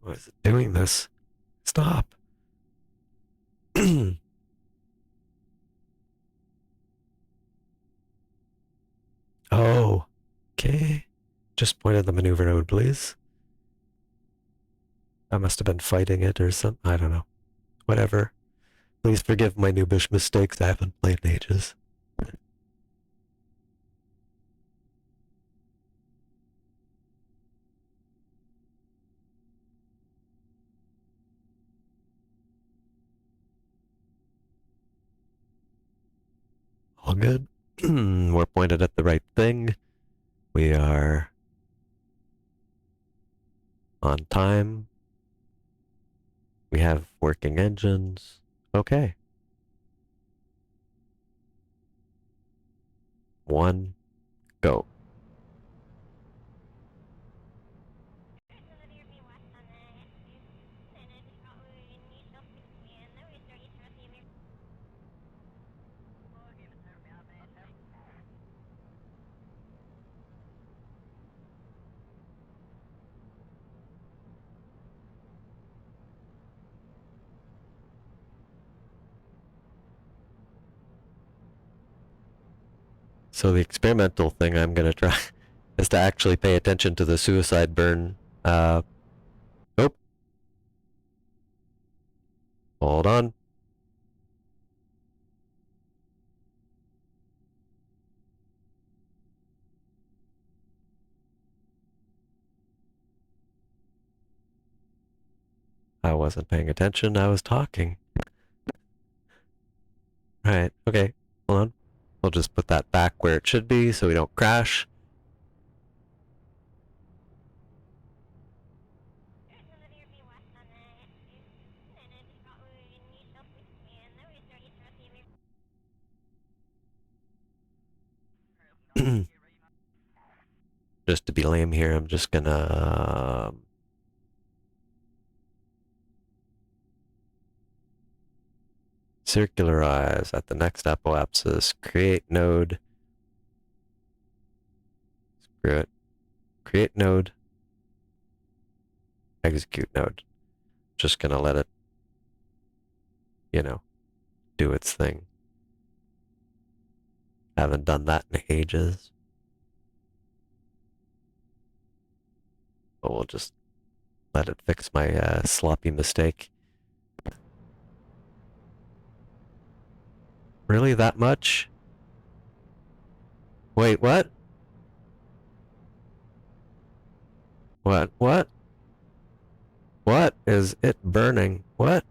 Why is it doing this? Stop. Oh, okay. Just point at the maneuver node, please. I must have been fighting it or something. I don't know. Whatever. Please forgive my noobish mistakes. I haven't played in ages. All good. We're pointed at the right thing. We are on time. We have working engines. Okay. 1, go. So the experimental thing I'm gonna try is to actually pay attention to the suicide burn. Oh, hold on. I wasn't paying attention. I was talking. Right. Okay. Hold on. We'll just put that back where it should be so we don't crash. Just to be lame here, I'm just gonna circularize at the next apoapsis. Create node. Screw it. Create node. Execute node. Just gonna let it, do its thing. Haven't done that in ages. But we'll just let it fix my sloppy mistake. Really, that much? Wait, what? What? What? What is it burning? What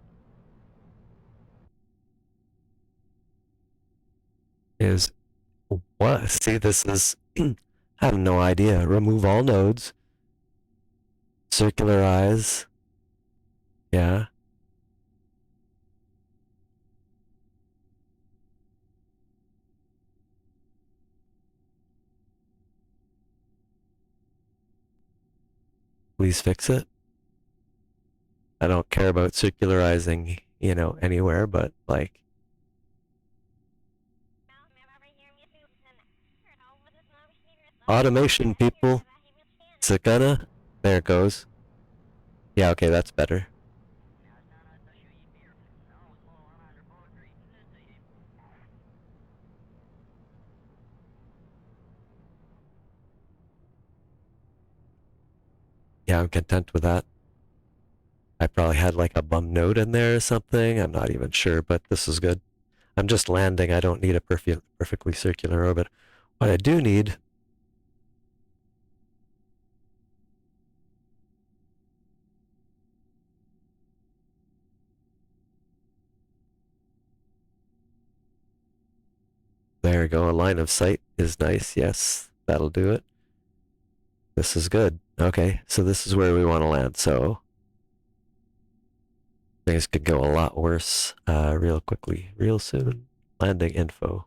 is what? See, this is. I have no idea. Remove all nodes. Circularize. Yeah. Please fix it. I don't care about circularizing, anywhere, but like automation people. Is it gonna? There it goes. Yeah, okay, that's better. Yeah, I'm content with that. I probably had like a bum node in there or something. I'm not even sure, but this is good. I'm just landing. I don't need a perfectly circular orbit. What I do need. There we go. A line of sight is nice. Yes, that'll do it. This is good. Okay, so this is where we want to land. So things could go a lot worse real quickly, real soon. Landing info.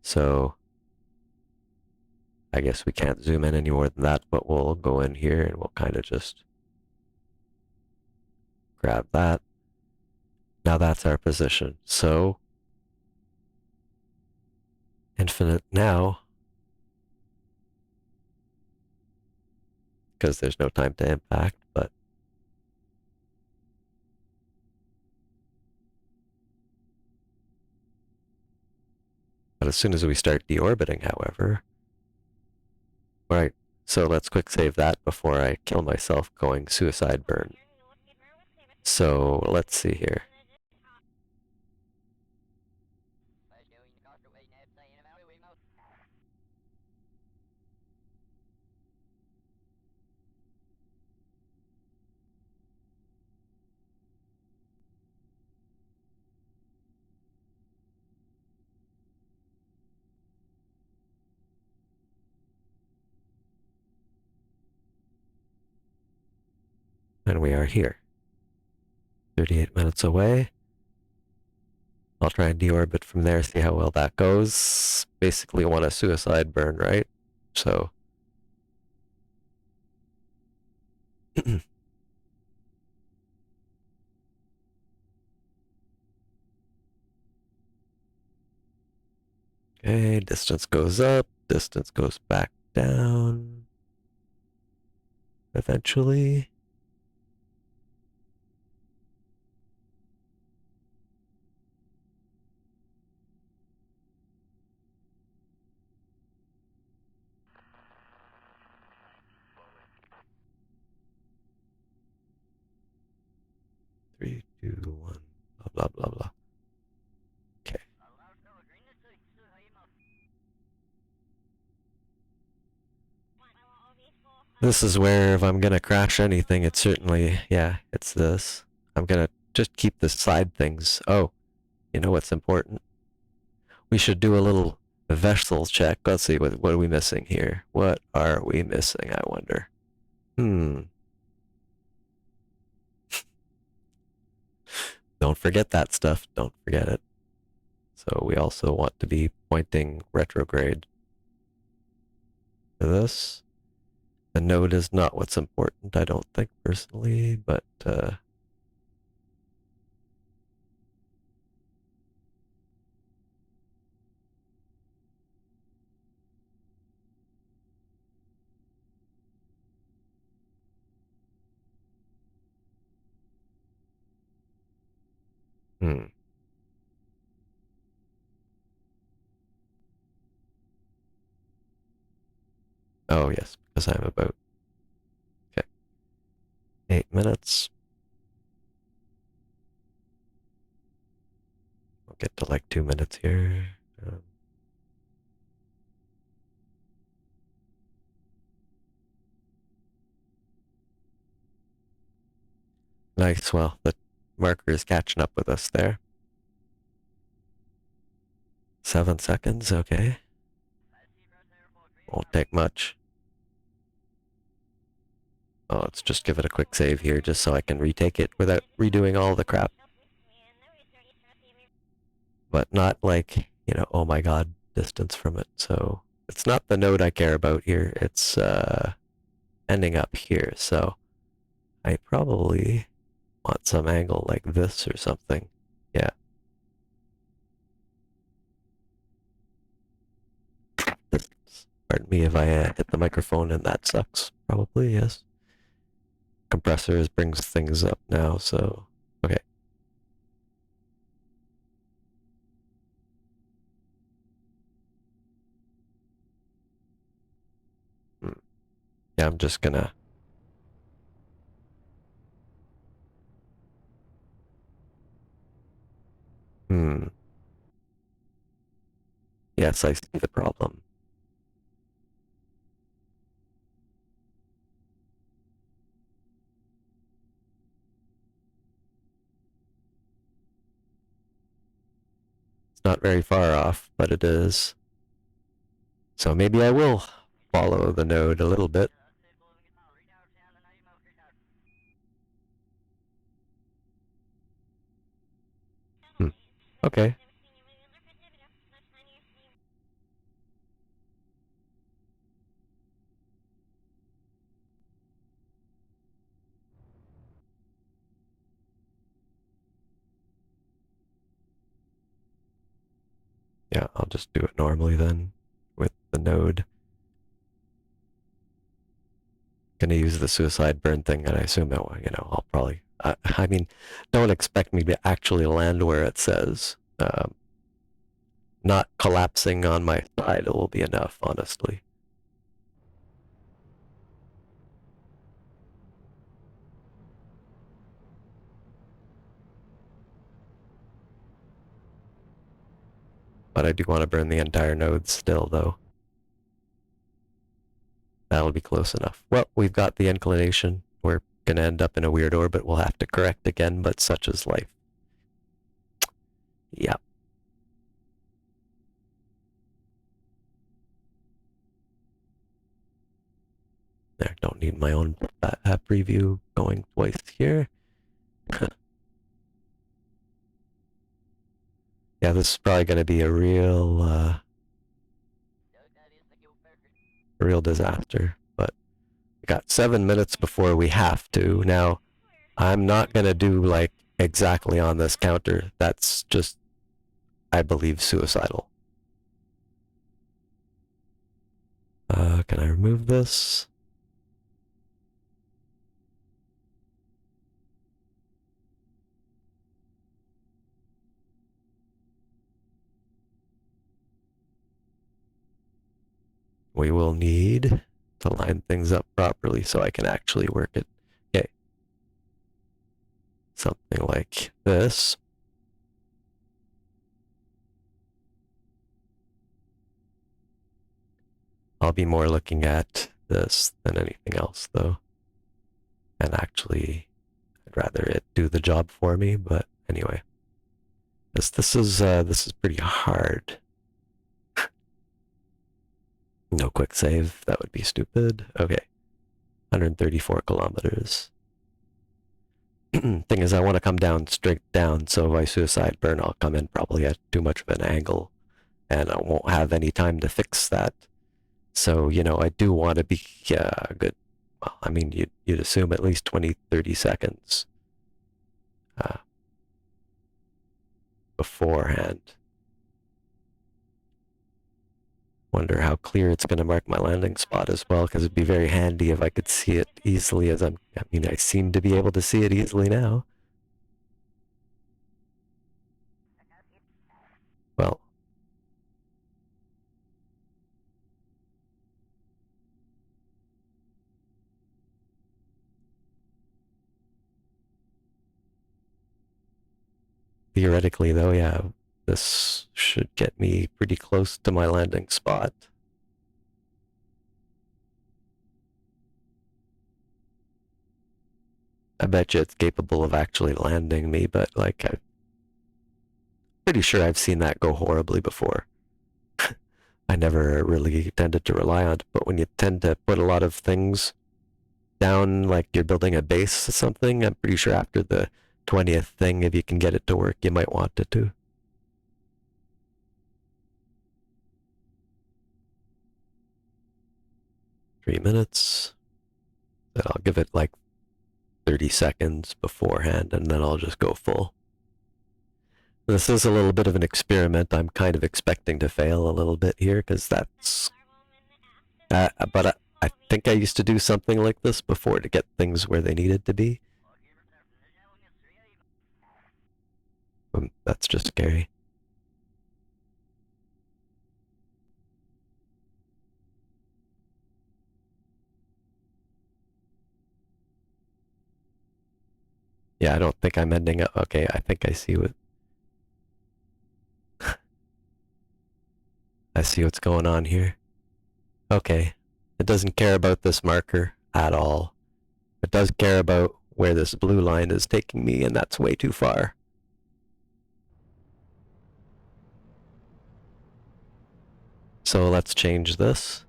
So I guess we can't zoom in any more than that, but we'll go in here and we'll kind of just grab that. Now that's our position. So infinite now, because there's no time to impact, but as soon as we start deorbiting, however, right, so let's quick save that before I kill myself going suicide burn. So let's see here. And we are here. 38 minutes away. I'll try and deorbit from there, see how well that goes. Basically want a suicide burn, right? So okay, distance goes up, distance goes back down. Eventually. Three, two, one, blah, blah, blah, blah. Okay. This is where if I'm gonna crash anything, it's certainly, yeah, it's this. I'm gonna just keep the side things. Oh, you know what's important? We should do a little vessel check. Let's see, what are we missing here? What are we missing, I wonder? Don't forget that stuff. Don't forget it. So we also want to be pointing retrograde to this. The node is not what's important, I don't think, personally, but hmm. Oh, yes, because I'm about, okay, 8 minutes. We'll get to like 2 minutes here. nice. Well, the marker is catching up with us there. 7 seconds, okay. Won't take much. Oh, let's just give it a quick save here just so I can retake it without redoing all the crap. But not like, oh my god, distance from it. So it's not the node I care about here. It's ending up here. So I probably want some angle like this or something. Yeah. Pardon me if I hit the microphone and that sucks. Probably, yes. Compressors brings things up now, so okay. Yeah, I'm just gonna Yes, I see the problem. It's not very far off, but it is. So maybe I will follow the node a little bit. Okay. Yeah, I'll just do it normally then with the node. Gonna use the suicide burn thing, and I assume that, I'll probably. I mean, don't expect me to actually land where it says. Not collapsing on my side will be enough, honestly. But I do want to burn the entire node still, though. That'll be close enough. Well, we've got the inclination. We're gonna end up in a weird orbit. We'll have to correct again, but such is life. Yep. There, don't need my own preview going twice here. Yeah, this is probably going to be a real disaster. But we got 7 minutes before we have to. Now, I'm not going to do like exactly on this counter. That's just, I believe, suicidal. Can I remove this? We will need to line things up properly so I can actually work it. Okay. Something like this. I'll be more looking at this than anything else, though. And actually, I'd rather it do the job for me. But anyway, this is pretty hard. No quick save. That would be stupid. Okay, 134 kilometers. Thing is, I want to come down straight down. So if I suicide burn, I'll come in probably at too much of an angle, and I won't have any time to fix that. So, I do want to be good. Well, I mean, you'd assume at least 20, 30 seconds beforehand. Wonder how clear it's going to mark my landing spot as well, because it'd be very handy if I could see it easily I seem to be able to see it easily now. Well, theoretically, though, yeah, this should get me pretty close to my landing spot. I bet you it's capable of actually landing me, but like I'm pretty sure I've seen that go horribly before. I never really tended to rely on it, but when you tend to put a lot of things down, like you're building a base or something, I'm pretty sure after the 20th thing, if you can get it to work, you might want it to. $3 minutes. Then I'll give it like 30 seconds beforehand, and then I'll just go full. This is a little bit of an experiment. I'm kind of expecting to fail a little bit here, because that's... but I think I used to do something like this before to get things where they needed to be. That's just scary. Yeah, I don't think I'm ending up... Okay, I think I see what... I see what's going on here. Okay. It doesn't care about this marker at all. It does care about where this blue line is taking me, and that's way too far. So let's change this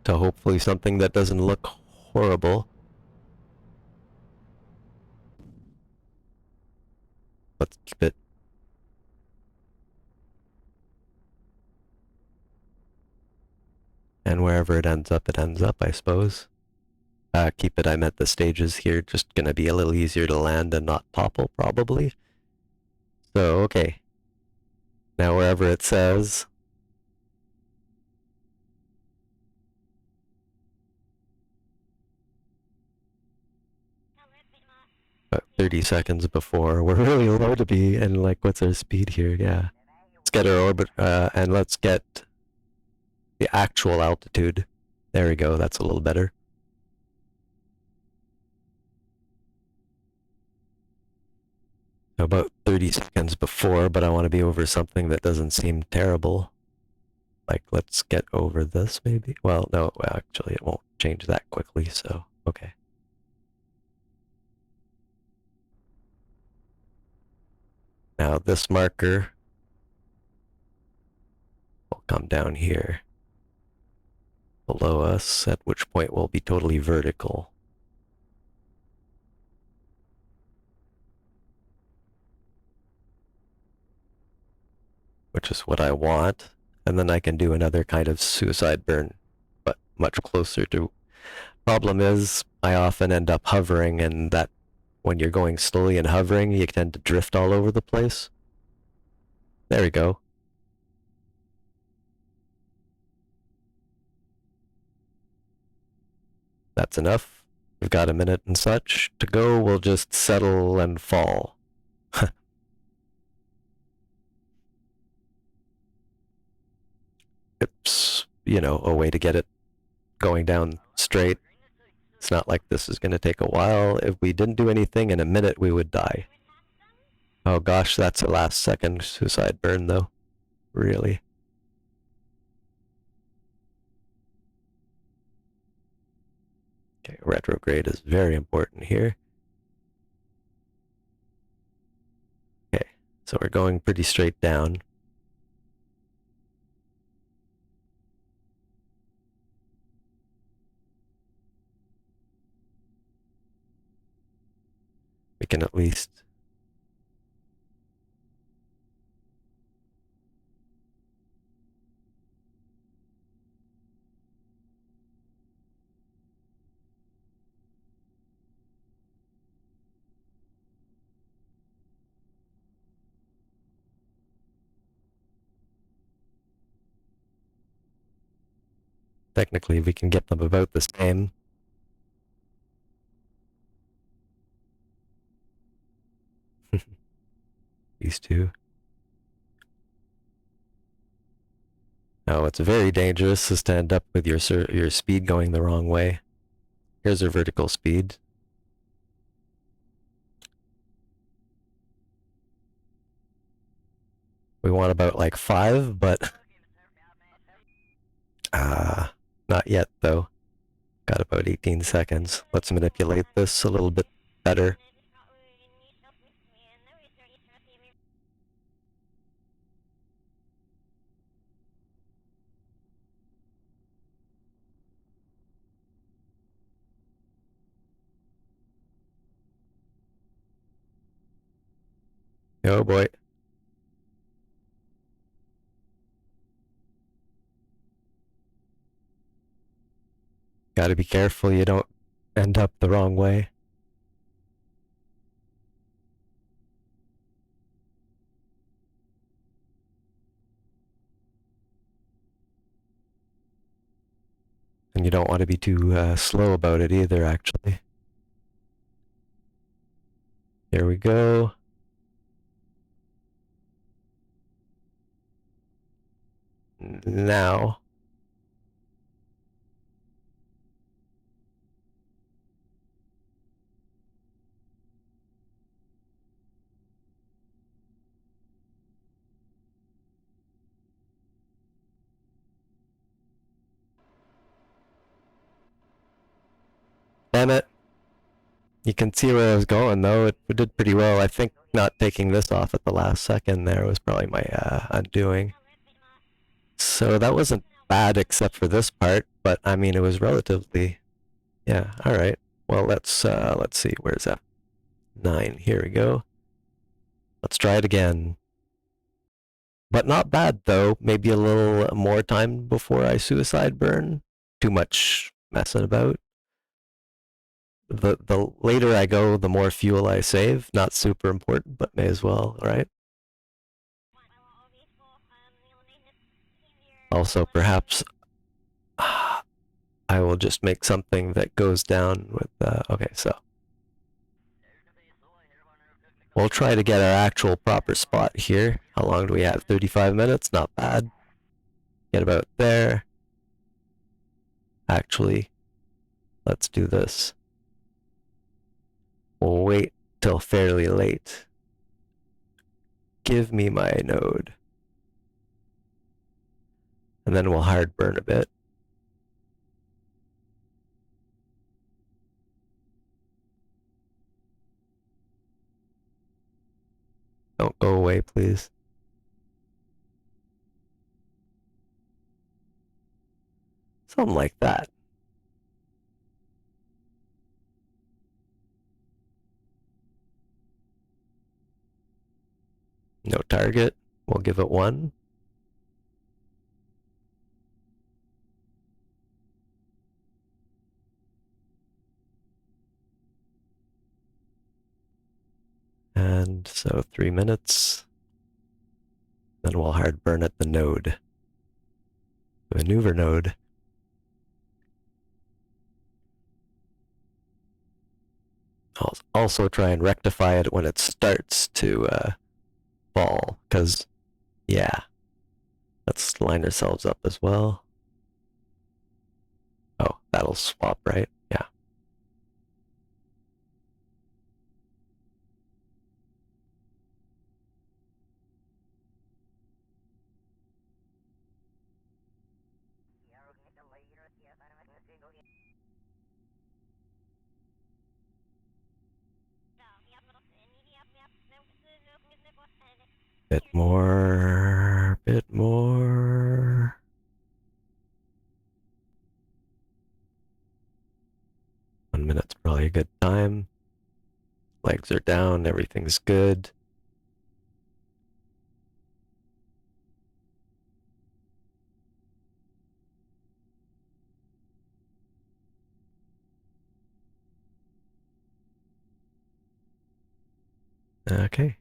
to hopefully something that doesn't look horrible. Let's keep it. And wherever it ends up, I suppose. Keep it, I meant the stages here, just gonna be a little easier to land and not topple, probably. So, okay. Now wherever it says... About 30 seconds before, we're really low to be, and like, what's our speed here? Yeah. Let's get our orbit, and let's get the actual altitude. There we go, that's a little better. About 30 seconds before, but I want to be over something that doesn't seem terrible. Like, let's get over this, maybe? Well, no, actually, it won't change that quickly, so, okay. Now, this marker will come down here below us, at which point we'll be totally vertical. Which is what I want. And then I can do another kind of suicide burn, but much closer to... Problem is, I often end up hovering, and that when you're going slowly and hovering, you tend to drift all over the place. There we go. That's enough. We've got a minute and such to go. We'll just settle and fall. It's, you know, a way to get it going down straight. It's not like this is going to take a while. If we didn't do anything, in a minute we would die. Oh gosh, that's a last second suicide burn though. Really. Okay, retrograde is very important here. Okay, so we're going pretty straight down. We can at least... Technically, we can get them about the same. These two. Now, what's very dangerous is to end up with your speed going the wrong way. Here's our vertical speed. We want about like 5, but... not yet, though. Got about 18 seconds. Let's manipulate this a little bit better. Oh boy. Gotta be careful you don't end up the wrong way. And you don't want to be too slow about it either, actually. Here we go. Now. Damn it. You can see where I was going, though. It did pretty well. I think not taking this off at the last second there was probably my undoing. So that wasn't bad except for this part, but I mean, it was relatively... Yeah, alright. Well, let's see. Where's F9? Here we go. Let's try it again. But not bad, though. Maybe a little more time before I suicide burn. Too much messing about. The later I go, the more fuel I save. Not super important, but may as well, right? Also, perhaps I will just make something that goes down with... okay, so we'll try to get our actual proper spot here. How long do we have? 35 minutes? Not bad. Get about there. Actually, let's do this. We'll wait till fairly late. Give me my node. And then we'll hard burn a bit. Don't go away, please. Something like that. No target. We'll give it 1. And so 3 minutes. Then we'll hard burn at the node. The maneuver node. I'll also try and rectify it when it starts to fall, because, yeah. Let's line ourselves up as well. Oh, that'll swap, right? Yeah. Bit more, bit more. 1 minute's probably a good time. Legs are down, everything's good. Okay.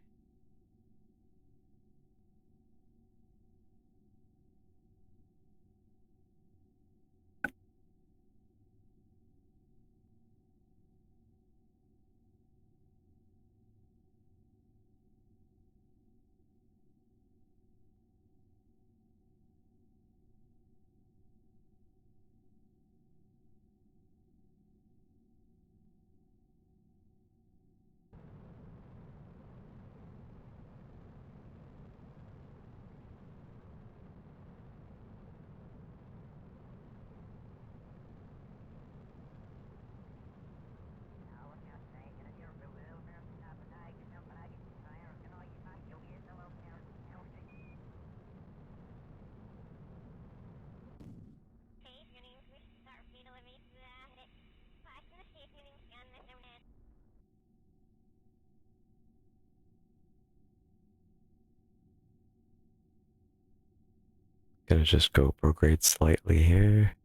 Gonna just go prograde slightly here.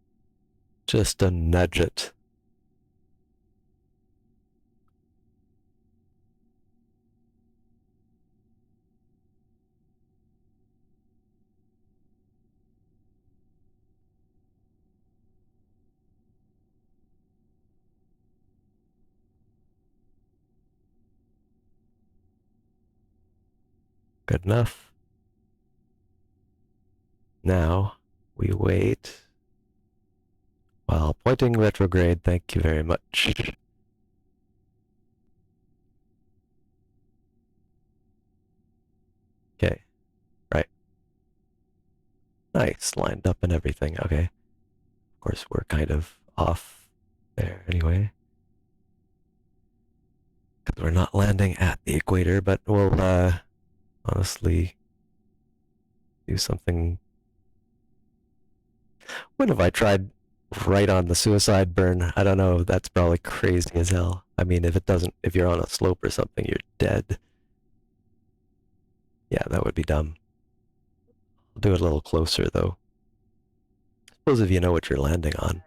Just to nudge it. Good enough. Now we wait while pointing retrograde. Thank you very much. Okay, right. Nice, lined up and everything. Okay. Of course, we're kind of off there anyway. Because we're not landing at the equator, but we'll honestly do something. What if I tried right on the suicide burn? I don't know. That's probably crazy as hell. I mean, if you're on a slope or something, you're dead. Yeah, that would be dumb. I'll do it a little closer though. Suppose if you know what you're landing on.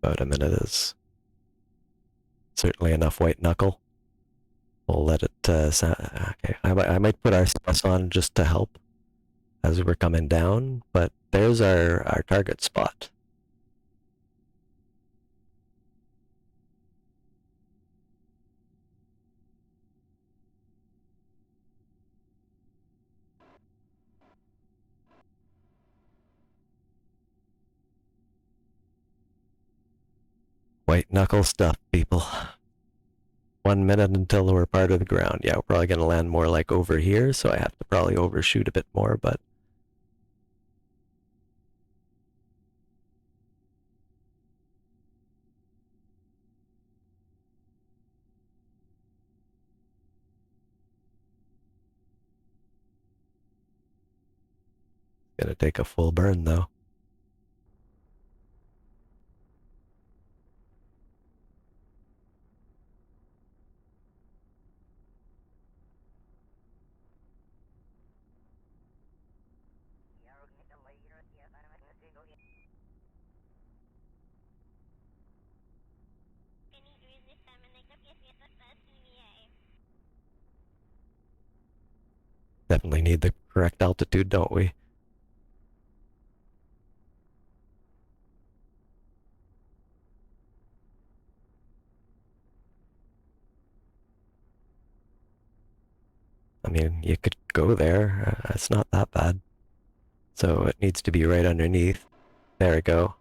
About a minute is certainly enough white knuckle. We'll let it okay. I might put our CS on just to help as we're coming down, but there's our target spot. White knuckle stuff, people. 1 minute until we're part of the ground. Yeah, we're probably going to land more like over here, so I have to probably overshoot a bit more, but it's going to take a full burn though. Definitely need the correct altitude, don't we? I mean, you could go there. It's not that bad. So it needs to be right underneath. There we go.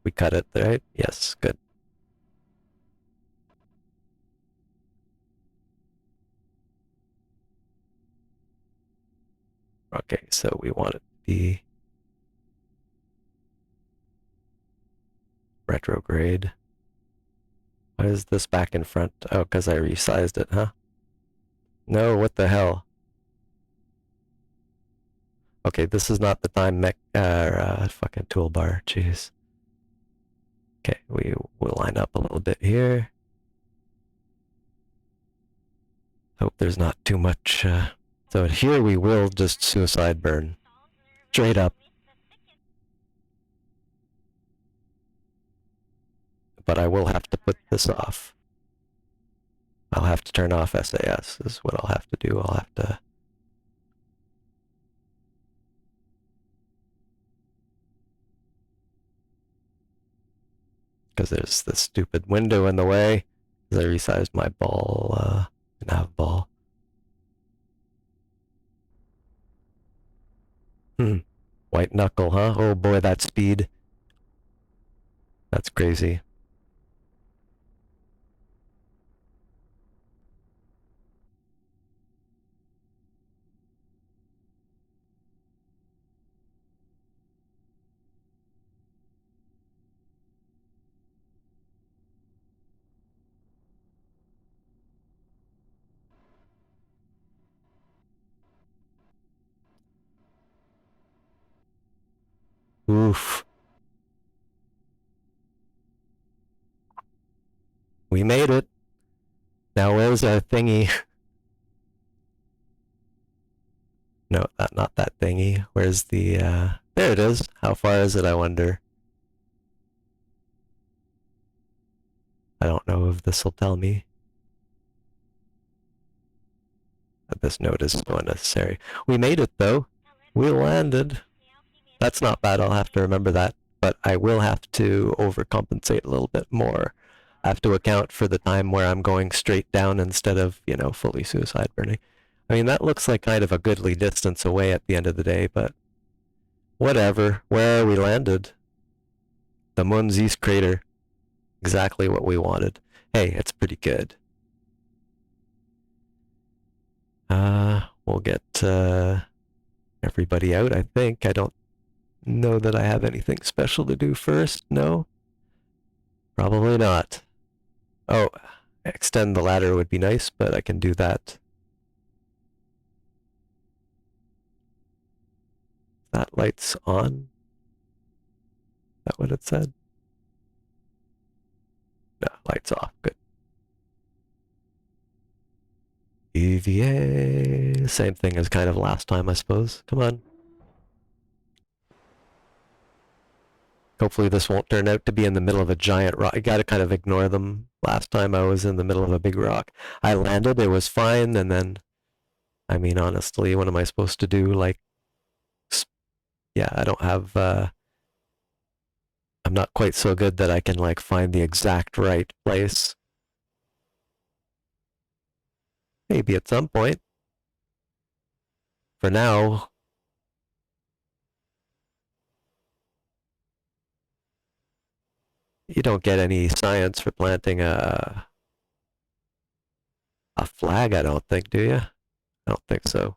We cut it, right? Yes, good. Okay, so we want it to be retrograde. Why is this back in front? Oh, because I resized it, huh? No, what the hell? Okay, this is not the time fucking toolbar, jeez. Okay, we will line up a little bit here. Hope there's not too much, So here we will just suicide burn. Straight up. But I will have to put this off. I'll have to turn off SAS is what I'll have to do. I'll have to... Because there's this stupid window in the way. Because I resized my ball, nav ball. White knuckle, huh? Oh boy, that speed. That's crazy. We made it. Now where's our thingy? No, not that thingy. Where's the, there it is. How far is it, I wonder? I don't know if this will tell me. But this note is so unnecessary. We made it, though. We landed. That's not bad, I'll have to remember that. But I will have to overcompensate a little bit more. I have to account for the time where I'm going straight down instead of, you know, fully suicide burning. I mean, that looks like kind of a goodly distance away at the end of the day, but whatever. Where we landed? The moon's east crater. Exactly what we wanted. Hey, it's pretty good. We'll get everybody out, I think. I don't know that I have anything special to do first. No? Probably not. Oh, extend the ladder would be nice, but I can do that. That light's on. Is that what it said? No, light's off. Good. EVA. Same thing as kind of last time, I suppose. Come on. Hopefully this won't turn out to be in the middle of a giant rock. I gotta kind of ignore them. Last time I was in the middle of a big rock. I landed, it was fine, and then, I mean, honestly, what am I supposed to do? Like, yeah, I don't have, I'm not quite so good that I can, like, find the exact right place. Maybe at some point. For now, you don't get any science for planting a flag, I don't think, do you? I don't think so.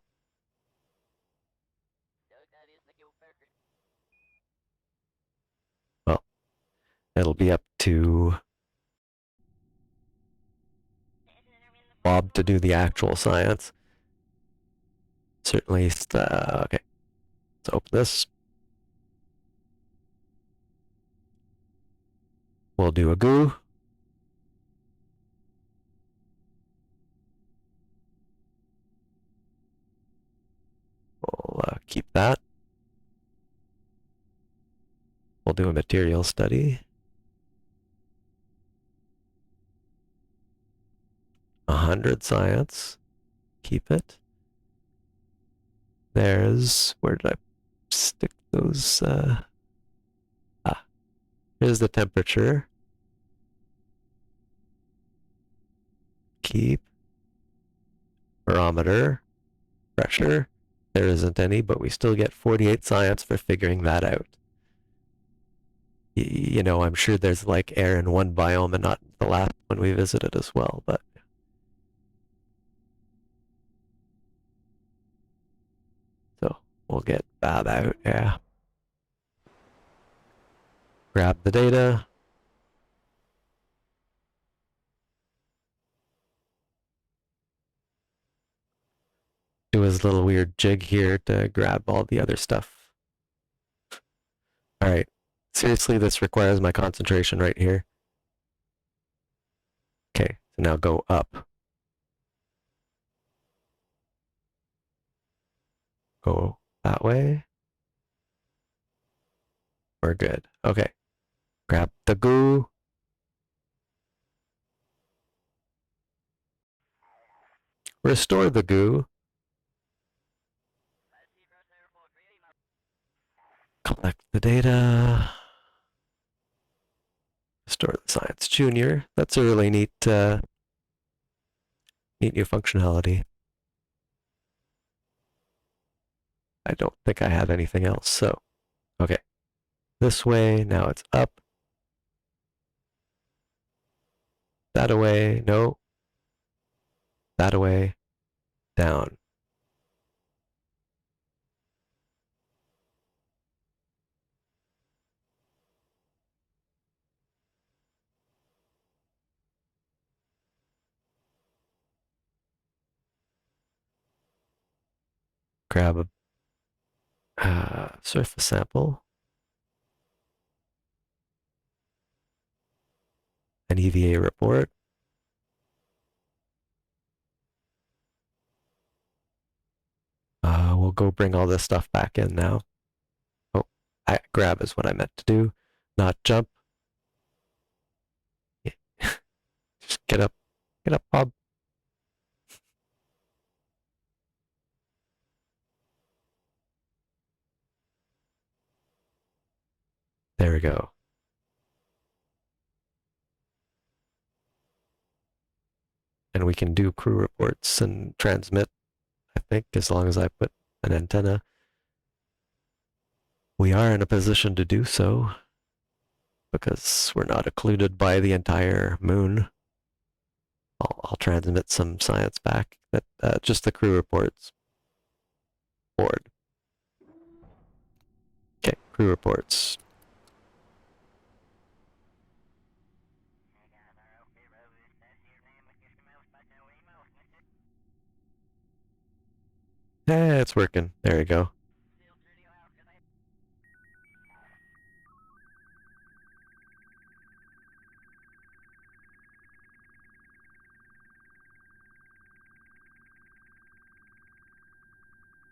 Well, it'll be up to Bob to do the actual science. Certainly, okay. Let's open this. We'll do a goo. We'll keep that. We'll do a material study. 100 science. Keep it. There's, where did I stick those? Here's the temperature. Keep. Barometer. Pressure. There isn't any, but we still get 48 science for figuring that out. You know, I'm sure there's like air in one biome and not the last one we visited as well, but so we'll get that out, yeah. Grab the data. Do his little weird jig here to grab all the other stuff. All right. Seriously, this requires my concentration right here. Okay, so now go up. Go that way. We're good. Okay. Grab the goo. Restore the goo. Collect the data. Restore the science junior. That's a really neat, neat new functionality. I don't think I have anything else, so okay. This way, now it's up. That away, no. That away, down. Grab a surface sample. An EVA report. we'll go bring all this stuff back in now. Oh, grab is what I meant to do, not jump. Yeah. Just get up, Bob. There we go. And we can do crew reports and transmit, I think, as long as I put an antenna. We are in a position to do so because we're not occluded by the entire moon. I'll transmit some science back, but just the crew reports. Board. Okay, crew reports. It's working. There we go.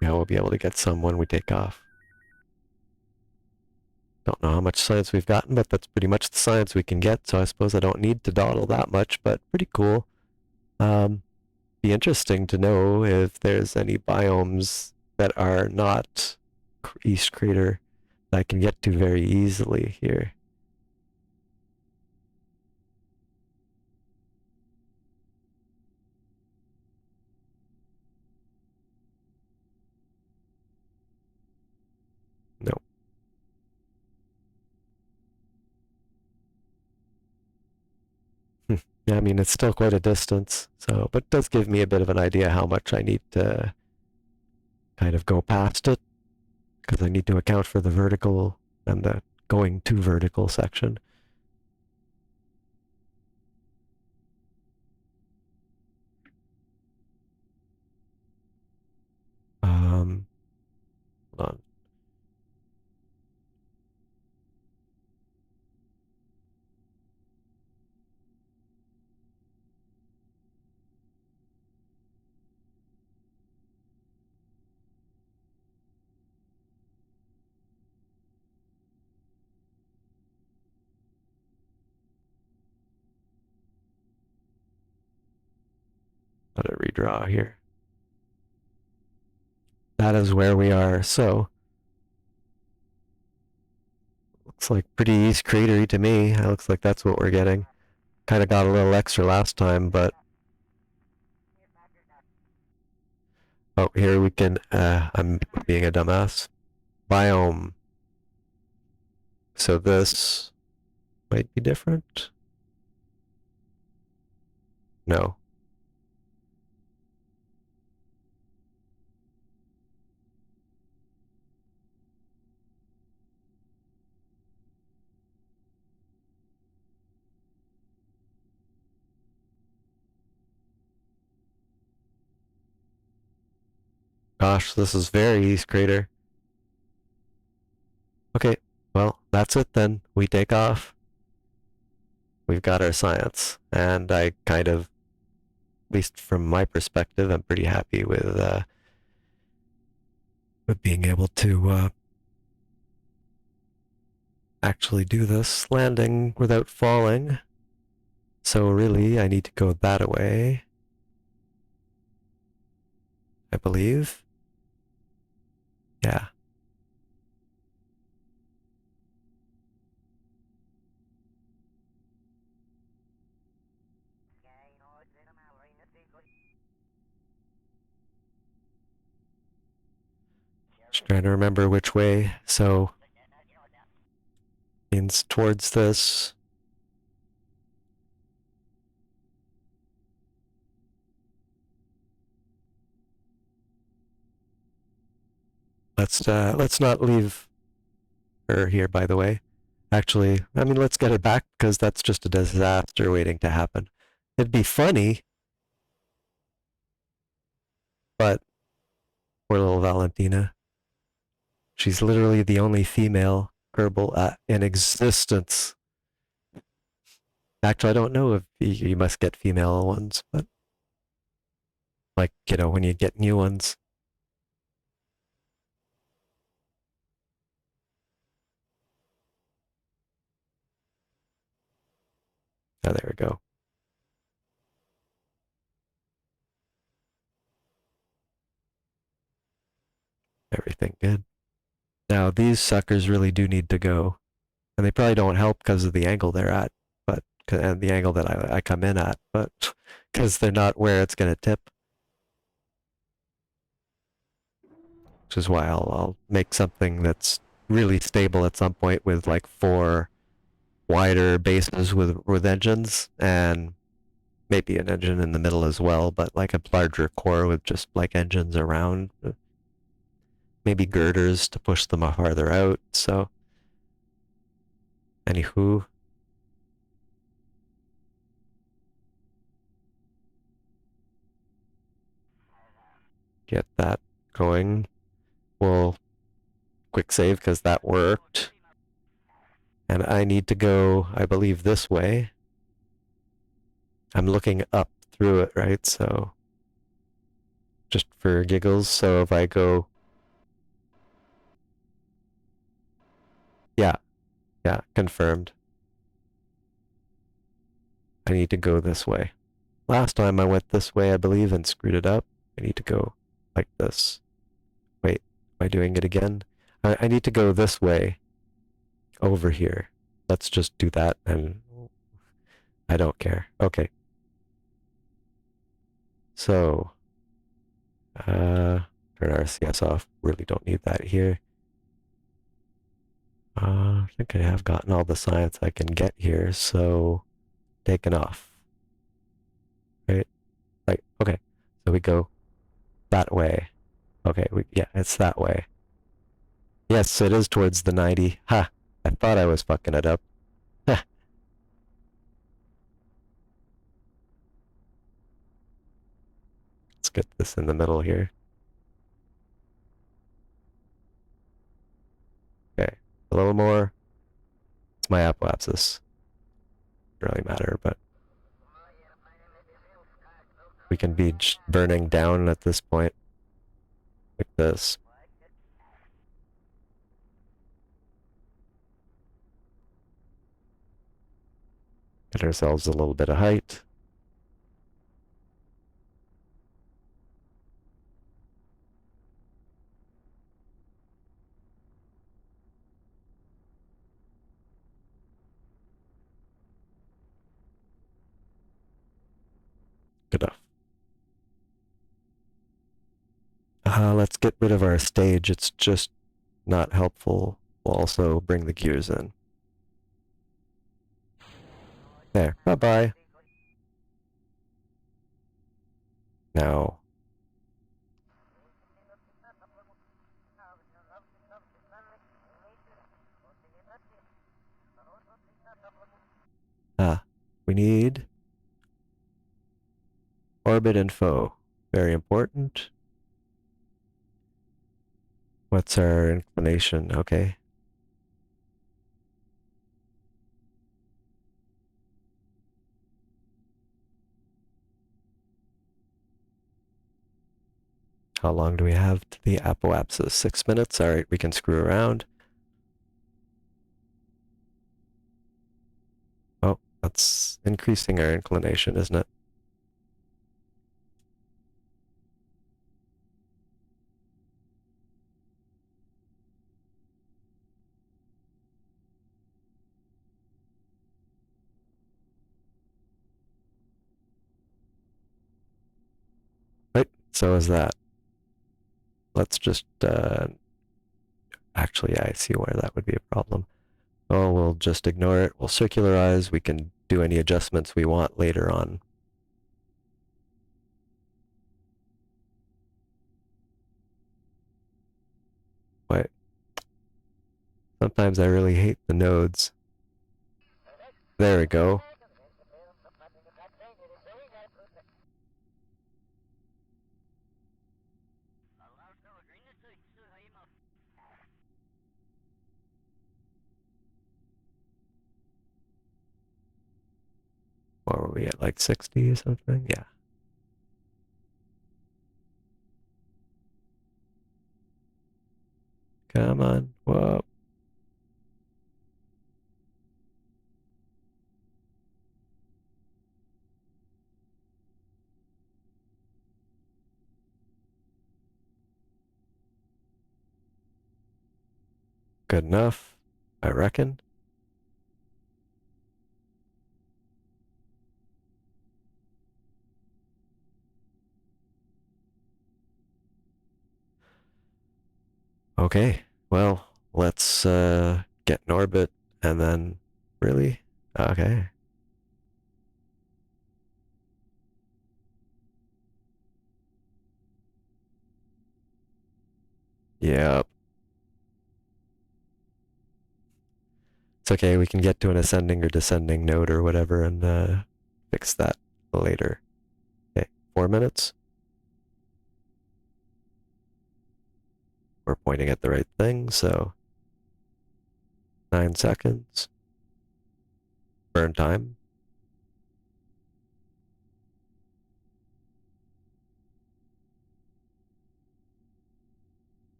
Yeah, we'll be able to get some when we take off. Don't know how much science we've gotten, but that's pretty much the science we can get, so I suppose I don't need to dawdle that much, but pretty cool. Be interesting to know if there's any biomes that are not East Crater that I can get to very easily here. No. Yeah, I mean, it's still quite a distance, so, but it does give me a bit of an idea how much I need to kind of go past it, because I need to account for the vertical and the going to vertical section. Hold on. Let it redraw here. That is where we are, so looks like pretty East Cratery to me. It looks like that's what we're getting. Kind of got a little extra last time, but oh, here we can, I'm being a dumbass. Biome. So this might be different. No. Gosh, this is very East Crater. Okay, well, that's it then. We take off. We've got our science. And I kind of, at least from my perspective, I'm pretty happy with being able to actually do this landing without falling. So really, I need to go that way, I believe. Yeah. Just trying to remember which way. So, means towards this. Let's not leave her here, by the way. Actually, I mean, let's get her back because that's just a disaster waiting to happen. It'd be funny, but poor little Valentina. She's literally the only female Kerbal in existence. Actually, I don't know if you must get female ones, but like, when you get new ones. Oh, there we go. Everything good. Now, these suckers really do need to go. And they probably don't help because of the angle they're at, but and the angle that I come in at, but because they're not where it's going to tip. Which is why I'll make something that's really stable at some point with like 4 wider bases with engines and maybe an engine in the middle as well, but like a larger core with just like engines around, maybe girders to push them farther out. So, anywho, get that going. We'll quick save because that worked. And I need to go, I believe, this way. I'm looking up through it, right? So, just for giggles. So if I go, yeah, yeah, confirmed. I need to go this way. Last time I went this way, I believe, and screwed it up. I need to go like this. Wait, am I doing it again? I need to go this way over here. Let's just do that, and I don't care. Okay. So, turn RCS off. Really don't need that here. I think I have gotten all the science I can get here, so taken off. Right? Right, okay. So we go that way. Okay, yeah, it's that way. Yes, it is towards the 90. Ha! I thought I was fucking it up. Ha! Let's get this in the middle here. Okay, a little more. It's my apoapsis. Doesn't really matter, but we can be burning down at this point. Like this. Get ourselves a little bit of height. Good enough. Let's get rid of our stage. It's just not helpful. We'll also bring the gears in. There. Bye-bye. Now. We need orbit info. Very important. What's our inclination? Okay. How long do we have to the apoapsis? 6 minutes? Alright, we can screw around. Oh, that's increasing our inclination, isn't it? Right, so is that. Let's just, actually, I see where that would be a problem. Oh, we'll just ignore it. We'll circularize. We can do any adjustments we want later on. But sometimes I really hate the nodes. There we go. What were we at, like 60 or something? Yeah. Come on. Whoa. Good enough, I reckon. Okay, well, let's get in orbit and then really? Okay. Yep. It's okay, we can get to an ascending or descending node or whatever and fix that later. Okay, 4 minutes. We're pointing at the right thing, so 9 seconds. Burn time.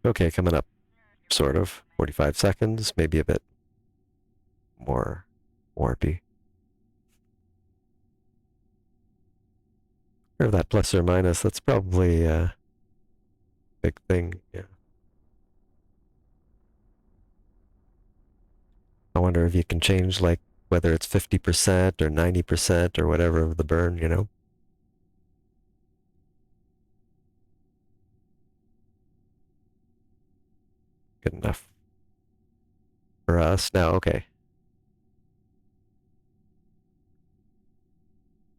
Okay, coming up, sort of. 45 seconds, maybe a bit more warpy. Or that plus or minus, that's probably a big thing. Yeah. I wonder if you can change like whether it's 50% or 90% or whatever of the burn, you know? Good enough for us. Now, okay.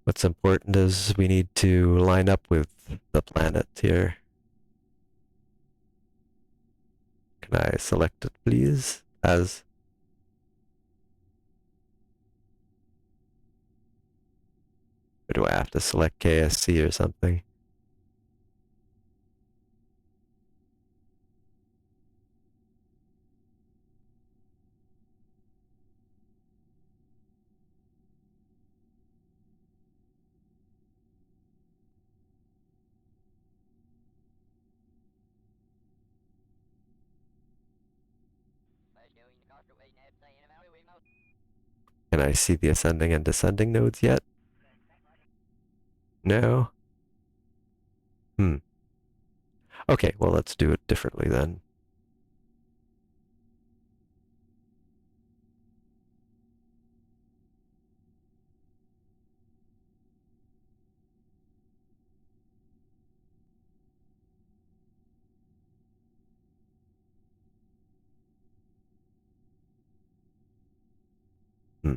What's important is we need to line up with the planet here. Can I select it, please? As or do I have to select KSC or something? Can I see the ascending and descending nodes yet? No? Hmm. Okay, well, let's do it differently then. Hmm.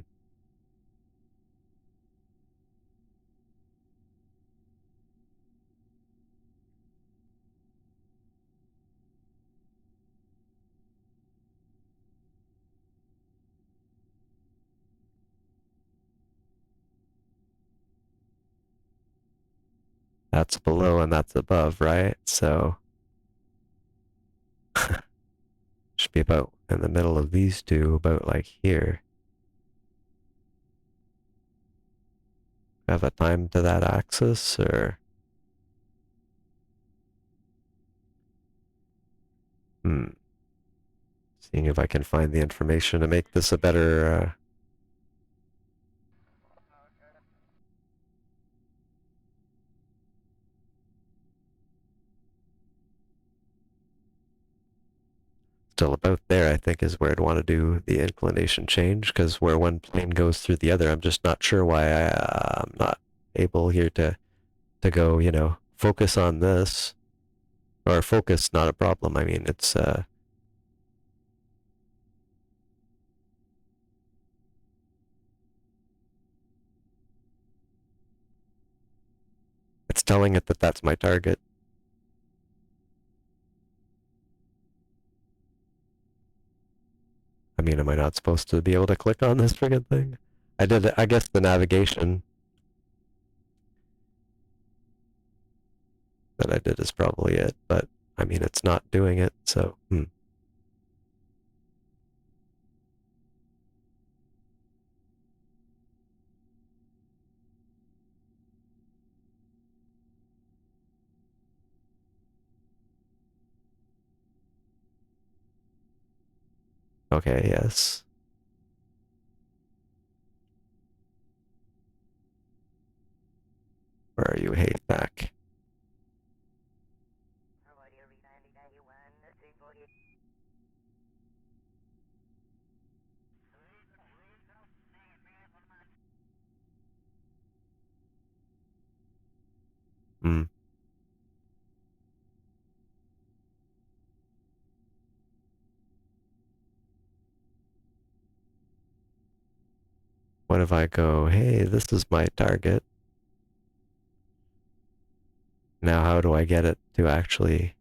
That's below and that's above, right? So should be about in the middle of these two, about like here. Have a time to that axis, or seeing if I can find the information to make this a better. Still about there, I think, is where I'd want to do the inclination change, because where one plane goes through the other, I'm just not sure why I'm not able here to go, focus on this. Or focus, not a problem. I mean, it's telling it that that's my target. I mean, am I not supposed to be able to click on this friggin' thing? I did, I guess the navigation that I did is probably it, but I mean, it's not doing it, so, Okay, yes. Where are you? Hey, back. Hmm. What if I go, hey, this is my target. Now how do I get it to actually...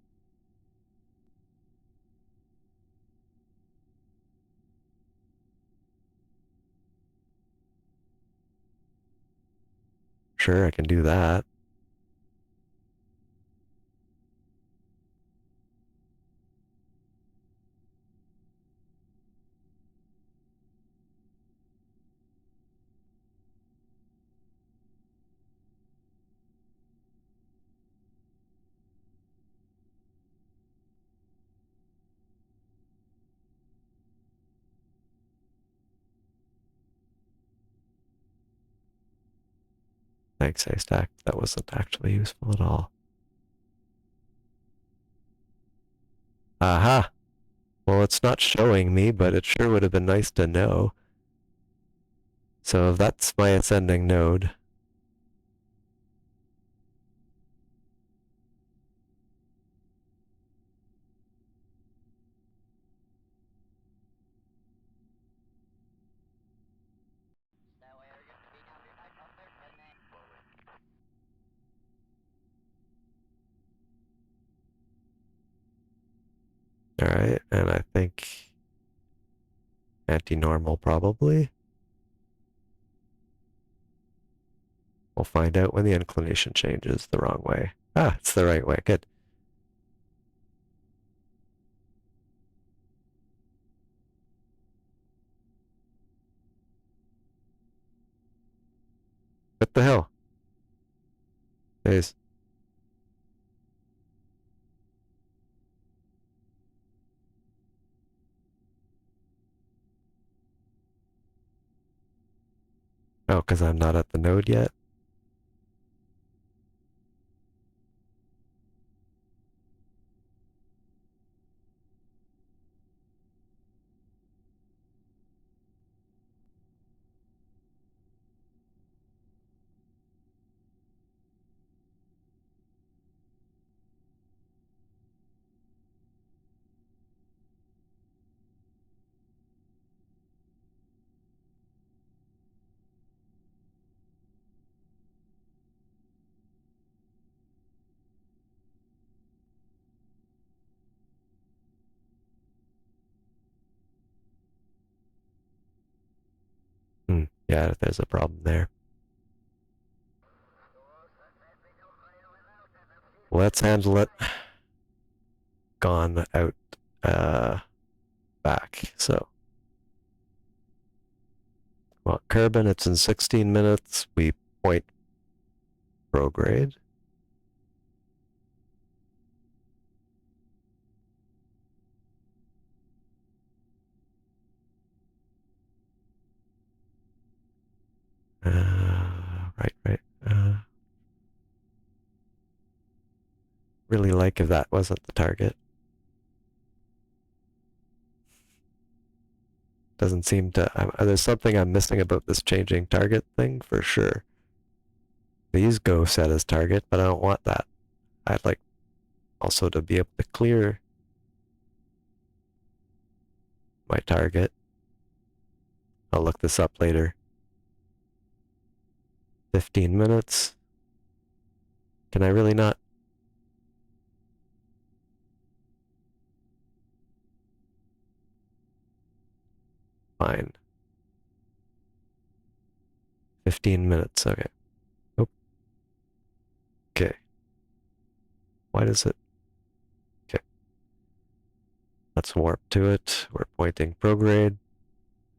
Sure, I can do that. Thanks, Haystack. That wasn't actually useful at all. Aha! Well, it's not showing me, but it sure would have been nice to know. So that's my ascending node. Alright, and I think anti-normal probably. We'll find out when the inclination changes the wrong way. Ah, it's the right way. Good. What the hell? There's... Oh, because I'm not at the node yet? Yeah, there's a problem there. Let's handle it. Gone out, back. So, well, Kerbin, it's in 16 minutes. We point prograde. Right. Really like if that wasn't the target. Doesn't seem to... there's something I'm missing about this changing target thing for sure. These go set as target, but I don't want that. I'd like also to be able to clear my target. I'll look this up later. 15 minutes. Can I really not? Fine. 15 minutes, okay. Nope. Okay. Why does it... Okay. Let's warp to it. We're pointing prograde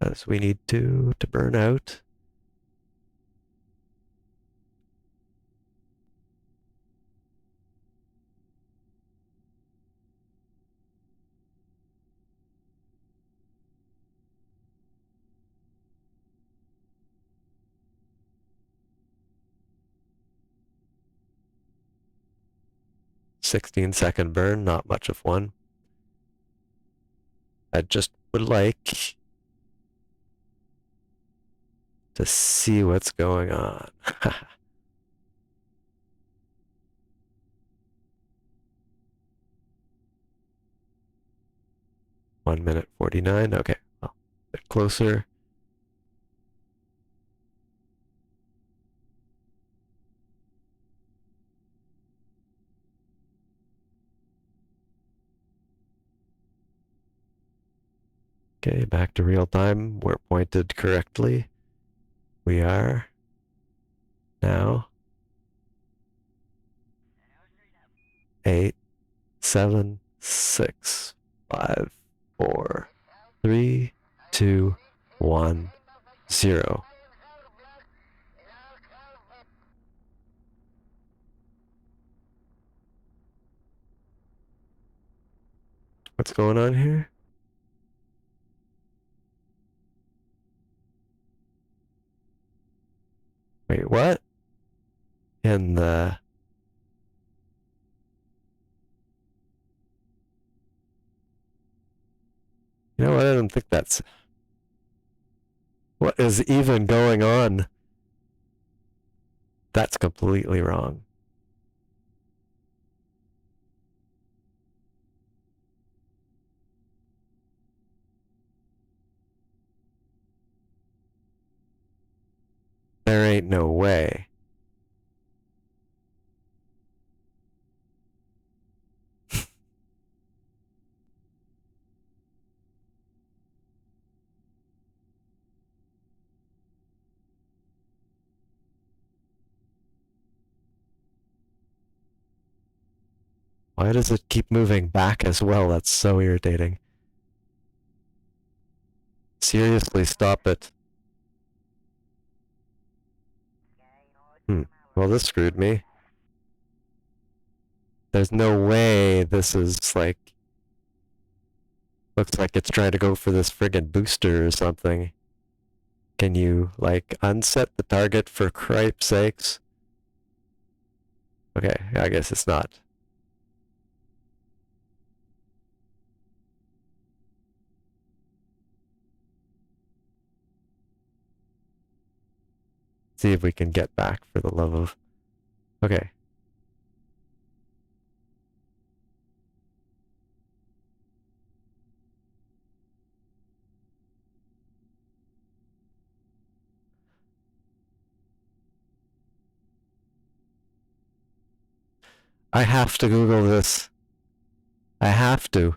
as we need to burn out. 16-second burn, not much of one. I just would like to see what's going on. 1 minute 49. Okay, well, a bit closer. Okay, back to real time. We're pointed correctly. We are now 8, 7, 6, 5, 4, 3, 2, 1, 0. What's going on here? Wait, what? In the... You know what? I don't think that's... What is even going on? That's completely wrong. There ain't no way. Why does it keep moving back as well? That's so irritating. Seriously, stop it. Well, this screwed me. There's no way this is like... Looks like it's trying to go for this friggin' booster or something. Can you, like, unset the target for cripe's sakes? Okay, I guess it's not. See if we can get back for the love of... Okay. I have to Google this. I have to.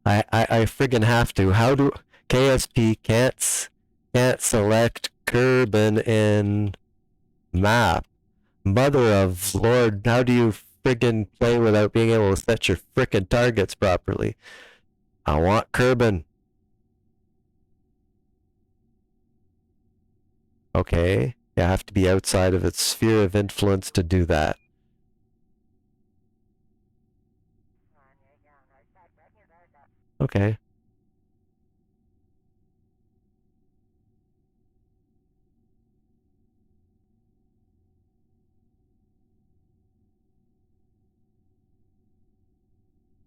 I friggin' have to. How do... KSP can't select Kerbin in map. Mother of Lord, how do you friggin' play without being able to set your frickin' targets properly? I want Kerbin. Okay, you have to be outside of its sphere of influence to do that. Okay.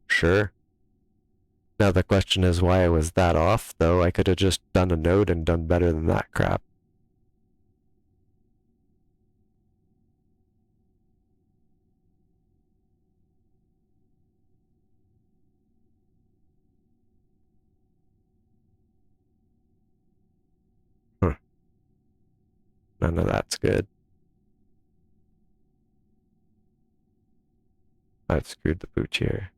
Sure. Now the question is why I was that off, though. I could have just done a node and done better than that crap. None of that's good. I've screwed the pooch here.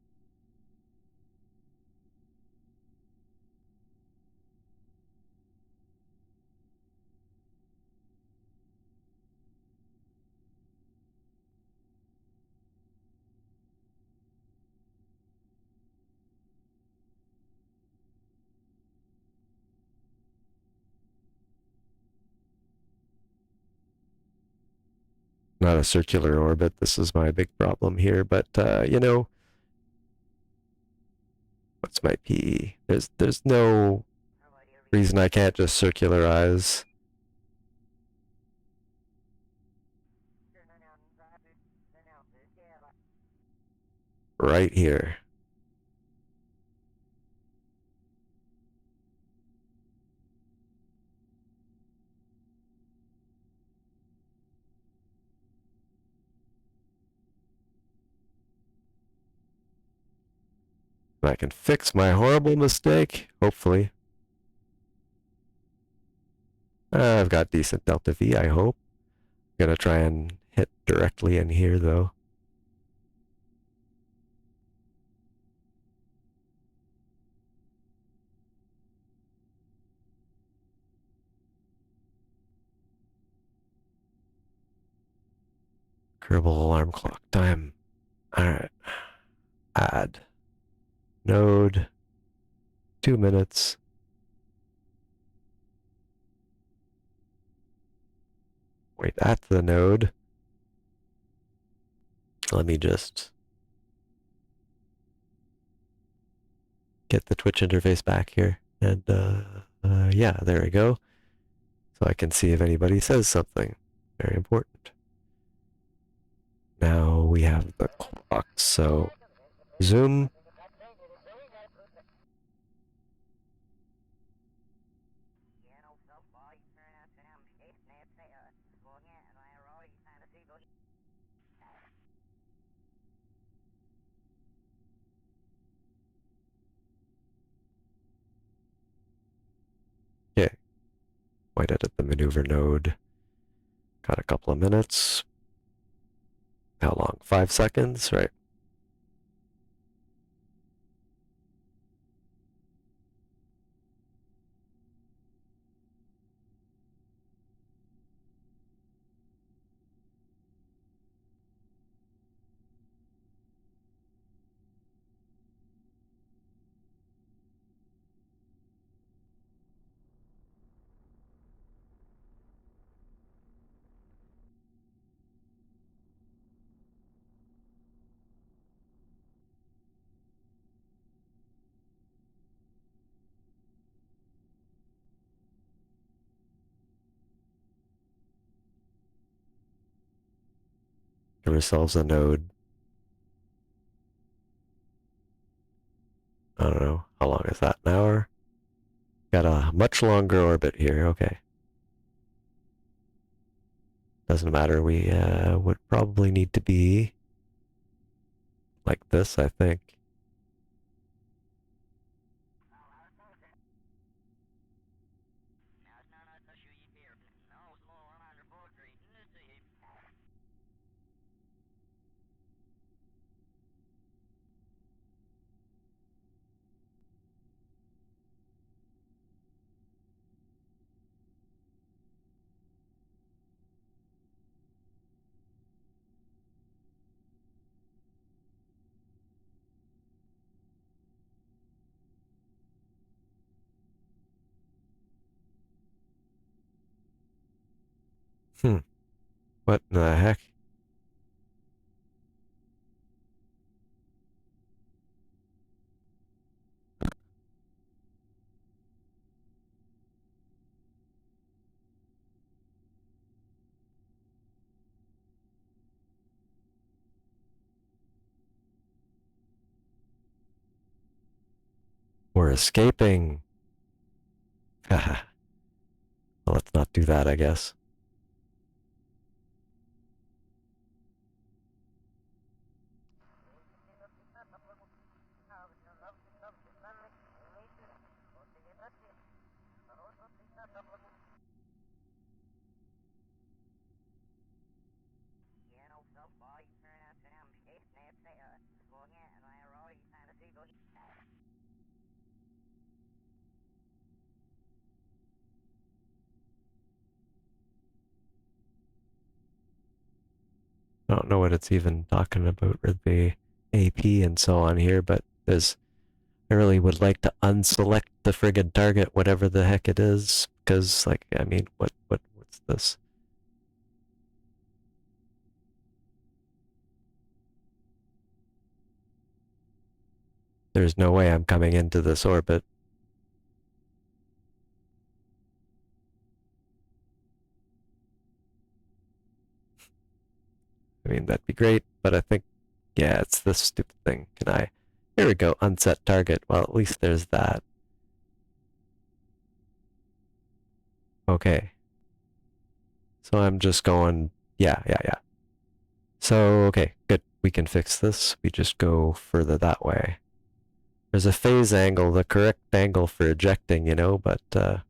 Not a circular orbit. This is my big problem here, but you know, what's my PE? There's no reason I can't just circularize. right here. I can fix my horrible mistake, hopefully. I've got decent delta V, I hope. Gonna try and hit directly in here, though. Kerbal alarm clock time. Alright. Add. Node. 2 minutes. Wait, at the node. Let me just get the Twitch interface back here. And, yeah, there we go. So I can see if anybody says something. Very important. Now we have the clock, so zoom. Okay, might edit the maneuver node. Got a couple of minutes. How long? 5 seconds, right? Give ourselves a node. I don't know. How long is that? An hour? Got a much longer orbit here. Okay. Doesn't matter. We would probably need to be like this, I think. What in the heck? We're escaping. Well, let's not do that, I guess. I don't know what it's even talking about with the AP and so on here, but I really would like to unselect the friggin' target, whatever the heck it is, because, like, I mean, what's this? There's no way I'm coming into this orbit. I mean, that'd be great, but I think Yeah, it's this stupid thing. Can I? Here we go. Unset target. Well, at least there's that. Okay. So I'm just going. Yeah, yeah, yeah. So, okay, good. We can fix this. We just go further that way. There's a phase angle, the correct angle for ejecting, you know, but that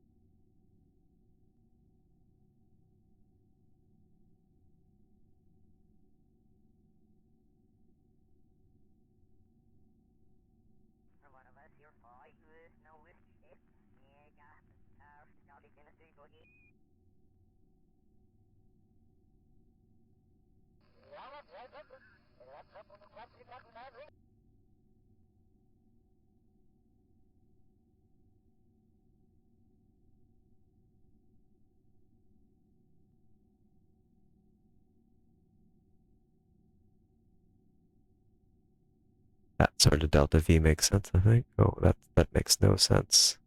sort of delta V makes sense, I think. Oh, that makes no sense.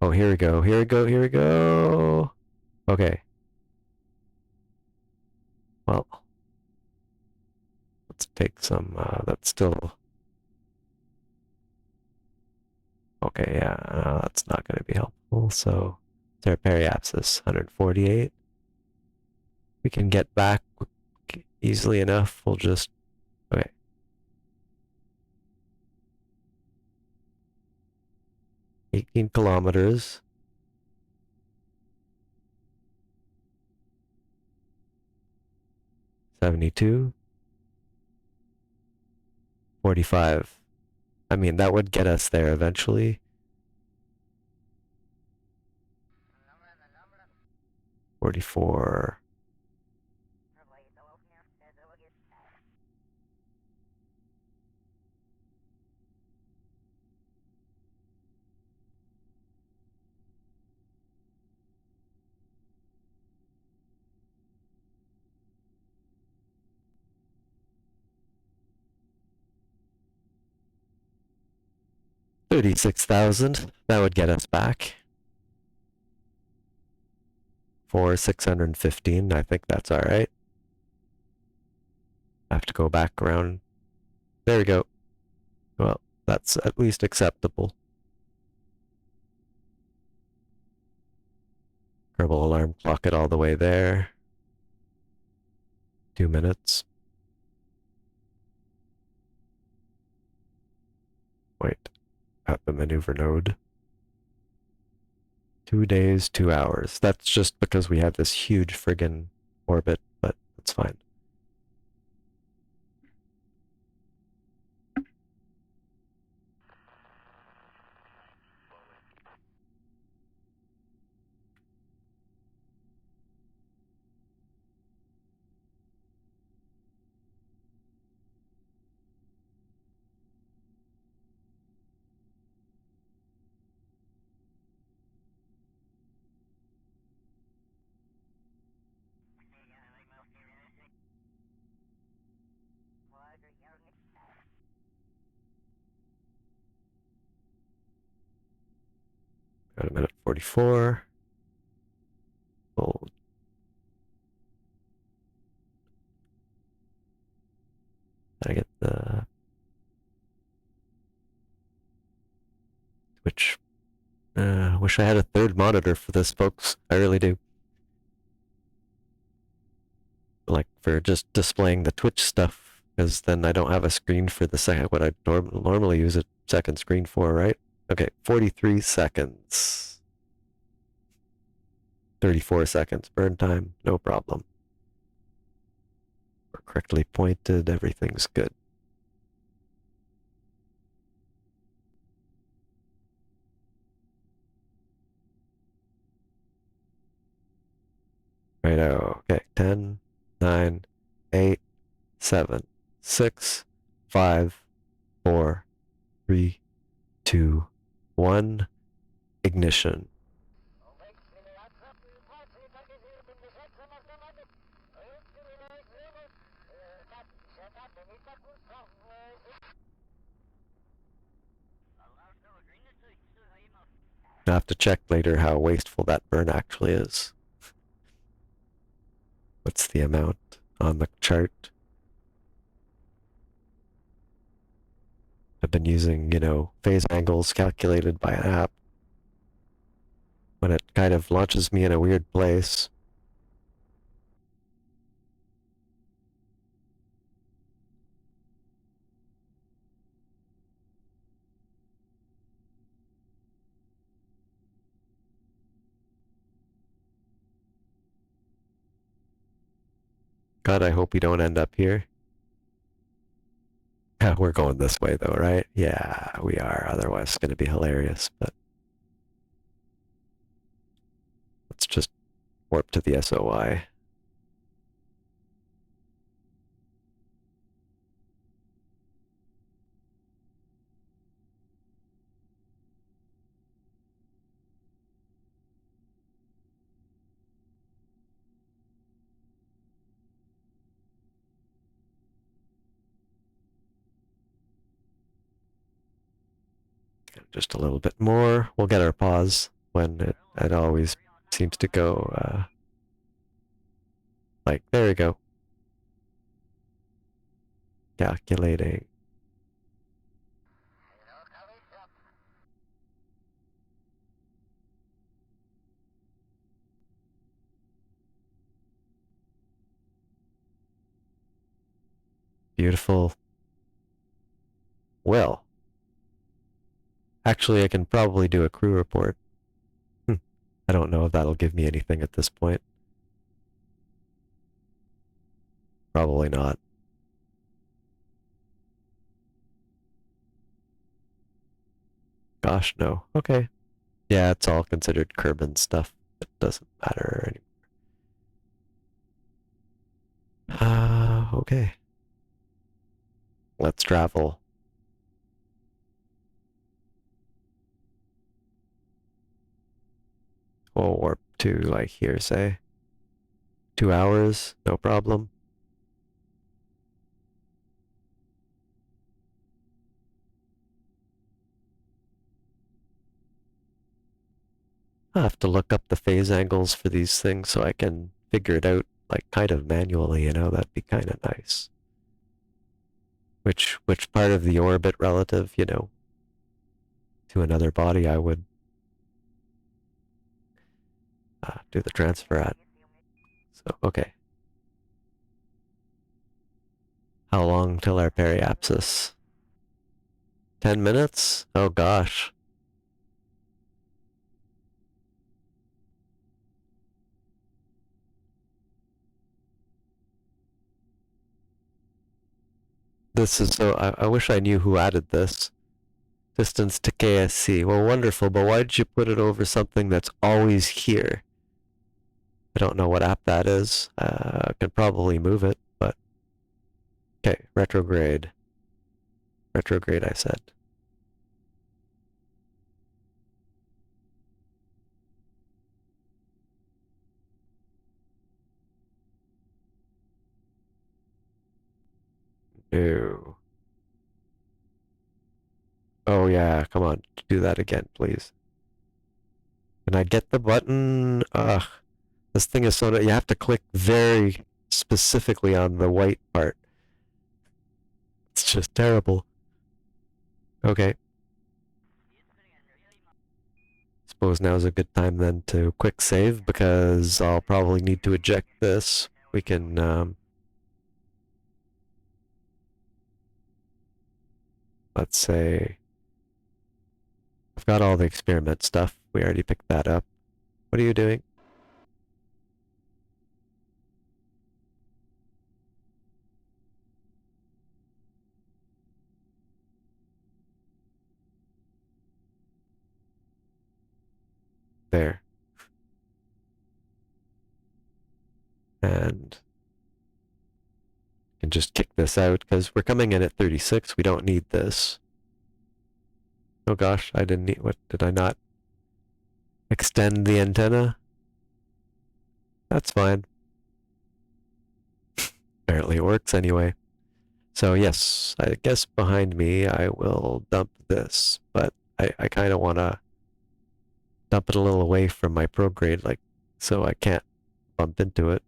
Oh, here we go, here we go, here we go. Okay. Well, let's take some, that's still... Okay, yeah, that's not going to be helpful, so... Their periapsis, 148. We can get back easily enough, we'll just... Okay. 18 kilometers. 72. 45. I mean, that would get us there eventually. 44. $36,000. That would get us back. For 615. I think that's alright. I have to go back around. There we go. Well, that's at least acceptable. Kerbal alarm clock it all the way there. 2 minutes. Wait. At the maneuver node. 2 days, 2 hours. That's just because we have this huge friggin' orbit, but it's fine. Got a minute 44. Hold. I get the Twitch. Wish I had a third monitor for this, folks. I really do. Like for just displaying the Twitch stuff, because then I don't have a screen for the second, what I normally use a second screen for, right? Okay, 43 seconds. 34 seconds burn time, no problem. We're correctly pointed, everything's good. Right now, okay, 10, 9, 8, 7, 6, 5, 4, 3, 2, 1, ignition. I'll have to check later how wasteful that burn actually is. What's the amount on the chart? I've been using, phase angles calculated by an app when it kind of launches me in a weird place. God, I hope we don't end up here. We're going this way though, right? Yeah, we are. Otherwise, it's going to be hilarious. But let's just warp to the SOI. Just a little bit more. We'll get our pause when it always seems to go like, there we go. Calculating. Beautiful. Well, actually, I can probably do a crew report. I don't know if that'll give me anything at this point. Probably not. Gosh, no. Okay. Yeah, it's all considered Kerbin stuff. It doesn't matter anymore. Okay. Let's travel. We'll warp to, like, here, say. 2 hours, no problem. I'll have to look up the phase angles for these things so I can figure it out, like, kind of manually, that'd be kind of nice. Which part of the orbit relative, to another body I would do the transfer at. So, okay. How long till our periapsis? 10 minutes? Oh gosh. This is so, I wish I knew who added this. Distance to KSC. Well, wonderful, but why did you put it over something that's always here? I don't know what app that is. I could probably move it, but... Okay, retrograde. Retrograde, I said. No. Oh yeah, come on, do that again, please. Can I get the button? Ugh. This thing is so... You have to click very specifically on the white part. It's just terrible. Okay. Suppose now's a good time then to quick save because I'll probably need to eject this. We can, let's say, I've got all the experiment stuff. We already picked that up. What are you doing? There. And can just kick this out because we're coming in at 36. We don't need this. Oh gosh, I didn't need... What, did I not extend the antenna? That's fine. Apparently it works anyway. So yes, I guess behind me I will dump this, but I kind of want to dump it a little away from my prograde, like, so I can't bump into it.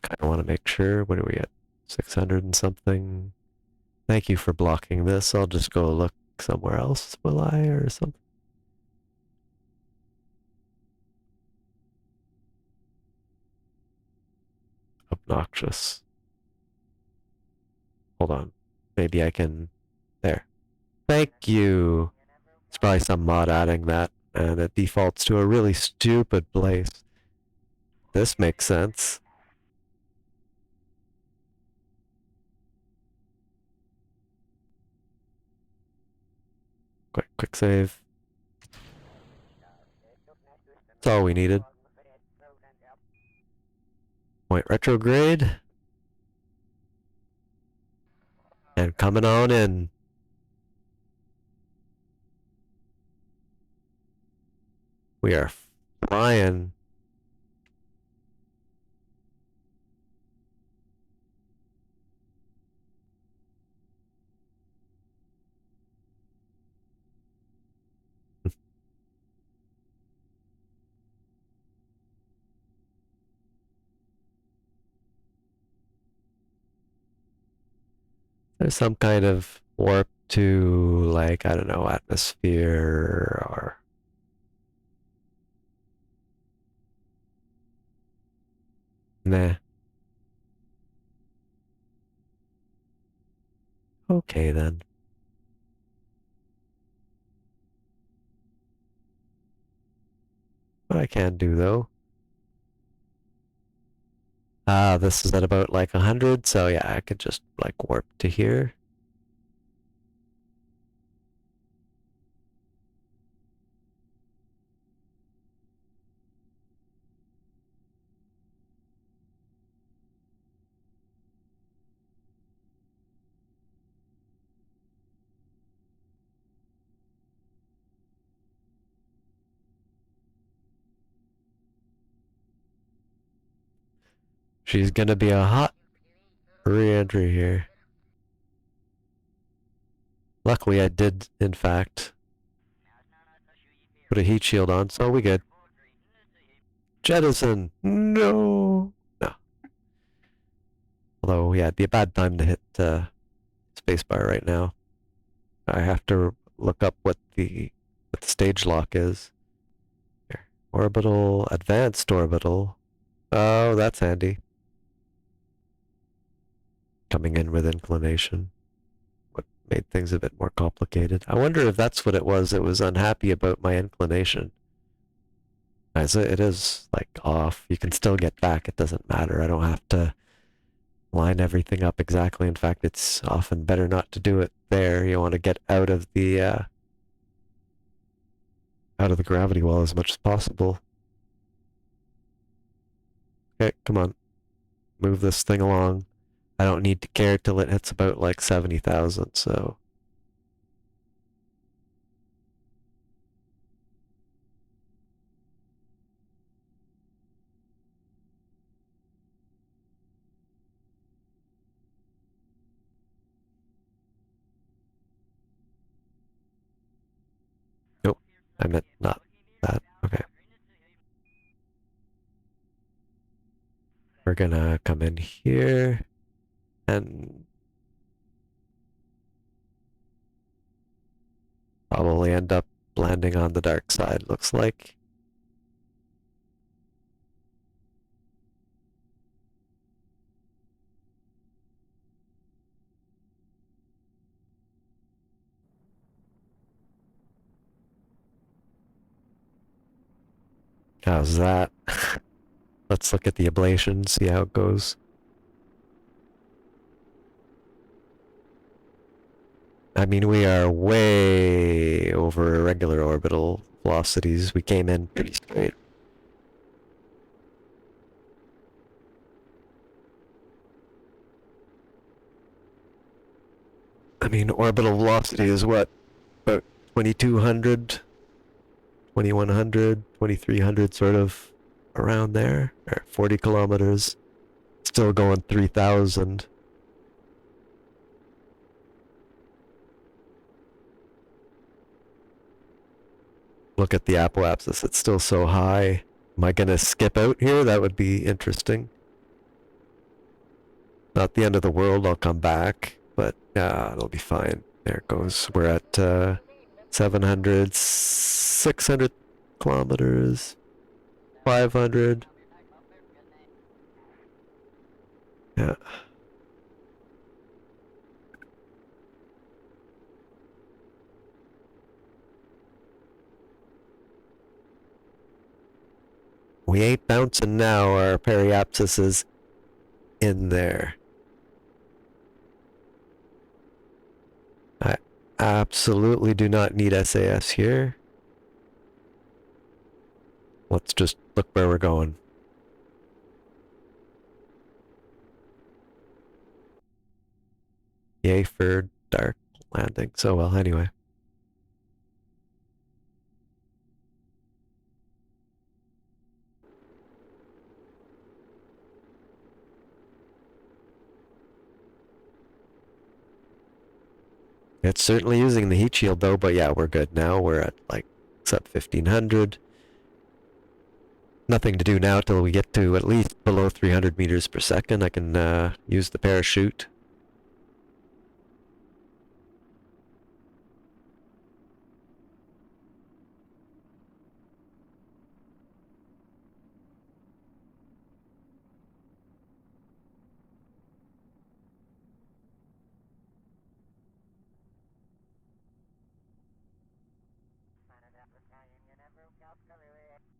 Kind of want to make sure. What are we at? 600 and something. Thank you for blocking this. I'll just go look somewhere else, will I, or something? Obnoxious. Hold on. Maybe I can... There. Thank you. It's probably some mod adding that, and it defaults to a really stupid place. This makes sense. Quick save. That's all we needed. Point retrograde. And coming on in. We are flying. There's some kind of warp to, like, I don't know, atmosphere or... Nah. Okay then. What I can do though. This is at about like 100, so yeah, I could just like warp to here. She's gonna be a hot re-entry here. Luckily I did, in fact, put a heat shield on, so we good. Jettison! No! No. Although, yeah, it'd be a bad time to hit spacebar right now. I have to look up what the stage lock is. Here. Orbital, advanced orbital. Oh, that's handy. Coming in with inclination. What made things a bit more complicated. I wonder if that's what it was. It was unhappy about my inclination. As it is like off. You can still get back. It doesn't matter. I don't have to line everything up exactly. In fact, it's often better not to do it there. You want to get out of the gravity well as much as possible. Okay, come on. Move this thing along. I don't need to care till it hits about like 70,000, so... Nope, I meant not that. Okay. We're gonna come in here and probably end up landing on the dark side, looks like. How's that? Let's look at the ablation, see how it goes. I mean, we are way over irregular orbital velocities. We came in pretty straight. I mean, orbital velocity is what? About 2200, 2100, 2300, sort of around there. Or 40 kilometers. Still going 3000. Look at the apoapsis, it's still so high. Am I gonna skip out here? That would be interesting. Not the end of the world, I'll come back, but it'll be fine. There it goes. We're at 700, 600 kilometers, 500. Yeah. We ain't bouncing now. Our periapsis is in there. I absolutely do not need SAS here. Let's just look where we're going. Yay for dark landing. So well, anyway. It's certainly using the heat shield though, but yeah, we're good now. We're at like sub 1500. Nothing to do now till we get to at least below 300 meters per second. I can use the parachute.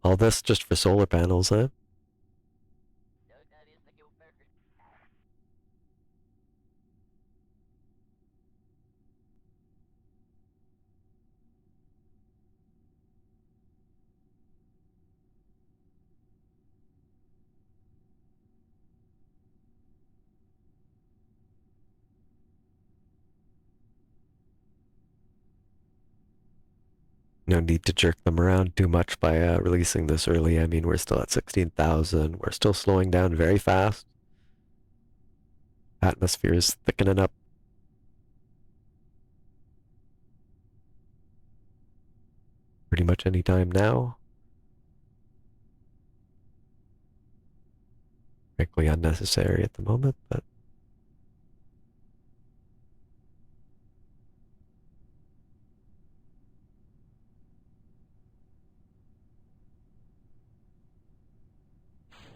All this just for solar panels, huh? No need to jerk them around too much by releasing this early. I mean, we're still at 16,000. We're still slowing down very fast. Atmosphere is thickening up. Pretty much any time now. Frankly unnecessary at the moment, but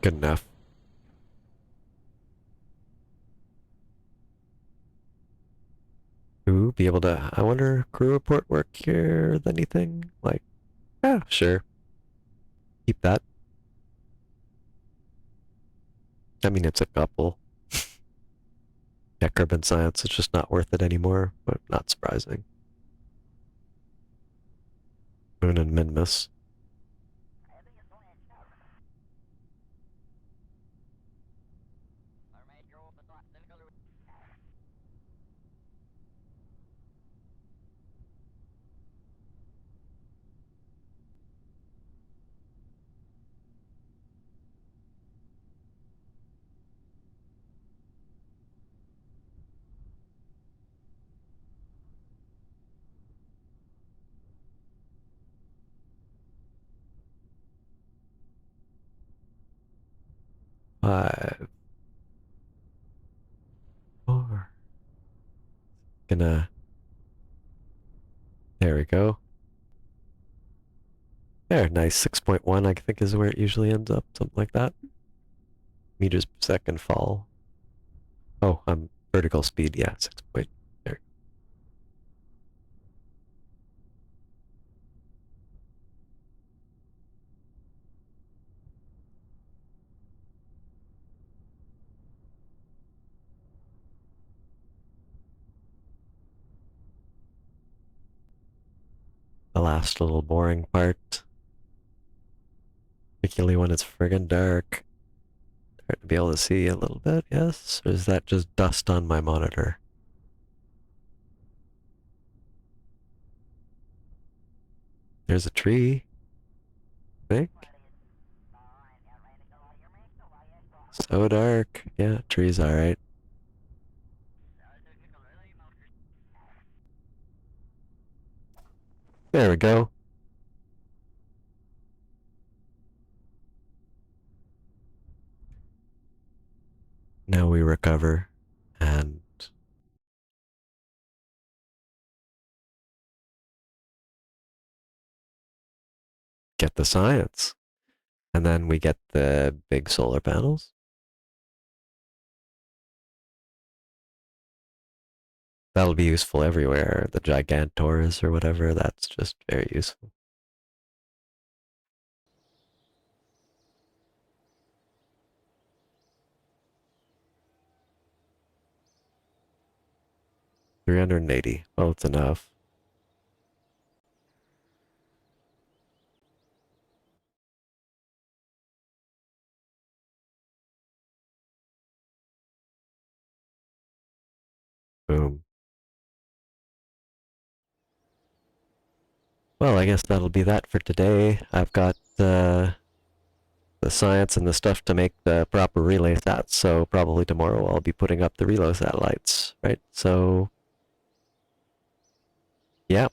good enough. Ooh, be able to, I wonder, crew report work here with anything? Like, yeah, sure. Keep that. I mean, it's a couple. Yeah, carbon science is just not worth it anymore, but not surprising. Moon and Minmus. Five, four. Gonna, there we go. There, nice. 6.1, I think, is where it usually ends up. Something like that. Meters per second fall. Oh, I'm vertical speed. Yeah, 6 point. There. The last little boring part. Particularly when it's friggin' dark. Hard to be able to see a little bit, yes? Or is that just dust on my monitor? There's a tree, I think. So dark. Yeah, tree's alright. There we go. Now we recover. get the science. And then we get the big solar panels. That'll be useful everywhere. The Gigantors or whatever, that's just very useful. $380. Well, it's enough. Boom. Well, I guess that'll be that for today. I've got the science and the stuff to make the proper relay sats, so probably tomorrow I'll be putting up the relay satellites, right? So, yeah,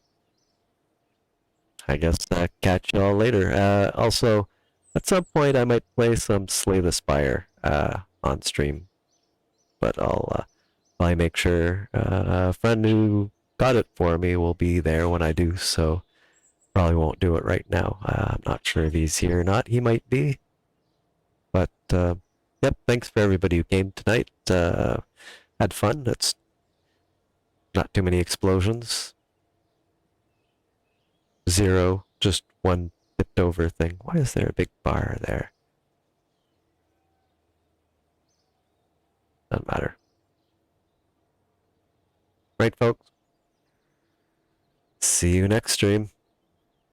I guess catch y'all later. Also, at some point I might play some Slay the Spire on stream, but I'll probably make sure a friend who got it for me will be there when I do, so probably won't do it right now. I'm not sure if he's here or not. He might be, but yep, thanks for everybody who came tonight. Had fun. It's not too many explosions. Zero, just one tipped over thing. Why is there a big bar there? Doesn't matter. Right, folks? See you next stream.